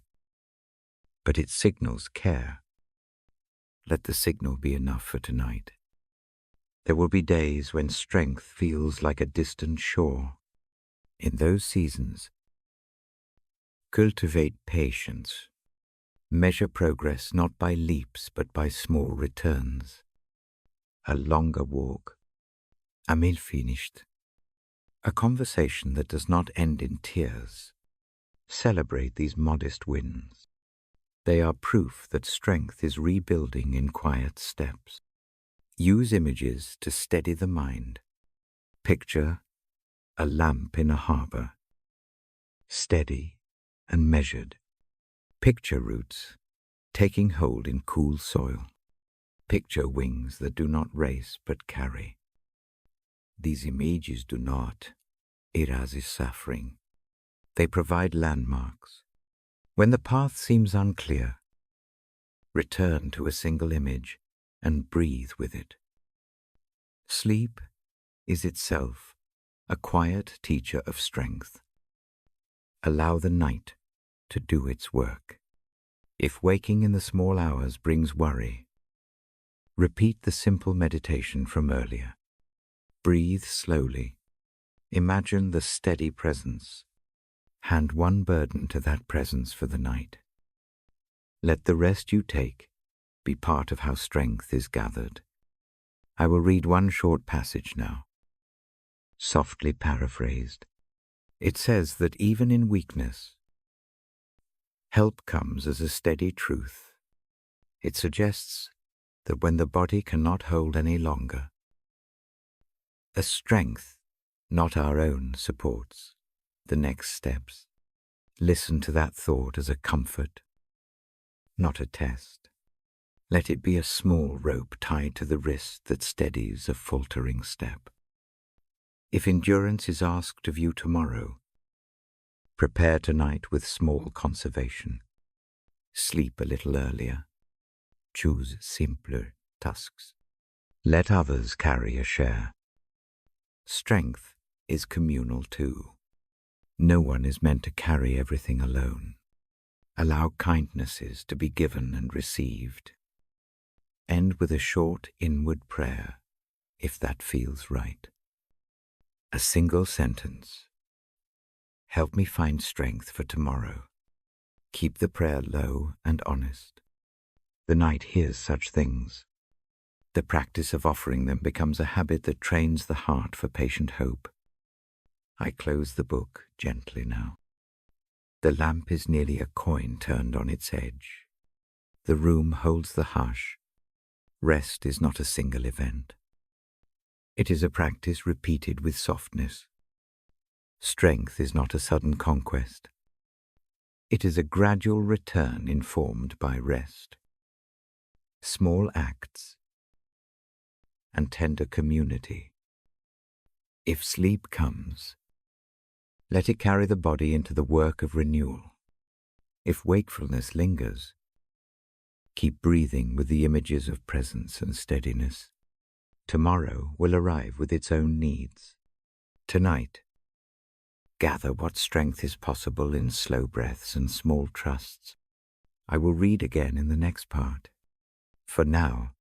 but it signals care. Let the signal be enough for tonight. There will be days when strength feels like a distant shore. In those seasons, cultivate patience. Measure progress not by leaps but by small returns. A longer walk, a meal finished, a conversation that does not end in tears. Celebrate these modest wins. They are proof that strength is rebuilding in quiet steps. Use images to steady the mind. Picture a lamp in a harbor, steady and measured. Picture roots taking hold in cool soil. Picture wings that do not race but carry. These images do not erase suffering. They provide landmarks. When the path seems unclear, return to a single image and breathe with it. Sleep is itself a quiet teacher of strength. Allow the night to do its work. If waking in the small hours brings worry, repeat the simple meditation from earlier. Breathe slowly. Imagine the steady presence. Hand one burden to that presence for the night. Let the rest you take be part of how strength is gathered. I will read one short passage now. Softly paraphrased, it says that even in weakness, help comes as a steady truth. It suggests that when the body cannot hold any longer, a strength, not our own, supports the next steps. Listen to that thought as a comfort, not a test. Let it be a small rope tied to the wrist that steadies a faltering step. If endurance is asked of you tomorrow, prepare tonight with small conservation. Sleep a little earlier. Choose simpler tasks. Let others carry a share. Strength is communal too. No one is meant to carry everything alone. Allow kindnesses to be given and received. End with a short inward prayer, if that feels right. A single sentence. Help me find strength for tomorrow. Keep the prayer low and honest. The night hears such things. The practice of offering them becomes a habit that trains the heart for patient hope. I close the book gently now. The lamp is nearly a coin turned on its edge. The room holds the hush. Rest is not a single event. It is a practice repeated with softness. Strength is not a sudden conquest. It is a gradual return informed by rest. Small acts and tender community. If sleep comes, let it carry the body into the work of renewal. If wakefulness lingers, keep breathing with the images of presence and steadiness. Tomorrow will arrive with its own needs. Tonight, gather what strength is possible in slow breaths and small trusts. I will read again in the next part. For now,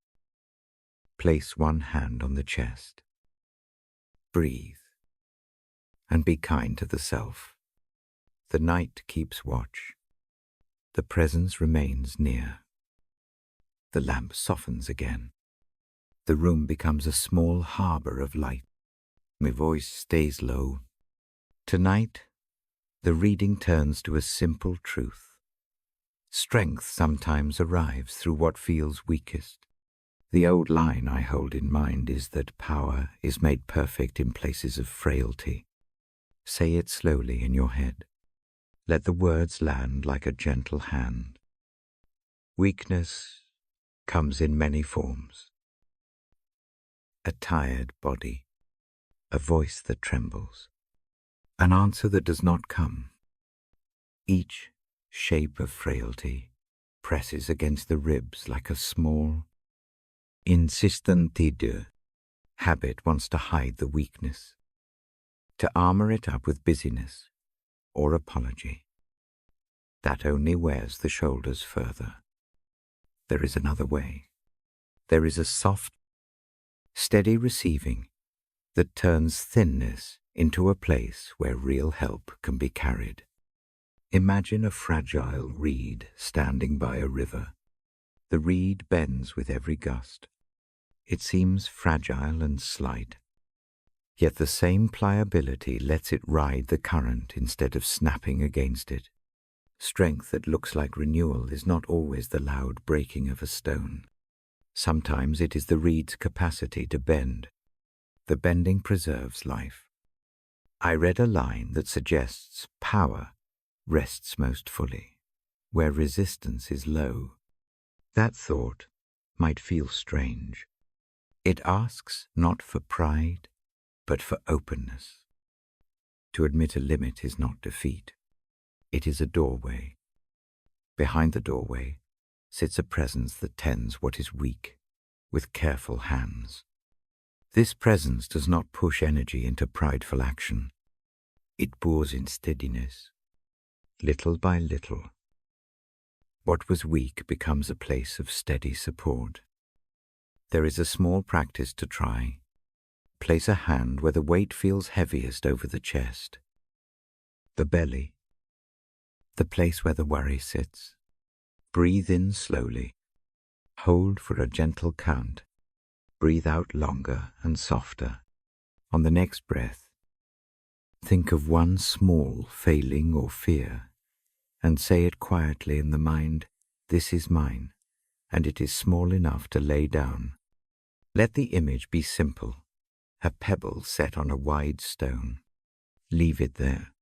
place one hand on the chest. Breathe and be kind to the self. The night keeps watch. The presence remains near. The lamp softens again. The room becomes a small harbor of light. My voice stays low. Tonight, the reading turns to a simple truth. Strength sometimes arrives through what feels weakest. The old line I hold in mind is that power is made perfect in places of frailty. Say it slowly in your head. Let the words land like a gentle hand. Weakness comes in many forms. A tired body, a voice that trembles, an answer that does not come. Each shape of frailty presses against the ribs like a small, insistent tidal. Habit wants to hide the weakness, to armor it up with busyness or apology. That only wears the shoulders further. There is another way. There is a soft, steady receiving that turns thinness into a place where real help can be carried. Imagine a fragile reed standing by a river. The reed bends with every gust. It seems fragile and slight, yet the same pliability lets it ride the current instead of snapping against it. Strength that looks like renewal is not always the loud breaking of a stone. Sometimes it is the reed's capacity to bend. The bending preserves life. I read a line that suggests power rests most fully where resistance is low. That thought might feel strange. It asks not for pride, but for openness. To admit a limit is not defeat. It is a doorway. Behind the doorway sits a presence that tends what is weak with careful hands. This presence does not push energy into prideful action. It pours in steadiness, little by little. What was weak becomes a place of steady support. There is a small practice to try. Place a hand where the weight feels heaviest over the chest, the belly, the place where the worry sits. Breathe in slowly. Hold for a gentle count. Breathe out longer and softer. On the next breath, think of one small failing or fear and say it quietly in the mind, "This is mine, and it is small enough to lay down." Let the image be simple, a pebble set on a wide stone. Leave it there.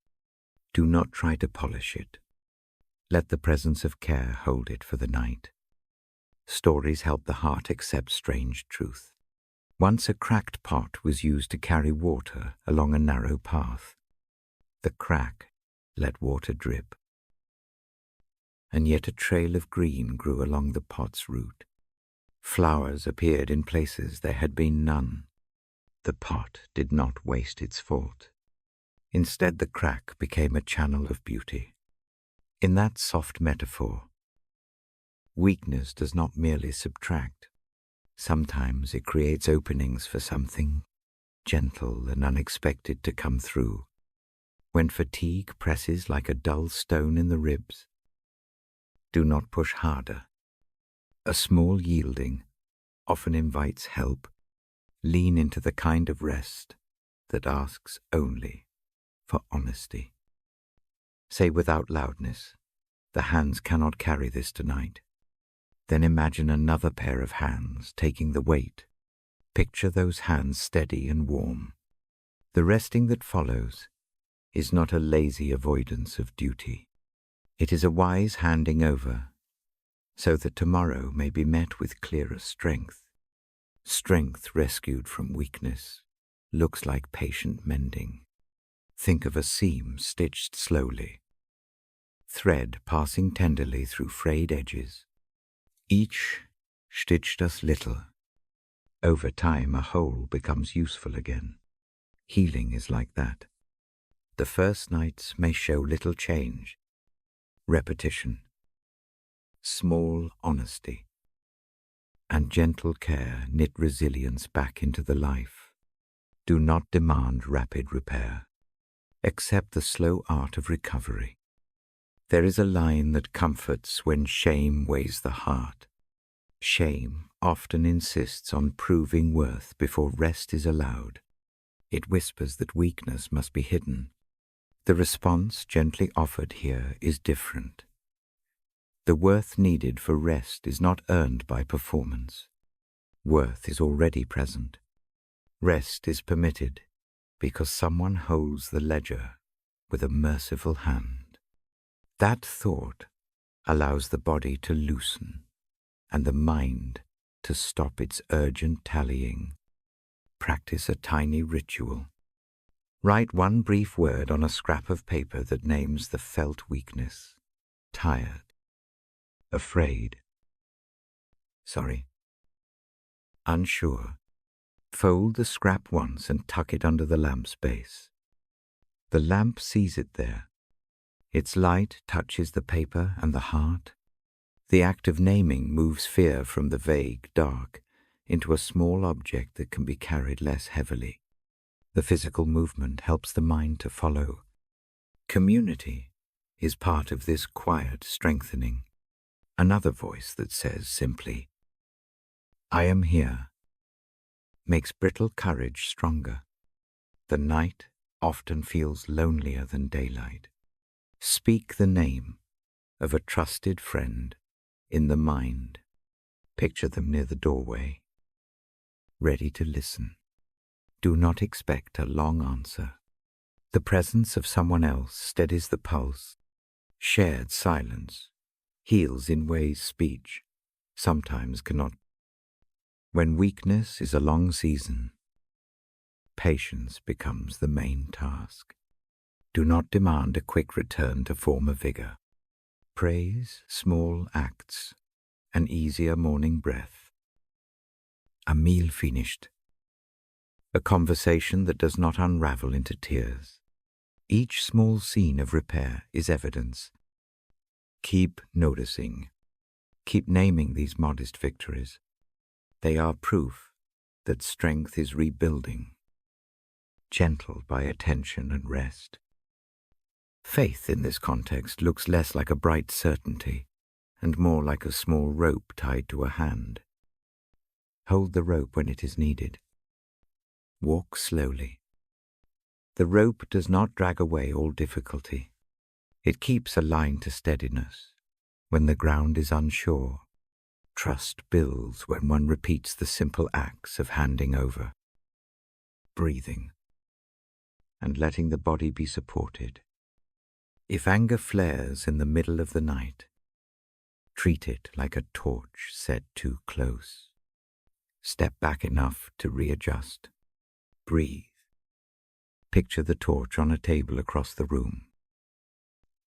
Do not try to polish it. Let the presence of care hold it for the night. Stories help the heart accept strange truth. Once a cracked pot was used to carry water along a narrow path. The crack let water drip. And yet a trail of green grew along the pot's root. Flowers appeared in places there had been none. The pot did not waste its fault. Instead, the crack became a channel of beauty. In that soft metaphor, weakness does not merely subtract. Sometimes it creates openings for something gentle and unexpected to come through. When fatigue presses like a dull stone in the ribs, do not push harder. A small yielding often invites help. Lean into the kind of rest that asks only for honesty. Say without loudness, "The hands cannot carry this tonight." Then imagine another pair of hands taking the weight. Picture those hands steady and warm. The resting that follows is not a lazy avoidance of duty. It is a wise handing over, so that tomorrow may be met with clearer strength. Strength rescued from weakness looks like patient mending. Think of a seam stitched slowly, thread passing tenderly through frayed edges. Each stitched us little. Over time, a hole becomes useful again. Healing is like that. The first nights may show little change. Repetition, small honesty, and gentle care knit resilience back into the life. Do not demand rapid repair. Accept the slow art of recovery. There is a line that comforts when shame weighs the heart. Shame often insists on proving worth before rest is allowed. It whispers that weakness must be hidden. The response gently offered here is different. The worth needed for rest is not earned by performance. Worth is already present. Rest is permitted because someone holds the ledger with a merciful hand. That thought allows the body to loosen and the mind to stop its urgent tallying. Practice a tiny ritual. Write one brief word on a scrap of paper that names the felt weakness. Tired. Afraid. Unsure. Fold the scrap once and tuck it under the lamp's base. The lamp sees it there. Its light touches the paper and the heart. The act of naming moves fear from the vague, dark, into a small object that can be carried less heavily. The physical movement helps the mind to follow. Community is part of this quiet strengthening. Another voice that says simply, "I am here," makes brittle courage stronger. The night often feels lonelier than daylight. Speak the name of a trusted friend in the mind. Picture them near the doorway, ready to listen. Do not expect a long answer. The presence of someone else steadies the pulse. Shared silence heals in ways speech sometimes cannot. When weakness is a long season, patience becomes the main task. Do not demand a quick return to former vigor. Praise small acts, an easier morning breath, a meal finished, a conversation that does not unravel into tears. Each small scene of repair is evidence. Keep noticing. Keep naming these modest victories. They are proof that strength is rebuilding, gentle by attention and rest. Faith in this context looks less like a bright certainty and more like a small rope tied to a hand. Hold the rope when it is needed. Walk slowly. The rope does not drag away all difficulty. It keeps a line to steadiness. When the ground is unsure, trust builds when one repeats the simple acts of handing over, breathing, and letting the body be supported. If anger flares in the middle of the night, treat it like a torch set too close. Step back enough to readjust. Breathe. Picture the torch on a table across the room,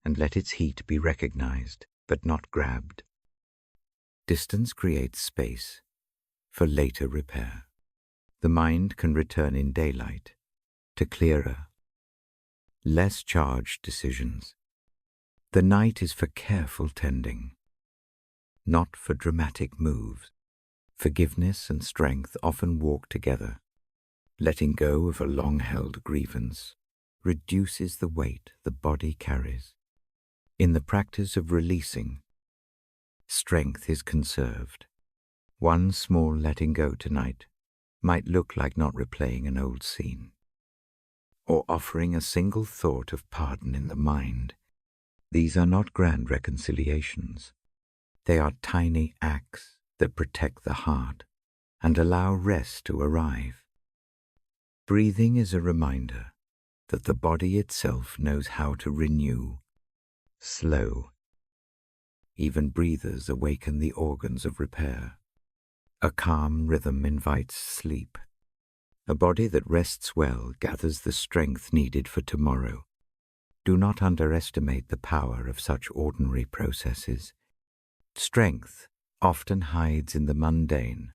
and let its heat be recognized but not grabbed. Distance creates space for later repair. The mind can return in daylight to clearer, less charged decisions. The night is for careful tending, not for dramatic moves. Forgiveness and strength often walk together. Letting go of a long-held grievance reduces the weight the body carries. In the practice of releasing, strength is conserved. One small letting go tonight might look like not replaying an old scene, or offering a single thought of pardon in the mind. These are not grand reconciliations. They are tiny acts that protect the heart and allow rest to arrive. Breathing is a reminder that the body itself knows how to renew. Slow. Even breathers awaken the organs of repair. A calm rhythm invites sleep. A body that rests well gathers the strength needed for tomorrow. Do not underestimate the power of such ordinary processes. Strength often hides in the mundane,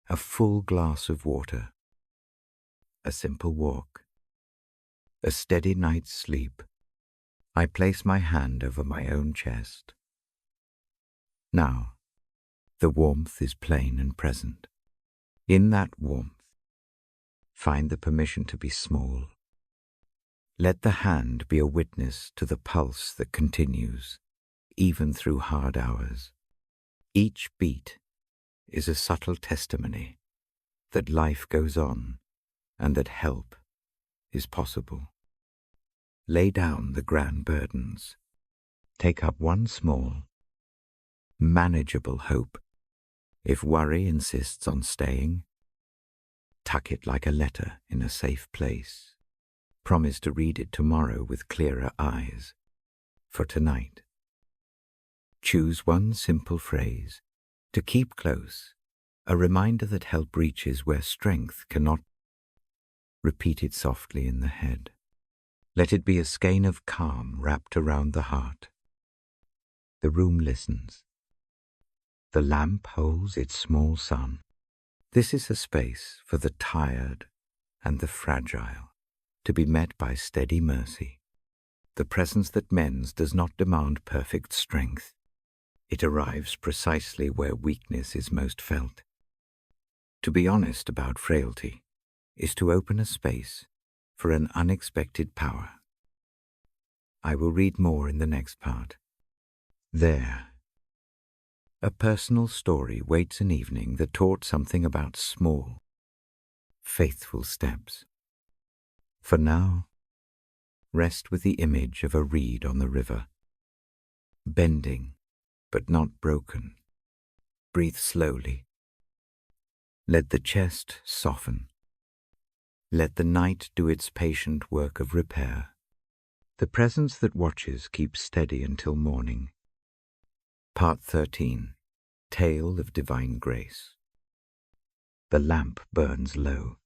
a full glass of water, a simple walk, a steady night's sleep. I place my hand over my own chest. Now, the warmth is plain and present. In that warmth, find the permission to be small. Let the hand be a witness to the pulse that continues, even through hard hours. Each beat is a subtle testimony that life goes on and that help is possible. Lay down the grand burdens. Take up one small, manageable hope. If worry insists on staying, tuck it like a letter in a safe place. Promise to read it tomorrow with clearer eyes. For tonight, choose one simple phrase to keep close, a reminder that help reaches where strength cannot. Repeat it softly in the head. Let it be a skein of calm wrapped around the heart. The room listens. The lamp holds its small sun. This is a space for the tired and the fragile to be met by steady mercy. The presence that mends does not demand perfect strength. It arrives precisely where weakness is most felt. To be honest about frailty is to open a space for an unexpected power. I will read more in the next part. There, a personal story waits an evening that taught something about small, faithful steps. For now, rest with the image of a reed on the river, bending but not broken. Breathe slowly. Let the chest soften. Let the night do its patient work of repair. The presence that watches keeps steady until morning. Part 13. Tale of Divine Grace. The lamp burns low.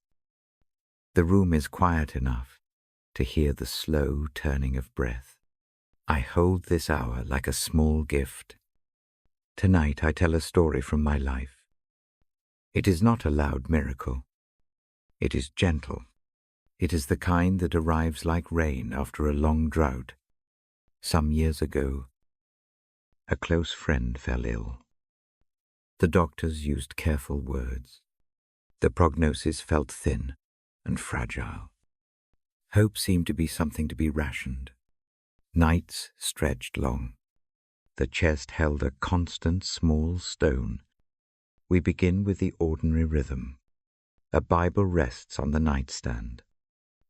The room is quiet enough to hear the slow turning of breath. I hold this hour like a small gift. Tonight I tell a story from my life. It is not a loud miracle. It is gentle. It is the kind that arrives like rain after a long drought. Some years ago, a close friend fell ill. The doctors used careful words. The prognosis felt thin and fragile. Hope seemed to be something to be rationed. Nights stretched long. The chest held a constant small stone. We begin with the ordinary rhythm. A Bible rests on the nightstand.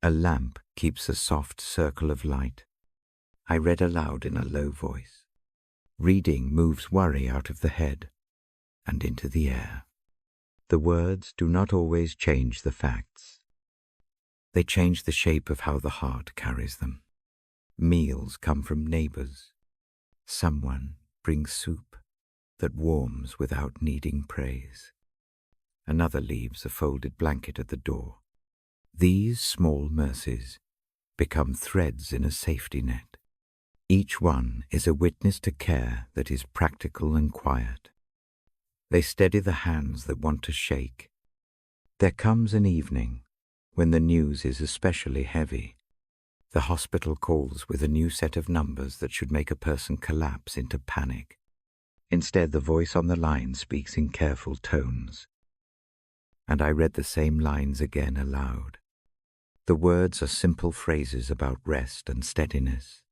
A lamp keeps a soft circle of light. I read aloud in a low voice. Reading moves worry out of the head and into the air. The words do not always change the facts. They change the shape of how the heart carries them. Meals come from neighbors. Someone brings soup that warms without needing praise. Another leaves a folded blanket at the door. These small mercies become threads in a safety net. Each one is a witness to care that is practical and quiet. They steady the hands that want to shake. There comes an evening when the news is especially heavy. The hospital calls with a new set of numbers that should make a person collapse into panic. Instead, the voice on the line speaks in careful tones. And I read the same lines again aloud. The words are simple phrases about rest and steadiness.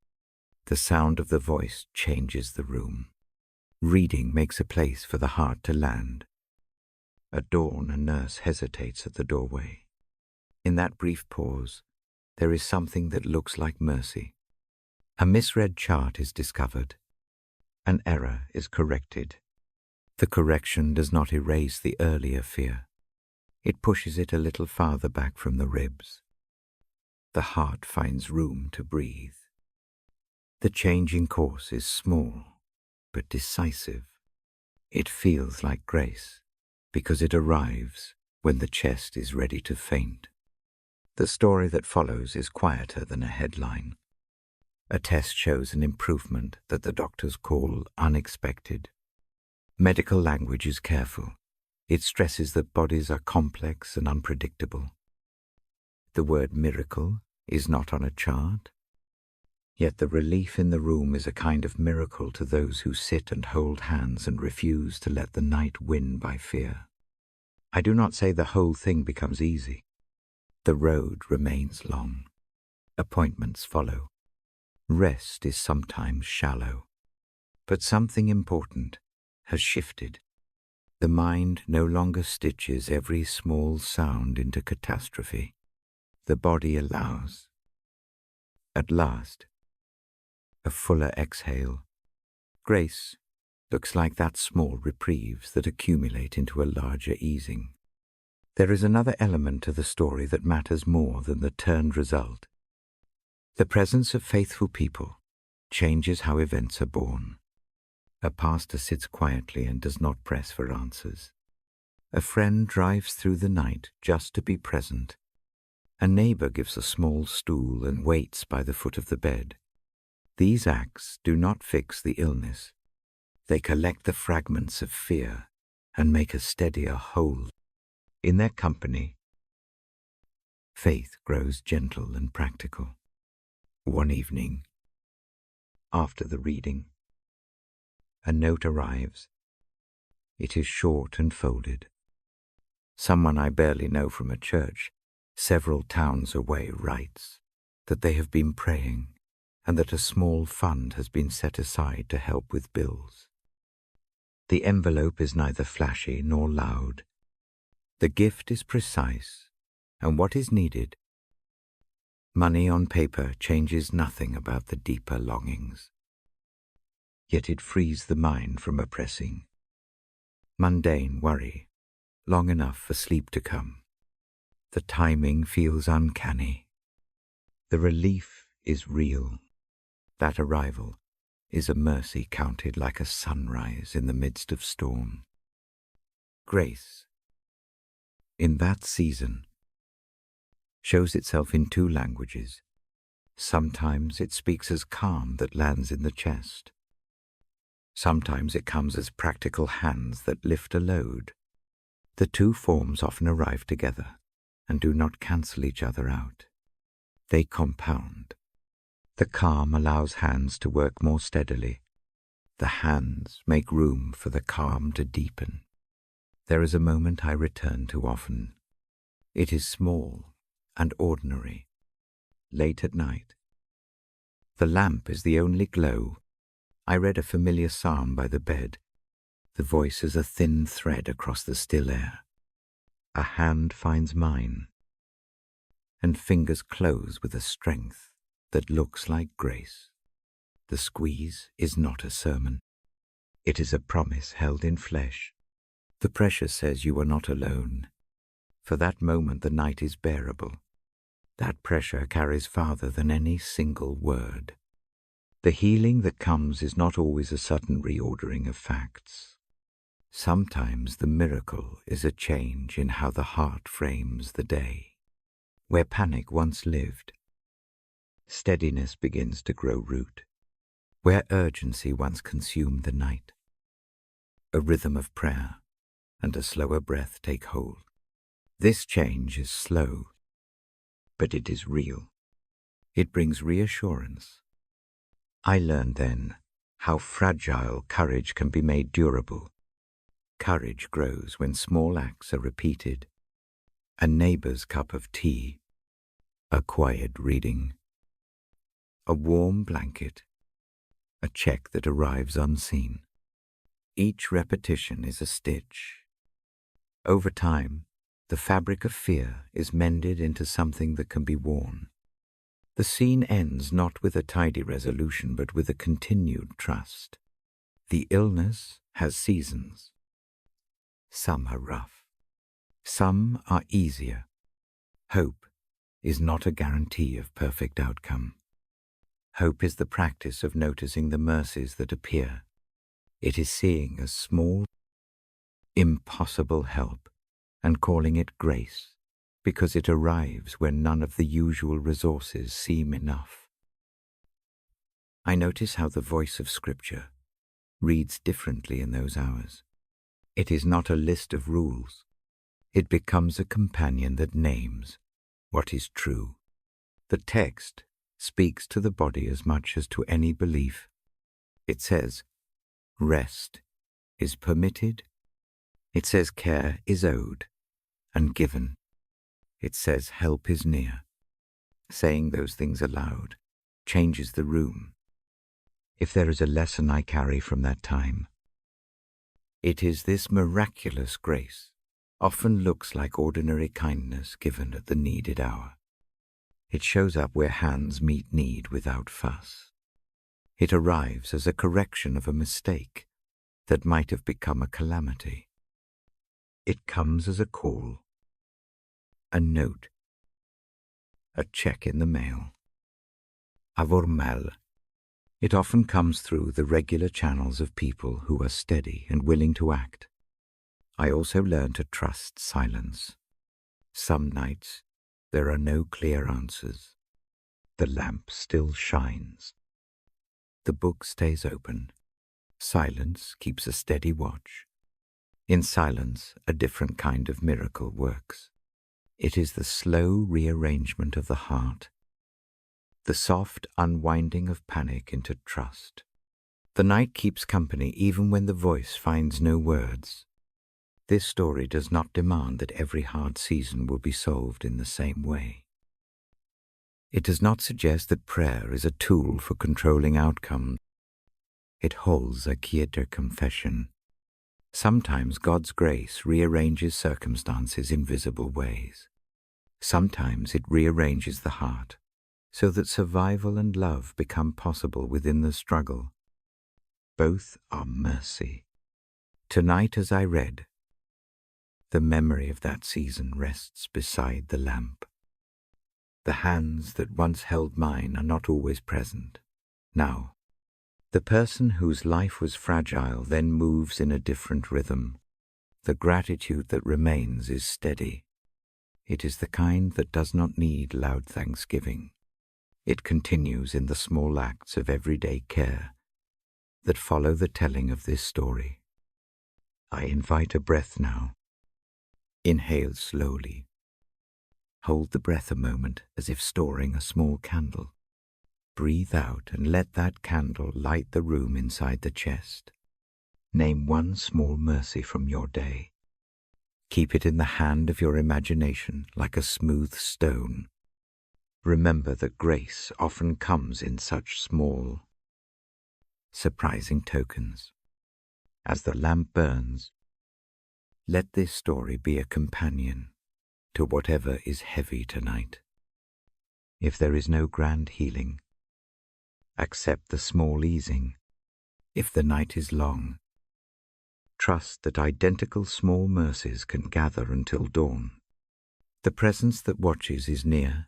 The sound of the voice changes the room. Reading makes a place for the heart to land. At dawn, a nurse hesitates at the doorway. In that brief pause, there is something that looks like mercy. A misread chart is discovered. An error is corrected. The correction does not erase the earlier fear. It pushes it a little farther back from the ribs. The heart finds room to breathe. The change in course is small, but decisive. It feels like grace, because it arrives when the chest is ready to faint. The story that follows is quieter than a headline. A test shows an improvement that the doctors call unexpected. Medical language is careful. It stresses that bodies are complex and unpredictable. The word miracle is not on a chart. Yet the relief in the room is a kind of miracle to those who sit and hold hands and refuse to let the night win by fear. I do not say the whole thing becomes easy. The road remains long. Appointments follow. Rest is sometimes shallow. But something important has shifted. The mind no longer stitches every small sound into catastrophe. The body allows. At last, a fuller exhale. Grace looks like that small reprieves that accumulate into a larger easing. There is another element to the story that matters more than the turned result. The presence of faithful people changes how events are born. A pastor sits quietly and does not press for answers. A friend drives through the night just to be present. A neighbor gives a small stool and waits by the foot of the bed. These acts do not fix the illness. They collect the fragments of fear and make a steadier whole. In their company, faith grows gentle and practical. One evening, after the reading, a note arrives. It is short and folded. Someone I barely know from a church, several towns away, writes that they have been praying and that a small fund has been set aside to help with bills. The envelope is neither flashy nor loud. The gift is precise, and what is needed. Money on paper changes nothing about the deeper longings. Yet it frees the mind from oppressing, mundane worry, long enough for sleep to come. The timing feels uncanny. The relief is real. That arrival is a mercy counted like a sunrise in the midst of storm. Grace, in that season, shows itself in two languages. Sometimes it speaks as calm that lands in the chest. Sometimes it comes as practical hands that lift a load. The two forms often arrive together and do not cancel each other out. They compound. The calm allows hands to work more steadily. The hands make room for the calm to deepen. There is a moment I return to often. It is small and ordinary. Late at night. The lamp is the only glow. I read a familiar psalm by the bed. The voice is a thin thread across the still air. A hand finds mine, and fingers close with a strength that looks like grace. The squeeze is not a sermon. It is a promise held in flesh. The pressure says you are not alone. For that moment the night is bearable. That pressure carries farther than any single word. The healing that comes is not always a sudden reordering of facts. Sometimes the miracle is a change in how the heart frames the day. Where panic once lived, steadiness begins to grow root. Where urgency once consumed the night, a rhythm of prayer and a slower breath take hold. This change is slow, but it is real. It brings reassurance. I learned then how fragile courage can be made durable. Courage grows when small acts are repeated. A neighbor's cup of tea, a quiet reading, a warm blanket, a check that arrives unseen. Each repetition is a stitch. Over time, the fabric of fear is mended into something that can be worn. The scene ends not with a tidy resolution, but with a continued trust. The illness has seasons. Some are rough. Some are easier. Hope is not a guarantee of perfect outcome. Hope is the practice of noticing the mercies that appear. It is seeing a small, impossible help and calling it grace, because it arrives when none of the usual resources seem enough. I notice how the voice of Scripture reads differently in those hours. It is not a list of rules. It becomes a companion that names what is true. The text speaks to the body as much as to any belief. It says, rest is permitted. It says care is owed and given. It says help is near. Saying those things aloud changes the room. If there is a lesson I carry from that time, it is this miraculous grace often looks like ordinary kindness given at the needed hour. It shows up where hands meet need without fuss. It arrives as a correction of a mistake that might have become a calamity. It comes as a call, a note, a check in the mail. Avormel. It often comes through the regular channels of people who are steady and willing to act. I also learn to trust silence. Some nights there are no clear answers. The lamp still shines. The book stays open. Silence keeps a steady watch. In silence, a different kind of miracle works. It is the slow rearrangement of the heart, the soft unwinding of panic into trust. The night keeps company even when the voice finds no words. This story does not demand that every hard season will be solved in the same way. It does not suggest that prayer is a tool for controlling outcomes. It holds a quieter confession. Sometimes God's grace rearranges circumstances in visible ways. Sometimes it rearranges the heart so that survival and love become possible within the struggle. Both are mercy. Tonight, as I read, the memory of that season rests beside the lamp. The hands that once held mine are not always present. Now, the person whose life was fragile then moves in a different rhythm. The gratitude that remains is steady. It is the kind that does not need loud thanksgiving. It continues in the small acts of everyday care that follow the telling of this story. I invite a breath now. Inhale slowly. Hold the breath a moment as if storing a small candle. Breathe out and let that candle light the room inside the chest. Name one small mercy from your day. Keep it in the hand of your imagination like a smooth stone. Remember that grace often comes in such small, surprising tokens. As the lamp burns, let this story be a companion to whatever is heavy tonight. If there is no grand healing, accept the small easing. If the night is long, trust that identical small mercies can gather until dawn. The presence that watches is near.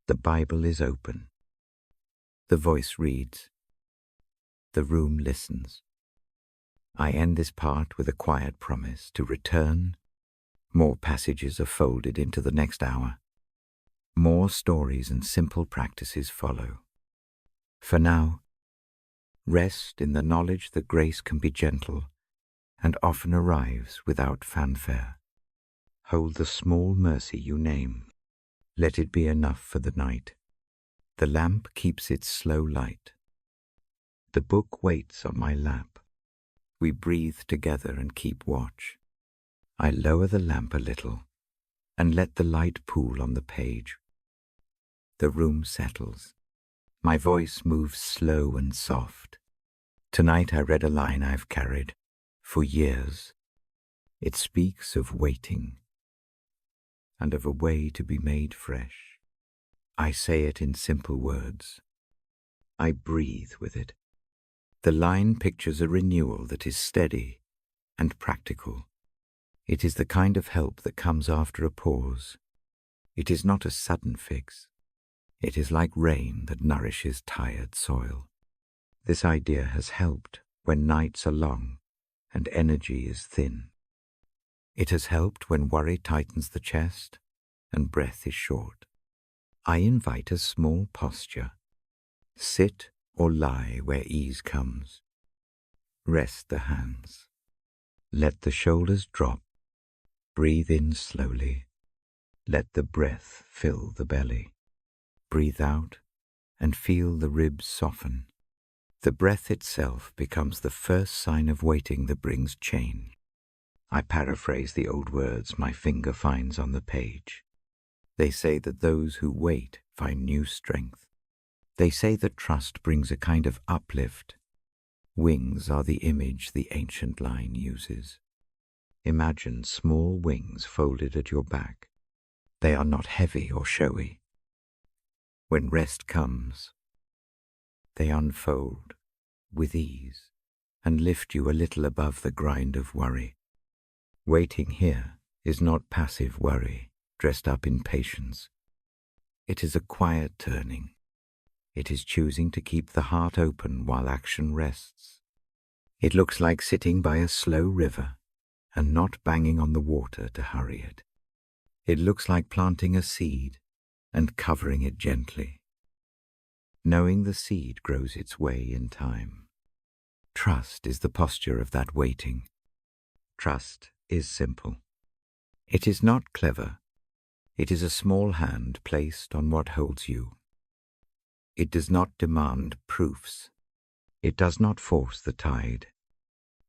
The Bible is open. The voice reads. The room listens. I end this part with a quiet promise to return. More passages are folded into the next hour. More stories and simple practices follow. For now, rest in the knowledge that grace can be gentle and often arrives without fanfare. Hold the small mercy you name. Let it be enough for the night. The lamp keeps its slow light. The book waits on my lap. We breathe together and keep watch. I lower the lamp a little and let the light pool on the page. The room settles. My voice moves slow and soft. Tonight I read a line I've carried for years. It speaks of waiting and of a way to be made fresh. I say it in simple words. I breathe with it. The line pictures a renewal that is steady and practical. It is the kind of help that comes after a pause. It is not a sudden fix. It is like rain that nourishes tired soil. This idea has helped when nights are long and energy is thin. It has helped when worry tightens the chest and breath is short. I invite a small posture. Sit or lie where ease comes. Rest the hands. Let the shoulders drop. Breathe in slowly. Let the breath fill the belly. Breathe out and feel the ribs soften. The breath itself becomes the first sign of waiting that brings change. I paraphrase the old words my finger finds on the page. They say that those who wait find new strength. They say that trust brings a kind of uplift. Wings are the image the ancient line uses. Imagine small wings folded at your back. They are not heavy or showy. When rest comes, they unfold with ease and lift you a little above the grind of worry. Waiting here is not passive worry dressed up in patience. It is a quiet turning. It is choosing to keep the heart open while action rests. It looks like sitting by a slow river and not banging on the water to hurry it. It looks like planting a seed and covering it gently, knowing the seed grows its way in time. Trust is the posture of that waiting. Trust is simple. It is not clever. It is a small hand placed on what holds you. It does not demand proofs. It does not force the tide.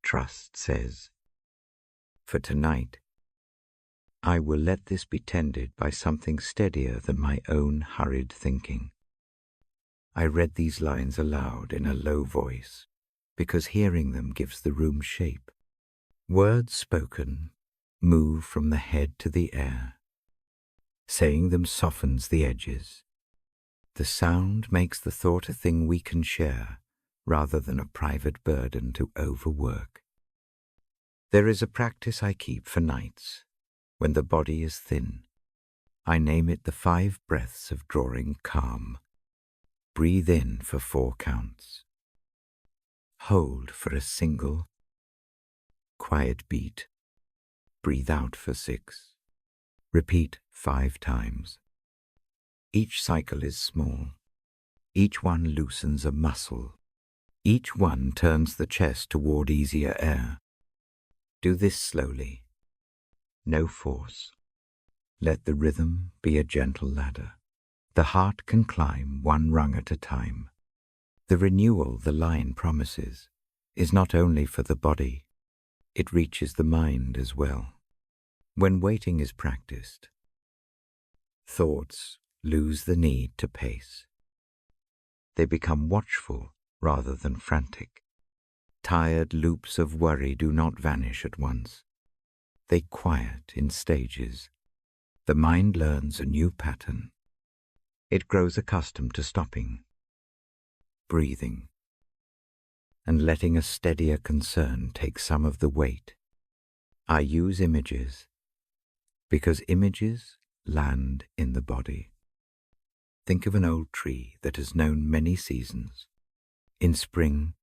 Trust says, "For tonight, I will let this be tended by something steadier than my own hurried thinking." I read these lines aloud in a low voice, because hearing them gives the room shape. Words spoken move from the head to the air. Saying them softens the edges. The sound makes the thought a thing we can share, rather than a private burden to overwork. There is a practice I keep for nights, when the body is thin. I name it the 5 breaths of drawing calm. Breathe in for 4 counts. Hold for a single, quiet beat. Breathe out for 6. Repeat 5 times. Each cycle is small. Each one loosens a muscle. Each one turns the chest toward easier air. Do this slowly. No force. Let the rhythm be a gentle ladder. The heart can climb 1 rung at a time. The renewal the line promises is not only for the body, it reaches the mind as well. When waiting is practiced, thoughts lose the need to pace. They become watchful rather than frantic. Tired loops of worry do not vanish at once. They quiet in stages. The mind learns a new pattern. It grows accustomed to stopping, breathing, and letting a steadier concern take some of the weight. I use images because images land in the body. Think of an old tree that has known many seasons. In spring,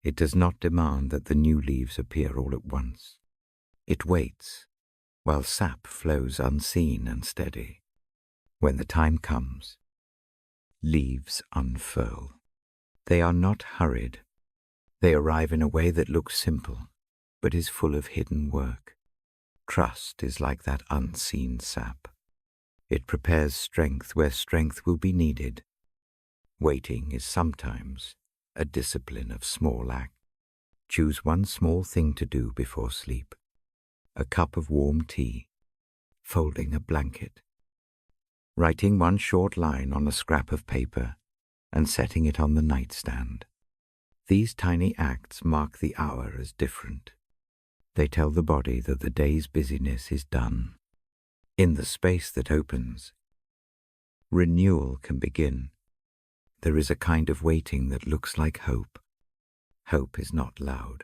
it does not demand that the new leaves appear all at once. It waits while sap flows unseen and steady. When the time comes, leaves unfurl. They are not hurried. They arrive in a way that looks simple, but is full of hidden work. Trust is like that unseen sap. It prepares strength where strength will be needed. Waiting is sometimes a discipline of small acts. Choose one small thing to do before sleep. A cup of warm tea. Folding a blanket. Writing 1 short line on a scrap of paper and setting it on the nightstand. These tiny acts mark the hour as different. They tell the body that the day's busyness is done. In the space that opens, renewal can begin. There is a kind of waiting that looks like hope. Hope is not loud.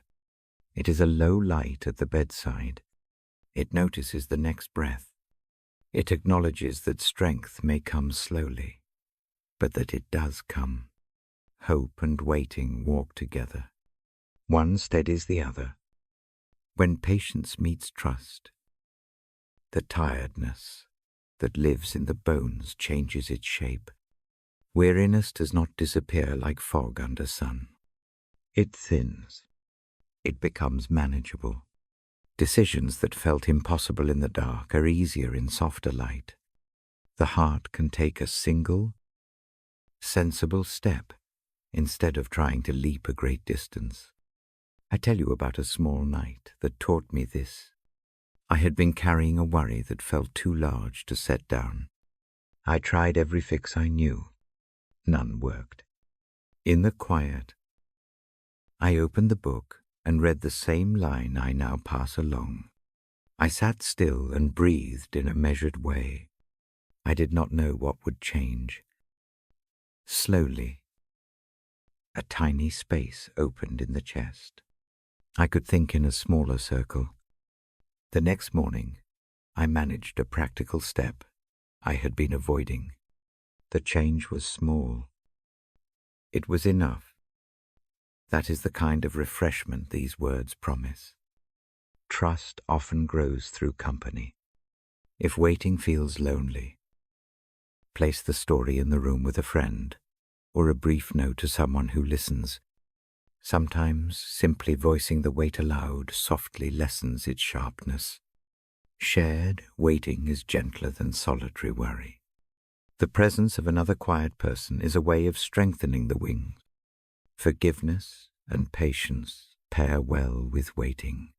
It is a low light at the bedside. It notices the next breath. It acknowledges that strength may come slowly, but that it does come. Hope and waiting walk together. One steadies the other. When patience meets trust, the tiredness that lives in the bones changes its shape. Weariness does not disappear like fog under sun. It thins. It becomes manageable. Decisions that felt impossible in the dark are easier in softer light. The heart can take a single, sensible step instead of trying to leap a great distance. I tell you about a small night that taught me this. I had been carrying a worry that felt too large to set down. I tried every fix I knew. None worked. In the quiet, I opened the book and read the same line I now pass along. I sat still and breathed in a measured way. I did not know what would change. Slowly, a tiny space opened in the chest. I could think in a smaller circle. The next morning, I managed a practical step I had been avoiding. The change was small. It was enough. That is the kind of refreshment these words promise. Trust often grows through company. If waiting feels lonely, place the story in the room with a friend, or a brief note to someone who listens. Sometimes simply voicing the weight aloud softly lessens its sharpness. Shared waiting is gentler than solitary worry. The presence of another quiet person is a way of strengthening the wings. Forgiveness and patience pair well with waiting.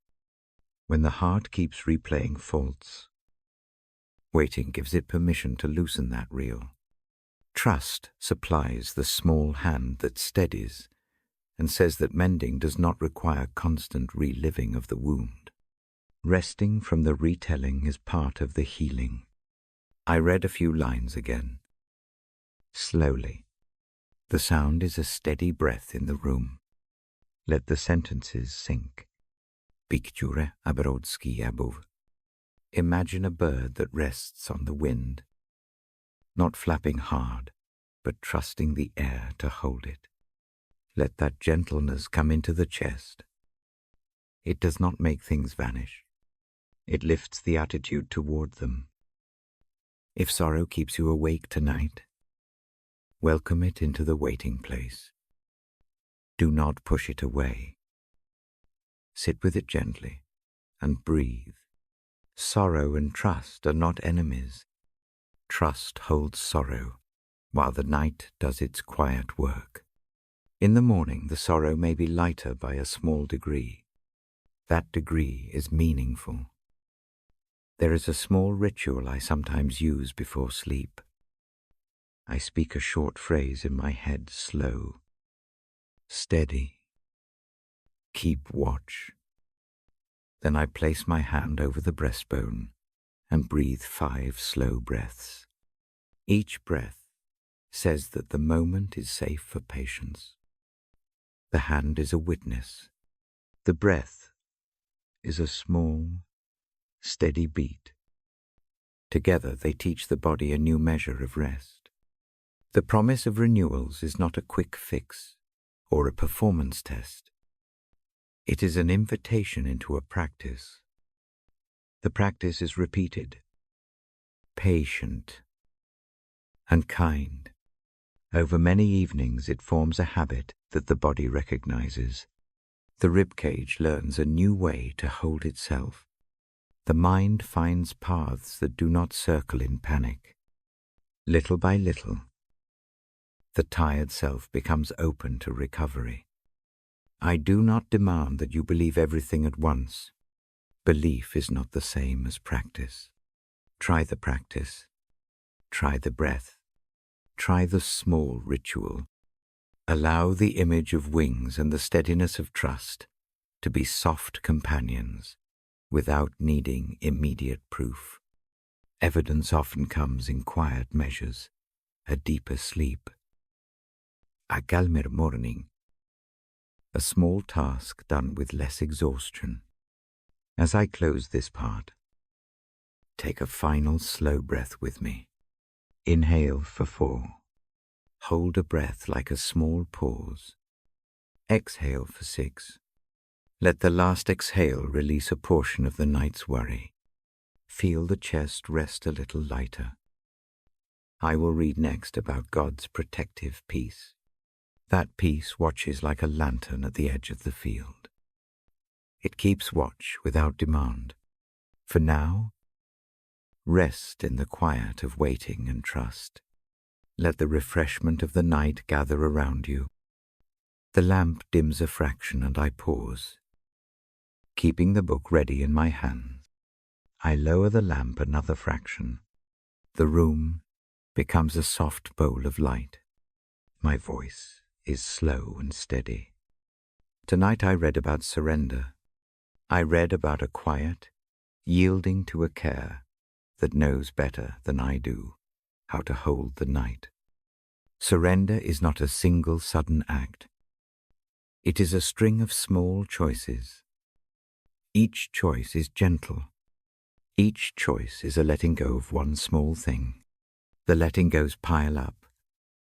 When the heart keeps replaying faults, waiting gives it permission to loosen that reel. Trust supplies the small hand that steadies and says that mending does not require constant reliving of the wound. Resting from the retelling is part of the healing. I read a few lines again. Slowly. The sound is a steady breath in the room. Let the sentences sink. Picture a Brodsky above. Imagine a bird that rests on the wind, not flapping hard, but trusting the air to hold it. Let that gentleness come into the chest. It does not make things vanish. It lifts the attitude toward them. If sorrow keeps you awake tonight, welcome it into the waiting place. Do not push it away. Sit with it gently and breathe. Sorrow and trust are not enemies. Trust holds sorrow, while the night does its quiet work. In the morning, the sorrow may be lighter by a small degree. That degree is meaningful. There is a small ritual I sometimes use before sleep. I speak a short phrase in my head, slow, steady. Keep watch. Then I place my hand over the breastbone and breathe 5 slow breaths. Each breath says that the moment is safe for patience. The hand is a witness. The breath is a small, steady beat. Together they teach the body a new measure of rest. The promise of renewals is not a quick fix or a performance test. It is an invitation into a practice. The practice is repeated, patient, and kind. Over many evenings it forms a habit that the body recognizes. The ribcage learns a new way to hold itself. The mind finds paths that do not circle in panic. Little by little, the tired self becomes open to recovery. I do not demand that you believe everything at once. Belief is not the same as practice. Try the practice. Try the breath. Try the small ritual. Allow the image of wings and the steadiness of trust to be soft companions without needing immediate proof. Evidence often comes in quiet measures, a deeper sleep, a calmer morning, a small task done with less exhaustion. As I close this part, take a final slow breath with me. Inhale for 4. Hold a breath like a small pause. Exhale for 6. Let the last exhale release a portion of the night's worry. Feel the chest rest a little lighter. I will read next about God's protective peace. That peace watches like a lantern at the edge of the field. It keeps watch without demand. For now, rest in the quiet of waiting and trust. Let the refreshment of the night gather around you. The lamp dims a fraction and I pause. Keeping the book ready in my hands, I lower the lamp another fraction. The room becomes a soft bowl of light. My voice is slow and steady. Tonight I read about surrender. I read about a quiet, yielding to a care that knows better than I do how to hold the night. Surrender is not a single sudden act. It is a string of small choices. Each choice is gentle. Each choice is a letting go of one small thing. The letting goes pile up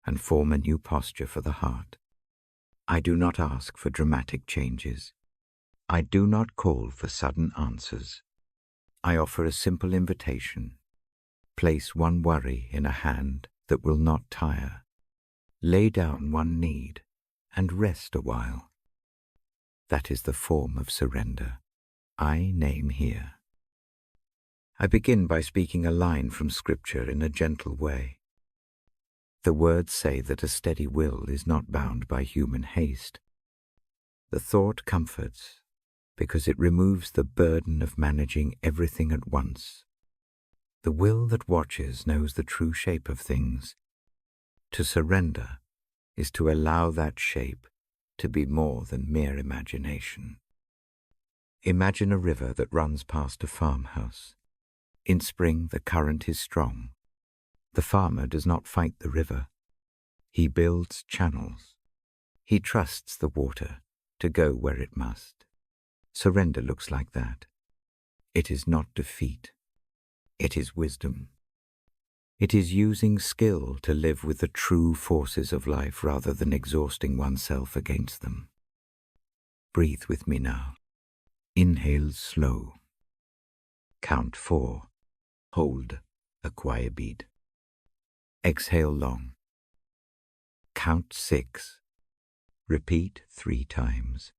and form a new posture for the heart. I do not ask for dramatic changes. I do not call for sudden answers. I offer a simple invitation. Place one worry in a hand that will not tire. Lay down one need and rest a while. That is the form of surrender I name here. I begin by speaking a line from Scripture in a gentle way. The words say that a steady will is not bound by human haste. The thought comforts because it removes the burden of managing everything at once. The will that watches knows the true shape of things. To surrender is to allow that shape to be more than mere imagination. Imagine a river that runs past a farmhouse. In spring, the current is strong. The farmer does not fight the river. He builds channels. He trusts the water to go where it must. Surrender looks like that. It is not defeat. It is wisdom. It is using skill to live with the true forces of life rather than exhausting oneself against them. Breathe with me now. Inhale slow. Count 4. Hold a quiet beat. Exhale long. Count 6. Repeat 3 times.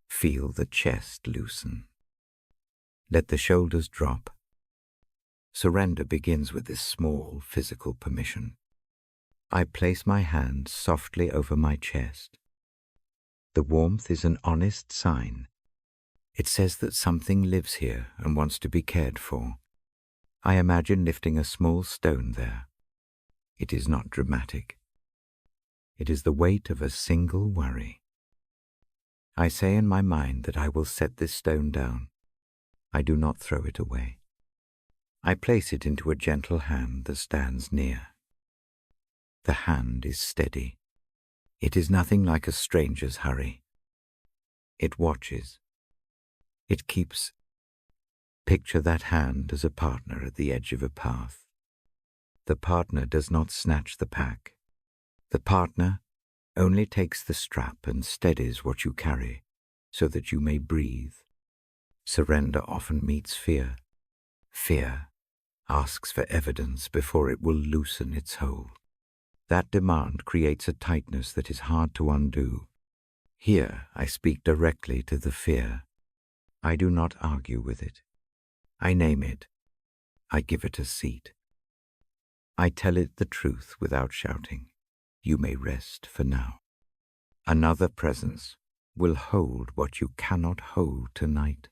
Feel the chest loosen. Let the shoulders drop. Surrender begins with this small physical permission. I place my hand softly over my chest. The warmth is an honest sign. It says that something lives here and wants to be cared for. I imagine lifting a small stone there. It is not dramatic. It is the weight of a single worry. I say in my mind that I will set this stone down. I do not throw it away. I place it into a gentle hand that stands near. The hand is steady. It is nothing like a stranger's hurry. It watches. It keeps. Picture that hand as a partner at the edge of a path. The partner does not snatch the pack. The partner only takes the strap and steadies what you carry so that you may breathe. Surrender often meets fear. Fear asks for evidence before it will loosen its hold. That demand creates a tightness that is hard to undo. Here I speak directly to the fear. I do not argue with it. I name it. I give it a seat. I tell it the truth without shouting. You may rest for now. Another presence will hold what you cannot hold tonight.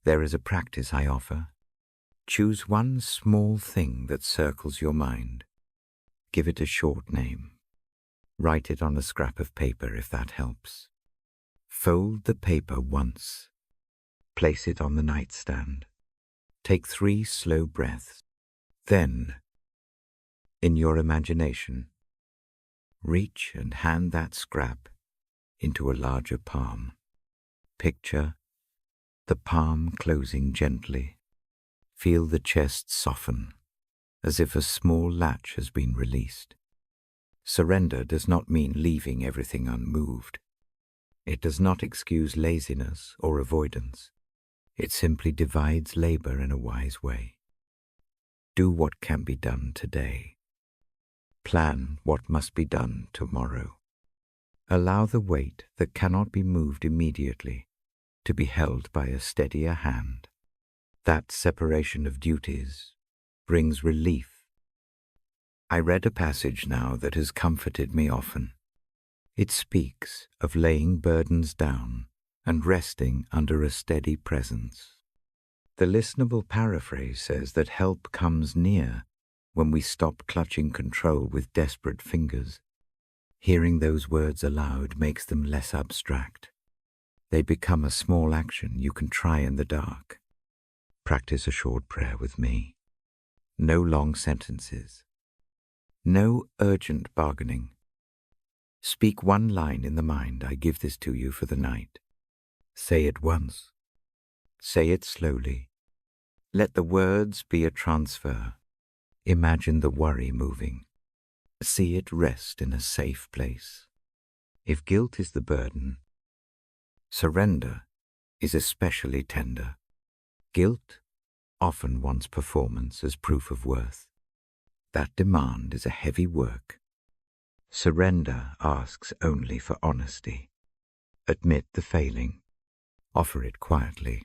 There is a practice I offer. Choose one small thing that circles your mind. Give it a short name. Write it on a scrap of paper if that helps. Fold the paper once. Place it on the nightstand. Take 3 slow breaths. Then, in your imagination, reach and hand that scrap into a larger palm. Picture the palm closing gently. Feel the chest soften, as if a small latch has been released. Surrender does not mean leaving everything unmoved. It does not excuse laziness or avoidance. It simply divides labor in a wise way. Do what can be done today. Plan what must be done tomorrow. Allow the weight that cannot be moved immediately to be held by a steadier hand. That separation of duties brings relief. I read a passage now that has comforted me often. It speaks of laying burdens down and resting under a steady presence. The listenable paraphrase says that help comes near when we stop clutching control with desperate fingers. Hearing those words aloud makes them less abstract. They become a small action you can try in the dark. Practice a short prayer with me. No long sentences. No urgent bargaining. Speak one line in the mind, I give this to you for the night. Say it once. Say it slowly. Let the words be a transfer. Imagine the worry moving. See it rest in a safe place. If guilt is the burden, surrender is especially tender. Guilt often wants performance as proof of worth. That demand is a heavy work. Surrender asks only for honesty. Admit the failing. Offer it quietly.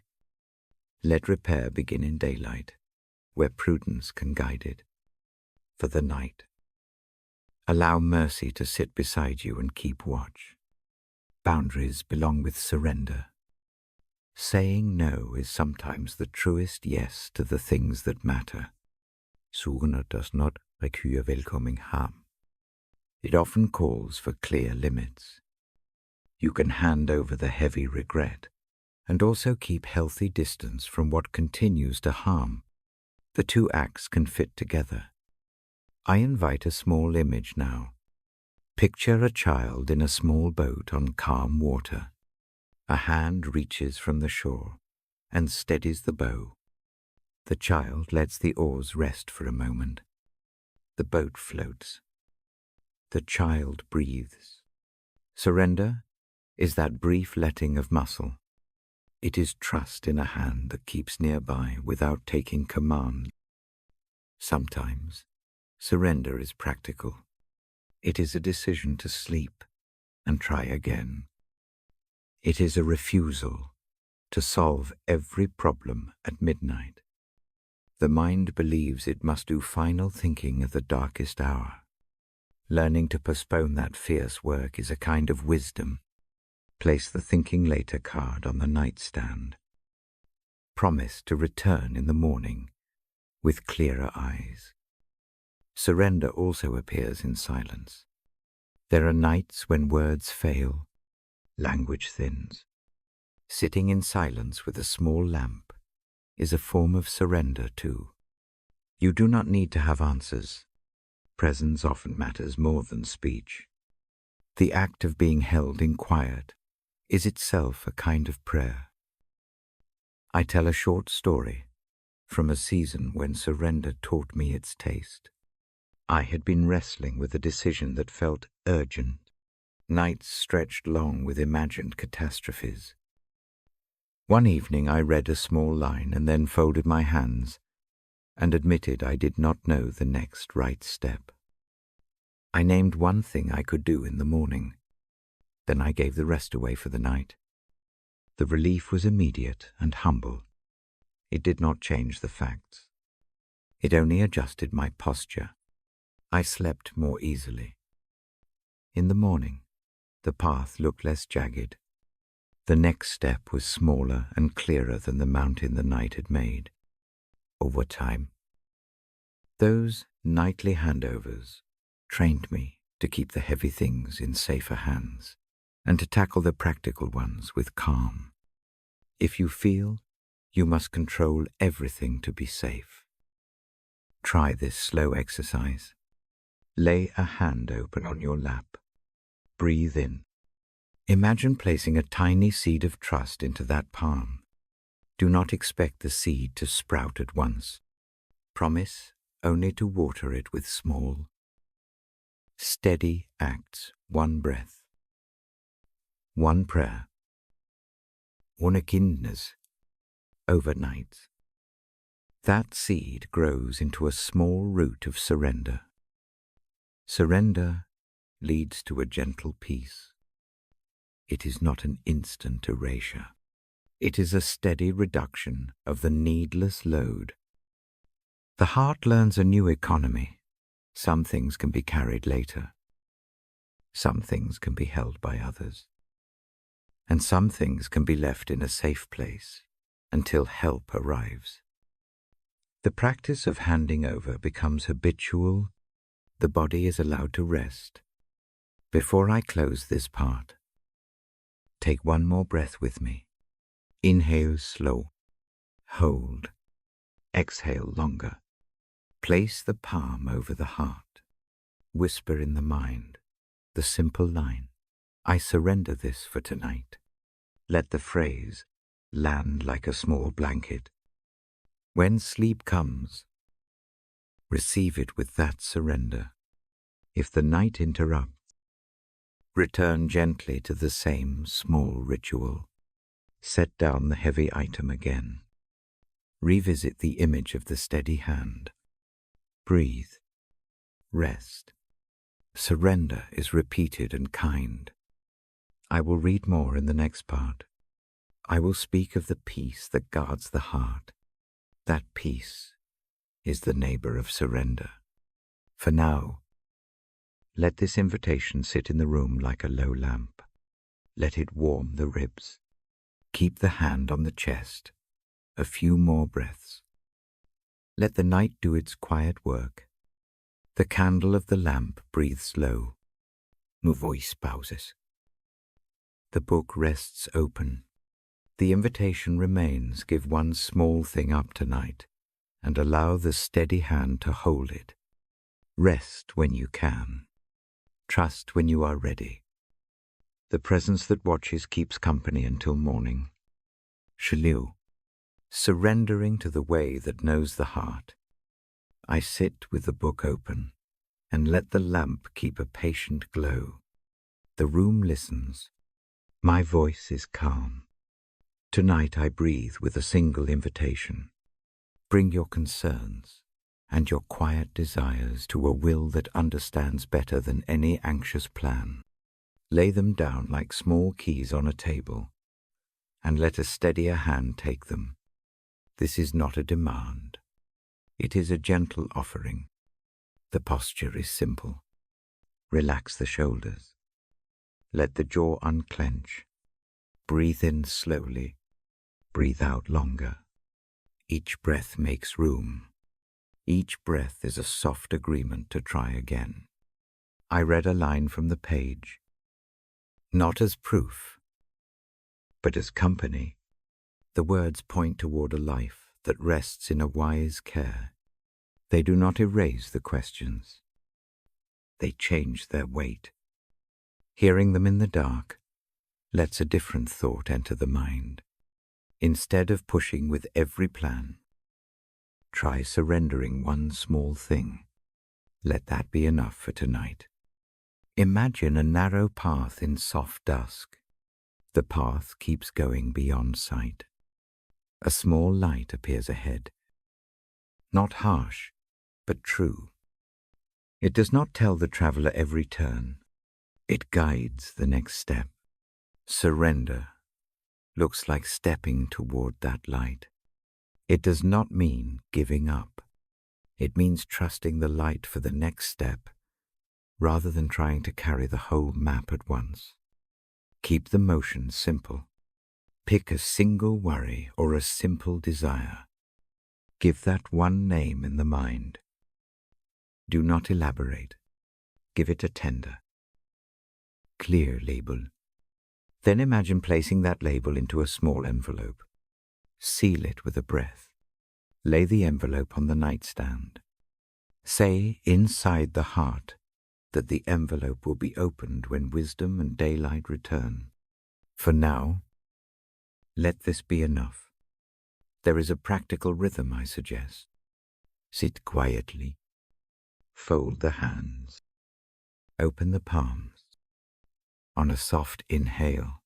Let repair begin in daylight, where prudence can guide it. For the night, allow mercy to sit beside you and keep watch. Boundaries belong with surrender. Saying no is sometimes the truest yes to the things that matter. Surrender does not require welcoming harm. It often calls for clear limits. You can hand over the heavy regret and also keep healthy distance from what continues to harm. The two acts can fit together. I invite a small image now. Picture a child in a small boat on calm water. A hand reaches from the shore and steadies the bow. The child lets the oars rest for a moment. The boat floats. The child breathes. Surrender is that brief letting of muscle. It is trust in a hand that keeps nearby without taking command. Sometimes, surrender is practical. It is a decision to sleep and try again. It is a refusal to solve every problem at midnight. The mind believes it must do final thinking at the darkest hour. Learning to postpone that fierce work is a kind of wisdom. Place the thinking later card on the nightstand. Promise to return in the morning with clearer eyes. Surrender also appears in silence. There are nights when words fail, language thins. Sitting in silence with a small lamp is a form of surrender too. You do not need to have answers. Presence often matters more than speech. The act of being held in quiet is itself a kind of prayer. I tell a short story from a season when surrender taught me its taste. I had been wrestling with a decision that felt urgent. Nights stretched long with imagined catastrophes. One evening I read a small line and then folded my hands and admitted I did not know the next right step. I named one thing I could do in the morning. Then I gave the rest away for the night. The relief was immediate and humble. It did not change the facts. It only adjusted my posture. I slept more easily. In the morning, the path looked less jagged. The next step was smaller and clearer than the mountain the night had made. Over time, those nightly handovers trained me to keep the heavy things in safer hands and to tackle the practical ones with calm. If you feel you must control everything to be safe, try this slow exercise. Lay a hand open on your lap. Breathe in. Imagine placing a tiny seed of trust into that palm. Do not expect the seed to sprout at once. Promise only to water it with small, steady acts, one breath, one prayer, ohne Kindnis, overnight. That seed grows into a small root of surrender. Surrender leads to a gentle peace. It is not an instant erasure. It is a steady reduction of the needless load. The heart learns a new economy. Some things can be carried later. Some things can be held by others. And some things can be left in a safe place until help arrives. The practice of handing over becomes habitual. The body is allowed to rest. Before I close this part, take one more breath with me. Inhale slow. Hold. Exhale longer. Place the palm over the heart. Whisper in the mind the simple line, I surrender this for tonight. Let the phrase land like a small blanket. When sleep comes, receive it with that surrender. If the night interrupts, return gently to the same small ritual. Set down the heavy item again. Revisit the image of the steady hand. Breathe. Rest. Surrender is repeated and kind. I will read more in the next part. I will speak of the peace that guards the heart. That peace is the neighbor of surrender. For now, let this invitation sit in the room like a low lamp. Let it warm the ribs. Keep the hand on the chest. A few more breaths. Let the night do its quiet work. The candle of the lamp breathes low. No voice pauses. The book rests open. The invitation remains. Give one small thing up tonight and allow the steady hand to hold it. Rest when you can. Trust when you are ready. The presence that watches keeps company until morning. Shiliu, surrendering to the way that knows the heart. I sit with the book open and let the lamp keep a patient glow. The room listens. My voice is calm. Tonight I breathe with a single invitation. Bring your concerns and your quiet desires to a will that understands better than any anxious plan. Lay them down like small keys on a table, and let a steadier hand take them. This is not a demand. It is a gentle offering. The posture is simple. Relax the shoulders. Let the jaw unclench. Breathe in slowly. Breathe out longer. Each breath makes room. Each breath is a soft agreement to try again. I read a line from the page, not as proof, but as company. The words point toward a life that rests in a wise care. They do not erase the questions. They change their weight. Hearing them in the dark lets a different thought enter the mind. Instead of pushing with every plan, try surrendering one small thing. Let that be enough for tonight. Imagine a narrow path in soft dusk. The path keeps going beyond sight. A small light appears ahead. Not harsh, but true. It does not tell the traveler every turn. It guides the next step. Surrender looks like stepping toward that light. It does not mean giving up. It means trusting the light for the next step, rather than trying to carry the whole map at once. Keep the motion simple. Pick a single worry or a simple desire. Give that one name in the mind. Do not elaborate. Give it a tender, clear label. Then imagine placing that label into a small envelope. Seal it with a breath. Lay the envelope on the nightstand. Say inside the heart that the envelope will be opened when wisdom and daylight return. For now, let this be enough. There is a practical rhythm I suggest. Sit quietly. Fold the hands. Open the palms. On a soft inhale,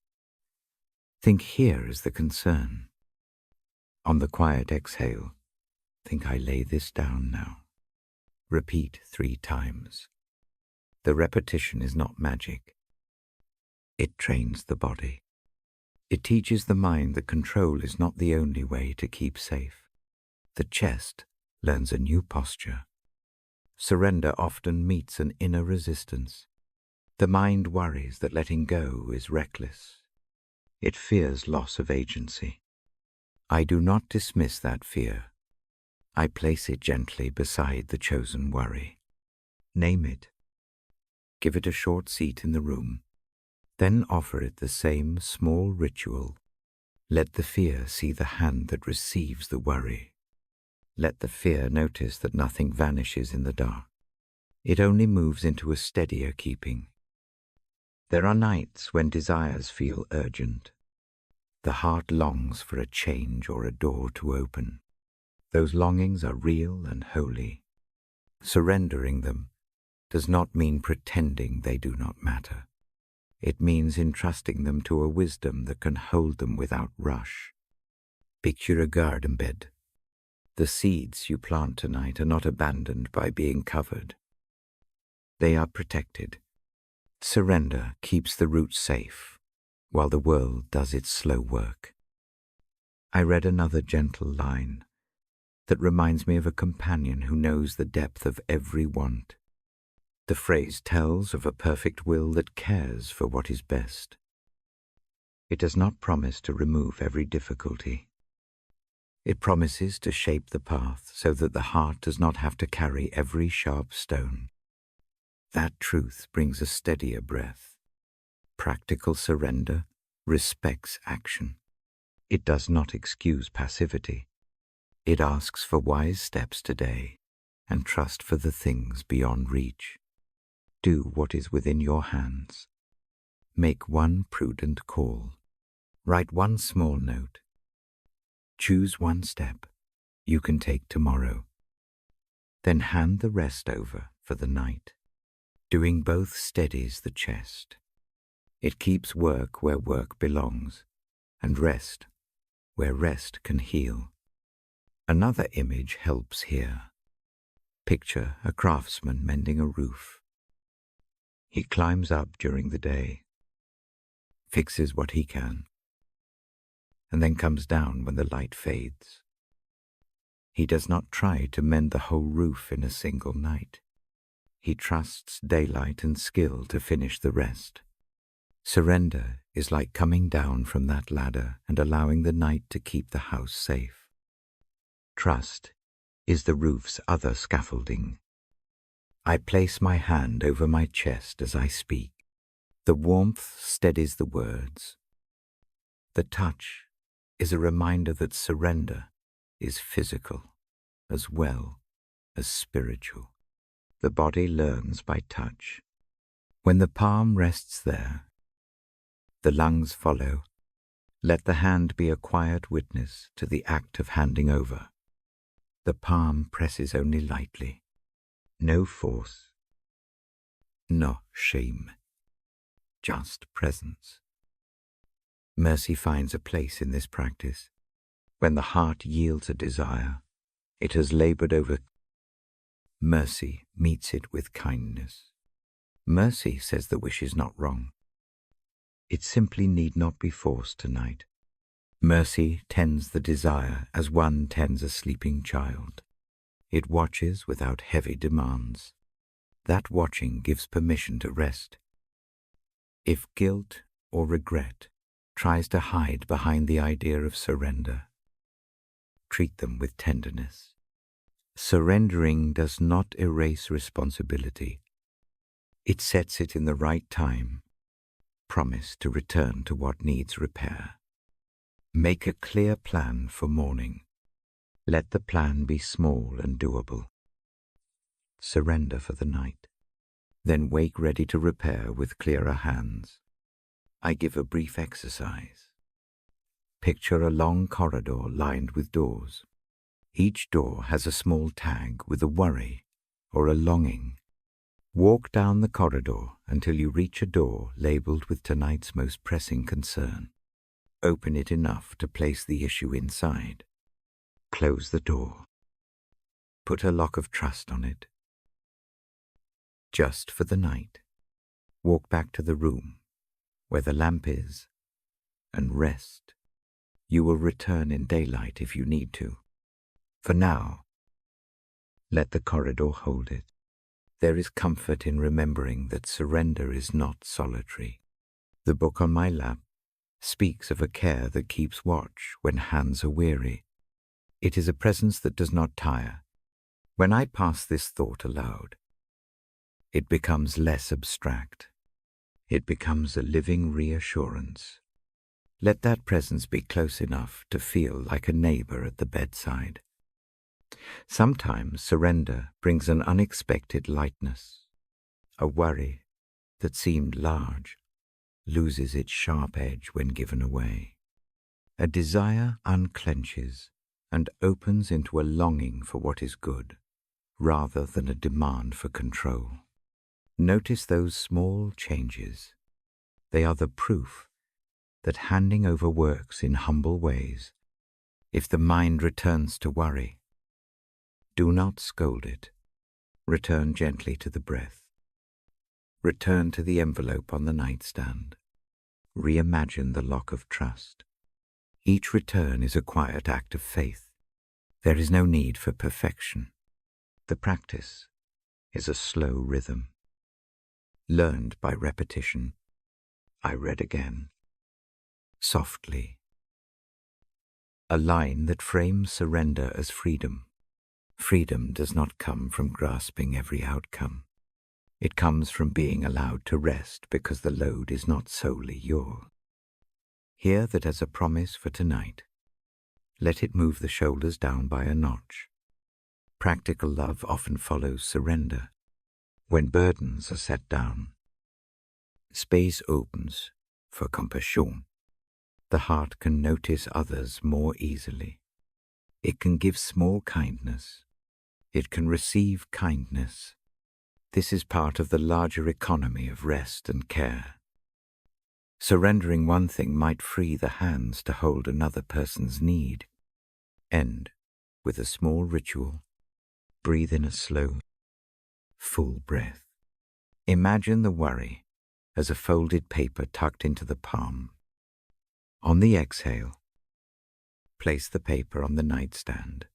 think here is the concern. On the quiet exhale, think I lay this down now. Repeat 3 times. The repetition is not magic. It trains the body. It teaches the mind that control is not the only way to keep safe. The chest learns a new posture. Surrender often meets an inner resistance. The mind worries that letting go is reckless. It fears loss of agency. I do not dismiss that fear. I place it gently beside the chosen worry. Name it. Give it a short seat in the room. Then offer it the same small ritual. Let the fear see the hand that receives the worry. Let the fear notice that nothing vanishes in the dark. It only moves into a steadier keeping. There are nights when desires feel urgent. The heart longs for a change or a door to open. Those longings are real and holy. Surrendering them does not mean pretending they do not matter. It means entrusting them to a wisdom that can hold them without rush. Picture a garden bed. The seeds you plant tonight are not abandoned by being covered. They are protected. Surrender keeps the roots safe while the world does its slow work. I read another gentle line that reminds me of a companion who knows the depth of every want. The phrase tells of a perfect will that cares for what is best. It does not promise to remove every difficulty. It promises to shape the path so that the heart does not have to carry every sharp stone. That truth brings a steadier breath. Practical surrender respects action. It does not excuse passivity. It asks for wise steps today and trust for the things beyond reach. Do what is within your hands. Make one prudent call. Write one small note. Choose one step you can take tomorrow. Then hand the rest over for the night. Doing both steadies the chest. It keeps work where work belongs, and rest where rest can heal. Another image helps here. Picture a craftsman mending a roof. He climbs up during the day, fixes what he can, and then comes down when the light fades. He does not try to mend the whole roof in a single night. He trusts daylight and skill to finish the rest. Surrender is like coming down from that ladder and allowing the night to keep the house safe. Trust is the roof's other scaffolding. I place my hand over my chest as I speak. The warmth steadies the words. The touch is a reminder that surrender is physical as well as spiritual. The body learns by touch. When the palm rests there, the lungs follow. Let the hand be a quiet witness to the act of handing over. The palm presses only lightly. No force, no shame, just presence. Mercy finds a place in this practice. When the heart yields a desire, it has labored over. Mercy meets it with kindness. Mercy says the wish is not wrong. It simply need not be forced tonight. Mercy tends the desire as one tends a sleeping child. It watches without heavy demands. That watching gives permission to rest. If guilt or regret tries to hide behind the idea of surrender, treat them with tenderness. Surrendering does not erase responsibility. It sets it in the right time. Promise to return to what needs repair. Make a clear plan for morning. Let the plan be small and doable. Surrender for the night. Then wake ready to repair with clearer hands. I give a brief exercise. Picture a long corridor lined with doors. Each door has a small tag with a worry or a longing. Walk down the corridor until you reach a door labeled with tonight's most pressing concern. Open it enough to place the issue inside. Close the door. Put a lock of trust on it. Just for the night, walk back to the room where the lamp is and rest. You will return in daylight if you need to. For now, let the corridor hold it. There is comfort in remembering that surrender is not solitary. The book on my lap speaks of a care that keeps watch when hands are weary. It is a presence that does not tire. When I pass this thought aloud, it becomes less abstract. It becomes a living reassurance. Let that presence be close enough to feel like a neighbor at the bedside. Sometimes surrender brings an unexpected lightness. A worry that seemed large loses its sharp edge when given away. A desire unclenches and opens into a longing for what is good, rather than a demand for control. Notice those small changes. They are the proof that handing over works in humble ways. If the mind returns to worry, do not scold it. Return gently to the breath. Return to the envelope on the nightstand. Reimagine the lock of trust. Each return is a quiet act of faith. There is no need for perfection. The practice is a slow rhythm. Learned by repetition, I read again. Softly. A line that frames surrender as freedom. Freedom does not come from grasping every outcome. It comes from being allowed to rest because the load is not solely yours. Hear that as a promise for tonight. Let it move the shoulders down by a notch. Practical love often follows surrender. When burdens are set down, space opens for compassion. The heart can notice others more easily. It can give small kindness. It can receive kindness. This is part of the larger economy of rest and care. Surrendering one thing might free the hands to hold another person's need. End with a small ritual. Breathe in a slow, full breath. Imagine the worry as a folded paper tucked into the palm. On the exhale, place the paper on the nightstand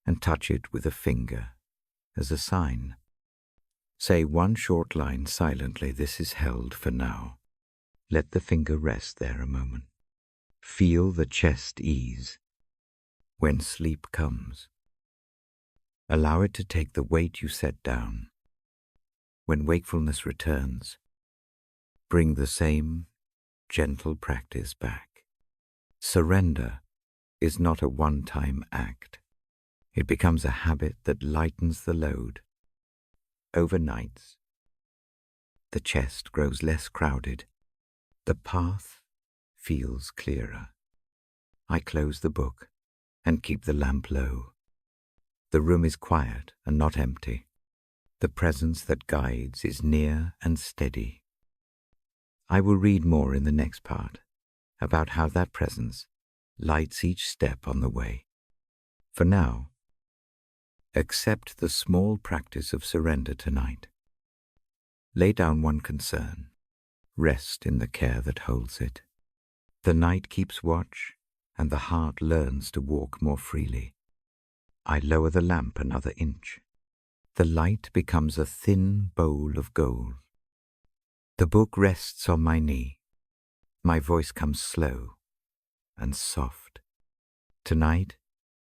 and touch it with a finger as a sign. Say one short line silently, "This is held for now." Let the finger rest there a moment. Feel the chest ease. When sleep comes, allow it to take the weight you set down. When wakefulness returns, bring the same gentle practice back. Surrender is not a one-time act. It becomes a habit that lightens the load. Overnight, the chest grows less crowded. The path feels clearer. I close the book and keep the lamp low. The room is quiet and not empty. The presence that guides is near and steady. I will read more in the next part about how that presence lights each step on the way. For now, accept the small practice of surrender tonight. Lay down one concern. Rest in the care that holds it. The night keeps watch, and the heart learns to walk more freely. I lower the lamp another inch. The light becomes a thin bowl of gold. The book rests on my knee. My voice comes slow and soft. Tonight,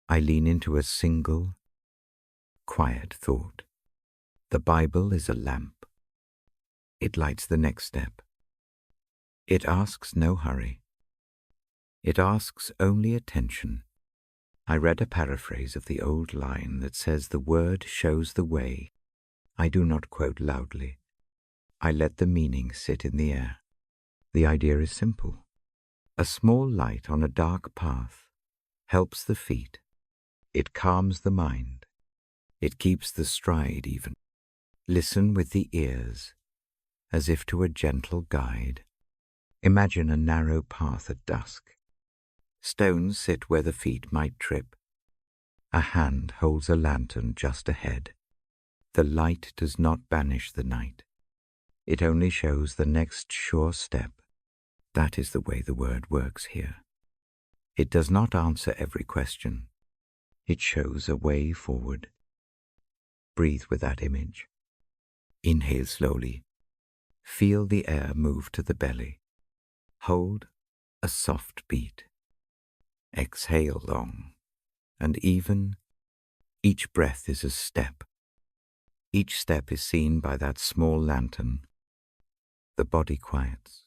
I lean into a single, quiet thought. The Bible is a lamp. It lights the next step. It asks no hurry. It asks only attention. I read a paraphrase of the old line that says the word shows the way. I do not quote loudly. I let the meaning sit in the air. The idea is simple. A small light on a dark path helps the feet. It calms the mind. It keeps the stride even. Listen with the ears, as if to a gentle guide. Imagine a narrow path at dusk. Stones sit where the feet might trip. A hand holds a lantern just ahead. The light does not banish the night. It only shows the next sure step. That is the way the word works here. It does not answer every question. It shows a way forward. Breathe with that image. Inhale slowly. Feel the air move to the belly. Hold a soft beat. Exhale long and even. Each breath is a step. Each step is seen by that small lantern. The body quiets.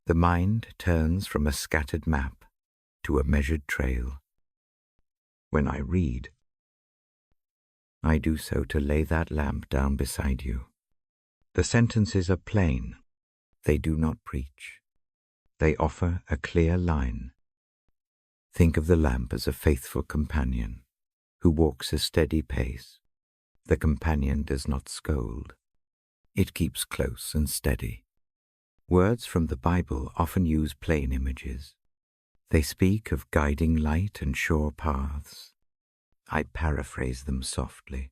The mind turns from a scattered map to a measured trail. When I read, I do so to lay that lamp down beside you. The sentences are plain. They do not preach. They offer a clear line. Think of the lamp as a faithful companion who walks a steady pace. The companion does not scold. It keeps close and steady. Words from the Bible often use plain images. They speak of guiding light and sure paths. I paraphrase them softly.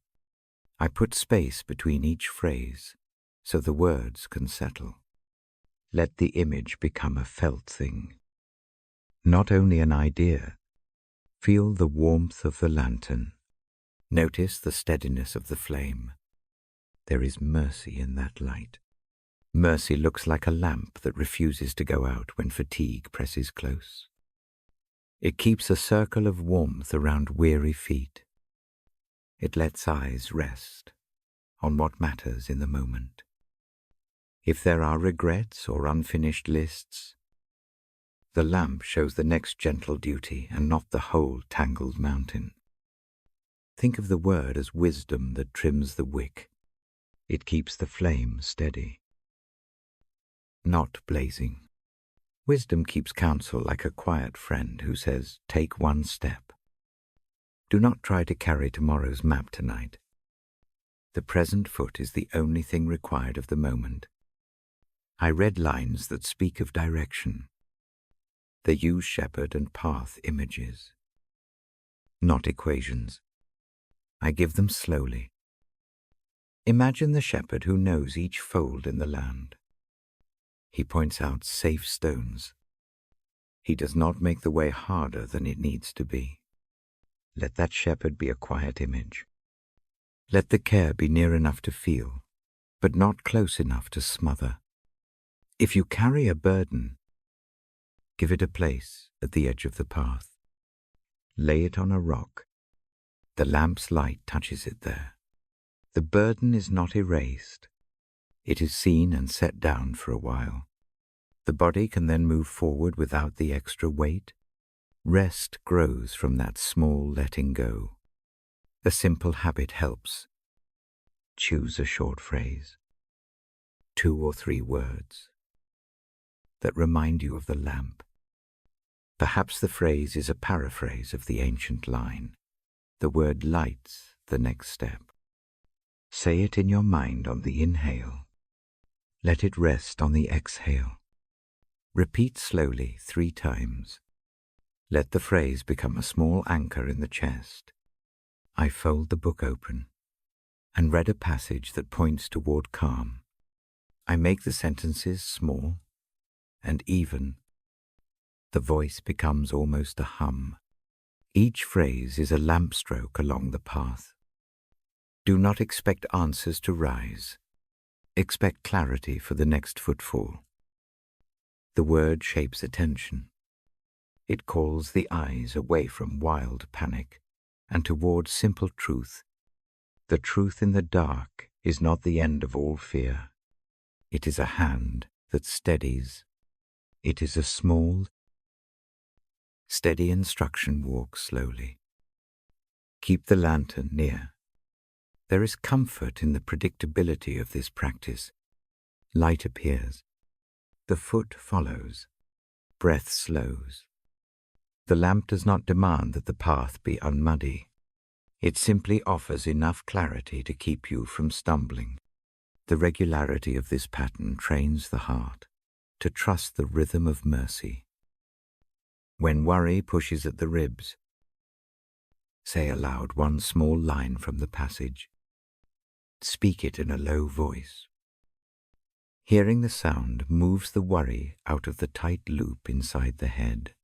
I put space between each phrase so the words can settle. Let the image become a felt thing, not only an idea. Feel the warmth of the lantern. Notice the steadiness of the flame. There is mercy in that light. Mercy looks like a lamp that refuses to go out when fatigue presses close. It keeps a circle of warmth around weary feet. It lets eyes rest on what matters in the moment. If there are regrets or unfinished lists, the lamp shows the next gentle duty and not the whole tangled mountain. Think of the word as wisdom that trims the wick. It keeps the flame steady, not blazing. Wisdom keeps counsel like a quiet friend who says, take one step. Do not try to carry tomorrow's map tonight. The present foot is the only thing required of the moment. I read lines that speak of direction. They use shepherd and path images, not equations. I give them slowly. Imagine the shepherd who knows each fold in the land. He points out safe stones. He does not make the way harder than it needs to be. Let that shepherd be a quiet image. Let the care be near enough to feel, but not close enough to smother. If you carry a burden, give it a place at the edge of the path. Lay it on a rock. The lamp's light touches it there. The burden is not erased. It is seen and set down for a while. The body can then move forward without the extra weight. Rest grows from that small letting go. A simple habit helps. Choose a short phrase, 2 or 3 words, that remind you of the lamp. Perhaps the phrase is a paraphrase of the ancient line. The word lights the next step. Say it in your mind on the inhale. Let it rest on the exhale. Repeat slowly 3 times. Let the phrase become a small anchor in the chest. I fold the book open and read a passage that points toward calm. I make the sentences small and even. The voice becomes almost a hum. Each phrase is a lamp stroke along the path. Do not expect answers to rise. Expect clarity for the next footfall. The word shapes attention. It calls the eyes away from wild panic and toward simple truth. The truth in the dark is not the end of all fear. It is a hand that steadies. It is a small, steady instruction. Walk slowly. Keep the lantern near. There is comfort in the predictability of this practice. Light appears. The foot follows. Breath slows. The lamp does not demand that the path be unmuddy. It simply offers enough clarity to keep you from stumbling. The regularity of this pattern trains the heart to trust the rhythm of mercy. When worry pushes at the ribs, say aloud one small line from the passage. Speak it in a low voice. Hearing the sound moves the worry out of the tight loop inside the head.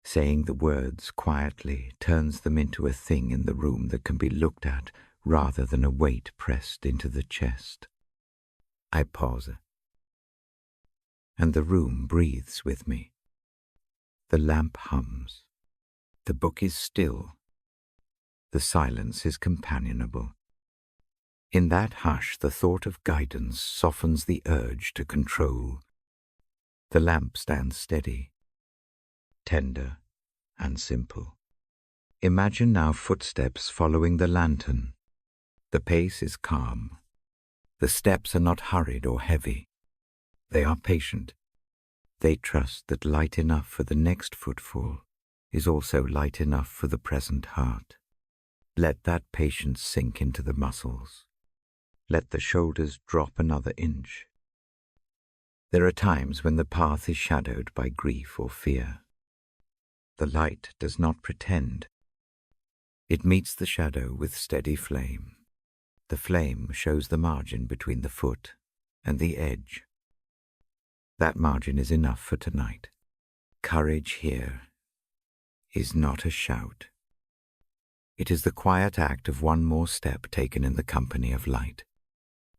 Saying the words quietly turns them into a thing in the room that can be looked at rather than a weight pressed into the chest. I pause, and the room breathes with me. The lamp hums. The book is still. The silence is companionable. In that hush, the thought of guidance softens the urge to control. The lamp stands steady, tender and simple. Imagine now footsteps following the lantern. The pace is calm. The steps are not hurried or heavy. They are patient. They trust that light enough for the next footfall is also light enough for the present heart. Let that patience sink into the muscles. Let the shoulders drop another inch. There are times when the path is shadowed by grief or fear. The light does not pretend. It meets the shadow with steady flame. The flame shows the margin between the foot and the edge. That margin is enough for tonight. Courage here is not a shout. It is the quiet act of one more step taken in the company of light.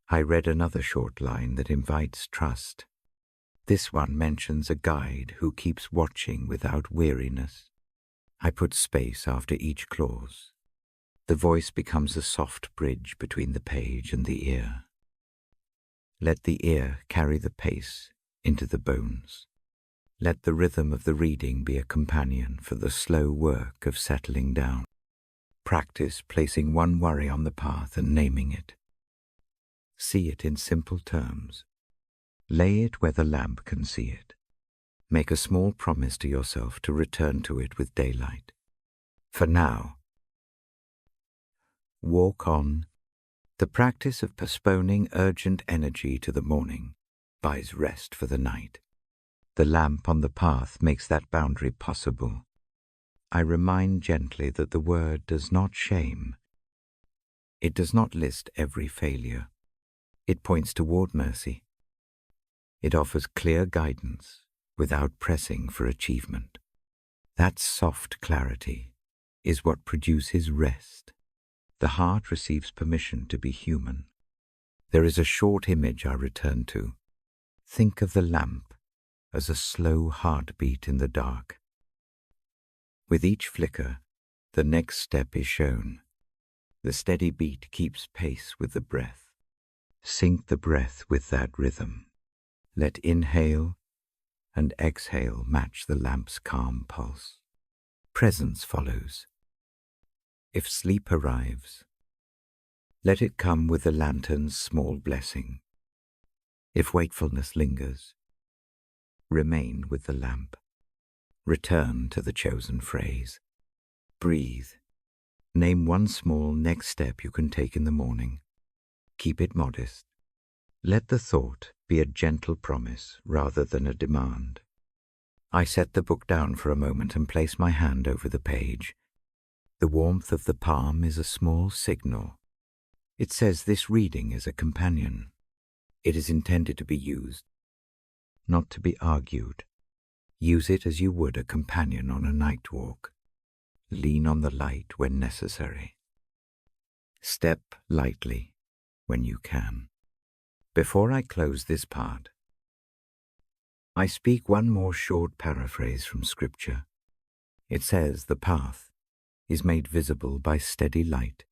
I read another short line that invites trust. This one mentions a guide who keeps watching without weariness. I put space after each clause. The voice becomes a soft bridge between the page and the ear. Let the ear carry the pace into the bones. Let the rhythm of the reading be a companion for the slow work of settling down. Practice placing one worry on the path and naming it. See it in simple terms. Lay it where the lamp can see it. Make a small promise to yourself to return to it with daylight. For now, walk on. The practice of postponing urgent energy to the morning buys rest for the night. The lamp on the path makes that boundary possible. I remind gently that the word does not shame. It does not list every failure. It points toward mercy. It offers clear guidance without pressing for achievement. That soft clarity is what produces rest. The heart receives permission to be human. There is a short image I return to. Think of the lamp as a slow heartbeat in the dark. With each flicker, the next step is shown. The steady beat keeps pace with the breath. Sync the breath with that rhythm. Let inhale and exhale match the lamp's calm pulse. Presence follows. If sleep arrives, let it come with the lantern's small blessing. If wakefulness lingers, remain with the lamp. Return to the chosen phrase. Breathe. Name one small next step you can take in the morning. Keep it modest. Let the thought be a gentle promise rather than a demand. I set the book down for a moment and place my hand over the page. The warmth of the palm is a small signal. It says this reading is a companion. It is intended to be used, not to be argued. Use it as you would a companion on a night walk. Lean on the light when necessary. Step lightly when you can. Before I close this part, I speak one more short paraphrase from Scripture. It says the path is made visible by steady light.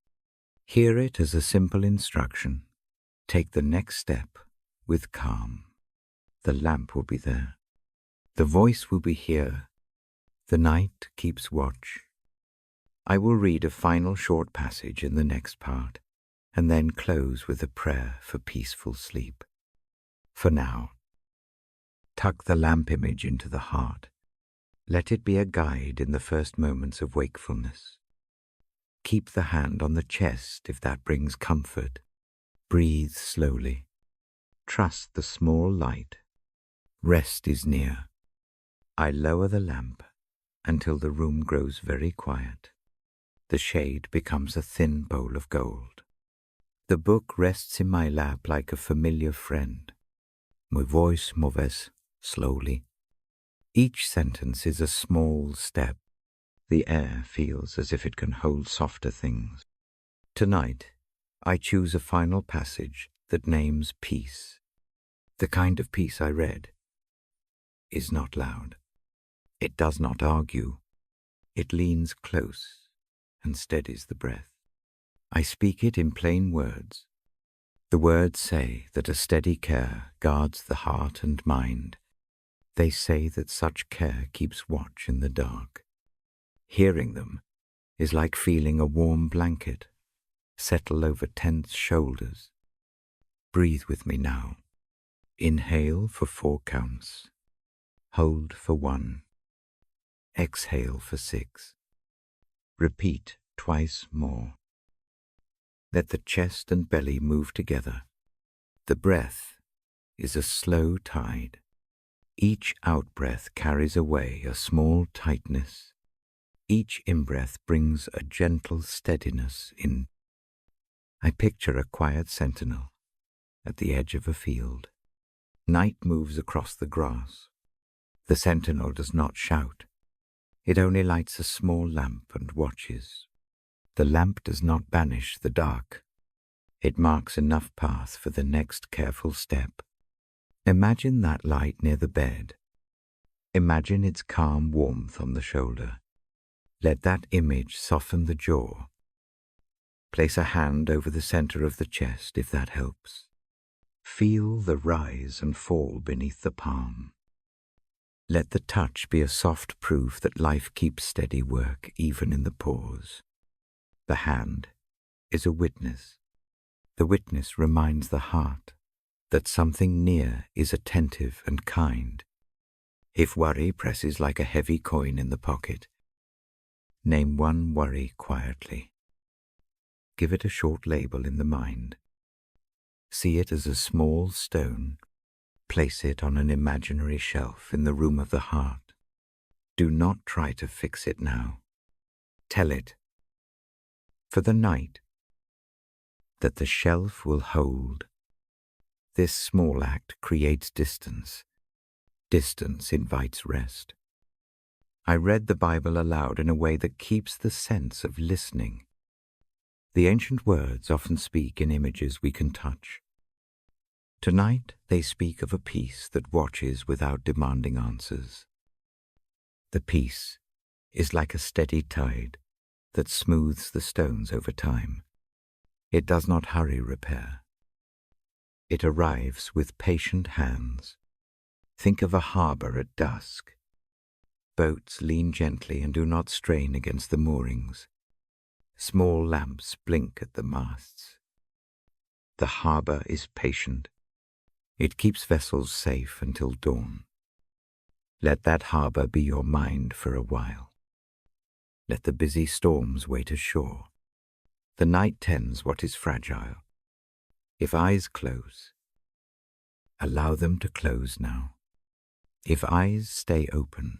Hear it as a simple instruction. Take the next step with calm. The lamp will be there. The voice will be here. The night keeps watch. I will read a final short passage in the next part, and then close with a prayer for peaceful sleep. For now, tuck the lamp image into the heart. Let it be a guide in the first moments of wakefulness. Keep the hand on the chest if that brings comfort. Breathe slowly. Trust the small light. Rest is near. I lower the lamp until the room grows very quiet. The shade becomes a thin bowl of gold. The book rests in my lap like a familiar friend. My voice moves slowly. Each sentence is a small step. The air feels as if it can hold softer things. Tonight, I choose a final passage that names peace. The kind of peace I read is not loud. It does not argue. It leans close and steadies the breath. I speak it in plain words. The words say that a steady care guards the heart and mind. They say that such care keeps watch in the dark. Hearing them is like feeling a warm blanket settle over tense shoulders. Breathe with me now. Inhale for 4 counts. Hold for 1. Exhale for 6. Repeat twice more. Let the chest and belly move together. The breath is a slow tide. Each out-breath carries away a small tightness. Each in-breath brings a gentle steadiness in. I picture a quiet sentinel at the edge of a field. Night moves across the grass. The sentinel does not shout. It only lights a small lamp and watches. The lamp does not banish the dark. It marks enough path for the next careful step. Imagine that light near the bed. Imagine its calm warmth on the shoulder. Let that image soften the jaw. Place a hand over the center of the chest if that helps. Feel the rise and fall beneath the palm. Let the touch be a soft proof that life keeps steady work even in the pause. The hand is a witness. The witness reminds the heart that something near is attentive and kind. If worry presses like a heavy coin in the pocket, name one worry quietly. Give it a short label in the mind. See it as a small stone. Place it on an imaginary shelf in the room of the heart. Do not try to fix it now. Tell it, for the night, that the shelf will hold. This small act creates distance. Distance invites rest. I read the Bible aloud in a way that keeps the sense of listening. The ancient words often speak in images we can touch. Tonight they speak of a peace that watches without demanding answers. The peace is like a steady tide that smooths the stones over time. It does not hurry repair. It arrives with patient hands. Think of a harbor at dusk. Boats lean gently and do not strain against the moorings. Small lamps blink at the masts. The harbor is patient. It keeps vessels safe until dawn. Let that harbor be your mind for a while. Let the busy storms wait ashore. The night tends what is fragile. If eyes close, allow them to close now. If eyes stay open,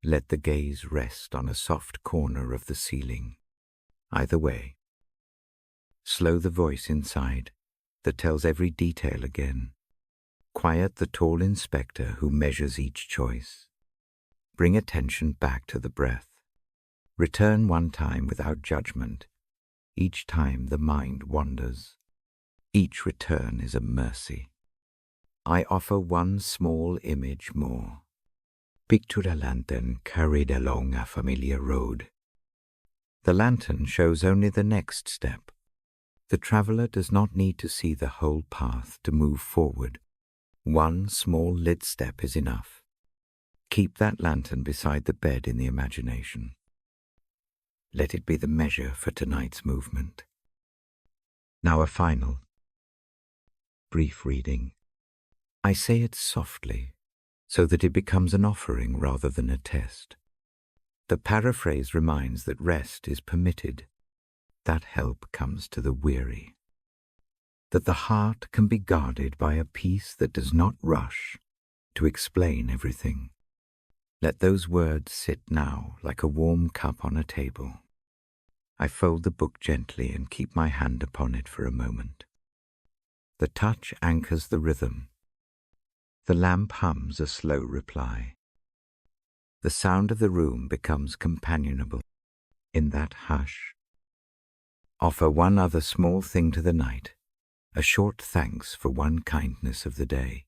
let the gaze rest on a soft corner of the ceiling. Either way, slow the voice inside that tells every detail again. Quiet the tall inspector who measures each choice. Bring attention back to the breath. Return one time without judgment. Each time the mind wanders. Each return is a mercy. I offer one small image more. Picture a lantern carried along a familiar road. The lantern shows only the next step. The traveler does not need to see the whole path to move forward. One small lit step is enough. Keep that lantern beside the bed in the imagination. Let it be the measure for tonight's movement. Now a final, brief reading. I say it softly, so that it becomes an offering rather than a test. The paraphrase reminds that rest is permitted. That help comes to the weary. That the heart can be guarded by a peace that does not rush to explain everything. Let those words sit now like a warm cup on a table. I fold the book gently and keep my hand upon it for a moment. The touch anchors the rhythm. The lamp hums a slow reply. The sound of the room becomes companionable. In that hush, offer one other small thing to the night, a short thanks for one kindness of the day.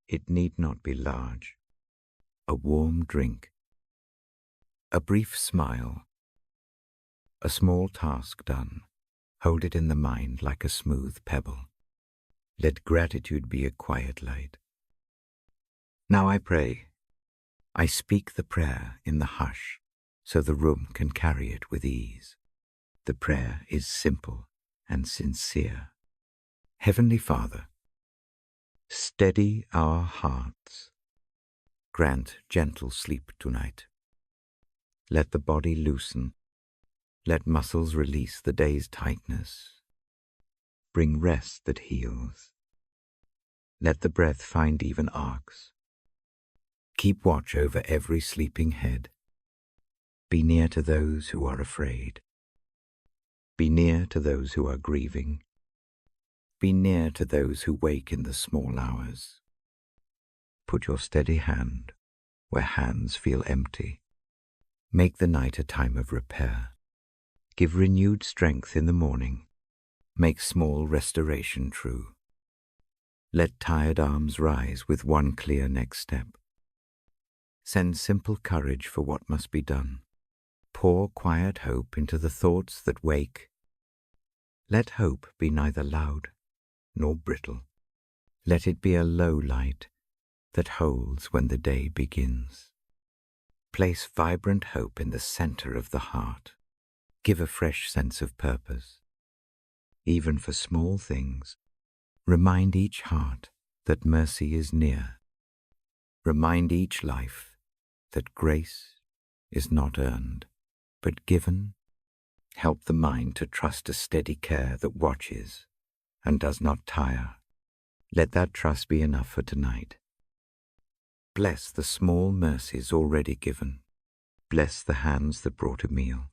It need not be large. A warm drink, a brief smile, a small task done. Hold it in the mind like a smooth pebble. Let gratitude be a quiet light. Now I pray. I speak the prayer in the hush, so the room can carry it with ease. The prayer is simple and sincere. Heavenly Father, steady our hearts. Grant gentle sleep tonight. Let the body loosen. Let muscles release the day's tightness. Bring rest that heals. Let the breath find even arcs. Keep watch over every sleeping head. Be near to those who are afraid. Be near to those who are grieving. Be near to those who wake in the small hours. Put your steady hand where hands feel empty. Make the night a time of repair. Give renewed strength in the morning. Make small restoration true. Let tired arms rise with one clear next step. Send simple courage for what must be done. Pour quiet hope into the thoughts that wake. Let hope be neither loud nor brittle. Let it be a low light that holds when the day begins. Place vibrant hope in the center of the heart. Give a fresh sense of purpose. Even for small things, remind each heart that mercy is near. Remind each life that grace is not earned, but given. Help the mind to trust a steady care that watches and does not tire. Let that trust be enough for tonight. Bless the small mercies already given. Bless the hands that brought a meal,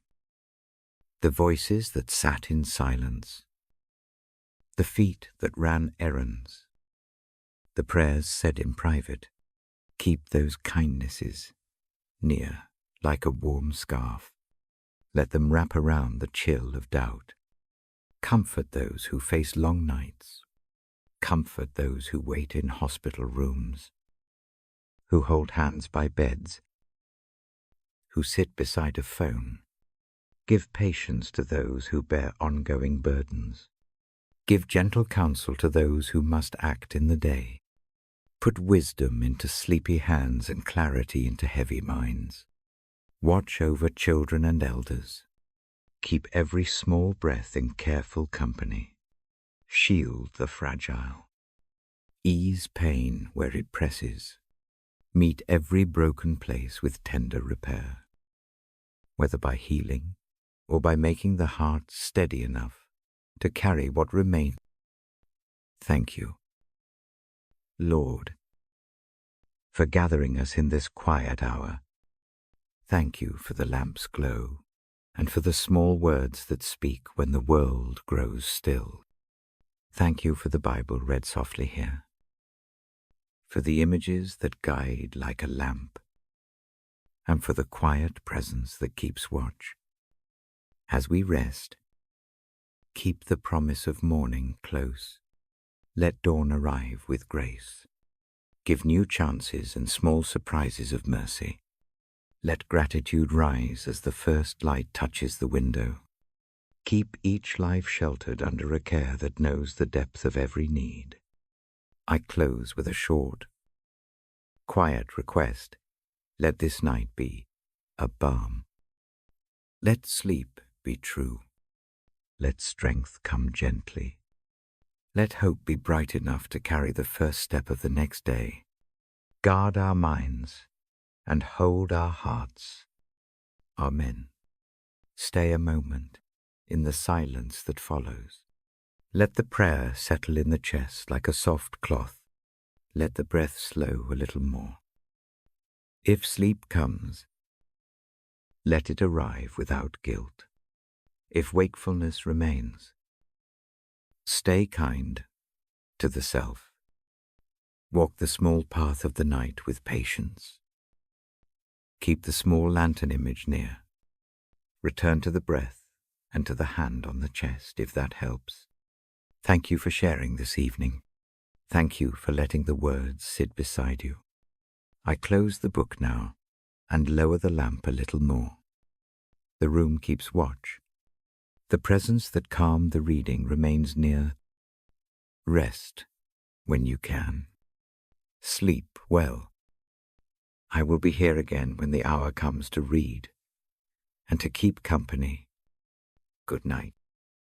the voices that sat in silence, the feet that ran errands, the prayers said in private. Keep those kindnesses near like a warm scarf. Let them wrap around the chill of doubt. Comfort those who face long nights. Comfort those who wait in hospital rooms, who hold hands by beds, who sit beside a phone. Give patience to those who bear ongoing burdens. Give gentle counsel to those who must act in the day. Put wisdom into sleepy hands and clarity into heavy minds. Watch over children and elders. Keep every small breath in careful company. Shield the fragile. Ease pain where it presses. Meet every broken place with tender repair. Whether by healing or by making the heart steady enough to carry what remains. Thank you, Lord, for gathering us in this quiet hour. Thank you for the lamp's glow and for the small words that speak when the world grows still. Thank you for the Bible read softly here, for the images that guide like a lamp, and for the quiet presence that keeps watch. As we rest, keep the promise of morning close. Let dawn arrive with grace. Give new chances and small surprises of mercy. Let gratitude rise as the first light touches the window. Keep each life sheltered under a care that knows the depth of every need. I close with a short, quiet request. Let this night be a balm. Let sleep be true. Let strength come gently. Let hope be bright enough to carry the first step of the next day. Guard our minds and hold our hearts. Amen. Stay a moment in the silence that follows. Let the prayer settle in the chest like a soft cloth. Let the breath slow a little more. If sleep comes, let it arrive without guilt. If wakefulness remains, stay kind to the self. Walk the small path of the night with patience. Keep the small lantern image near. Return to the breath and to the hand on the chest, if that helps. Thank you for sharing this evening. Thank you for letting the words sit beside you. I close the book now and lower the lamp a little more. The room keeps watch. The presence that calmed the reading remains near. Rest when you can. Sleep well. I will be here again when the hour comes to read and to keep company. Good night.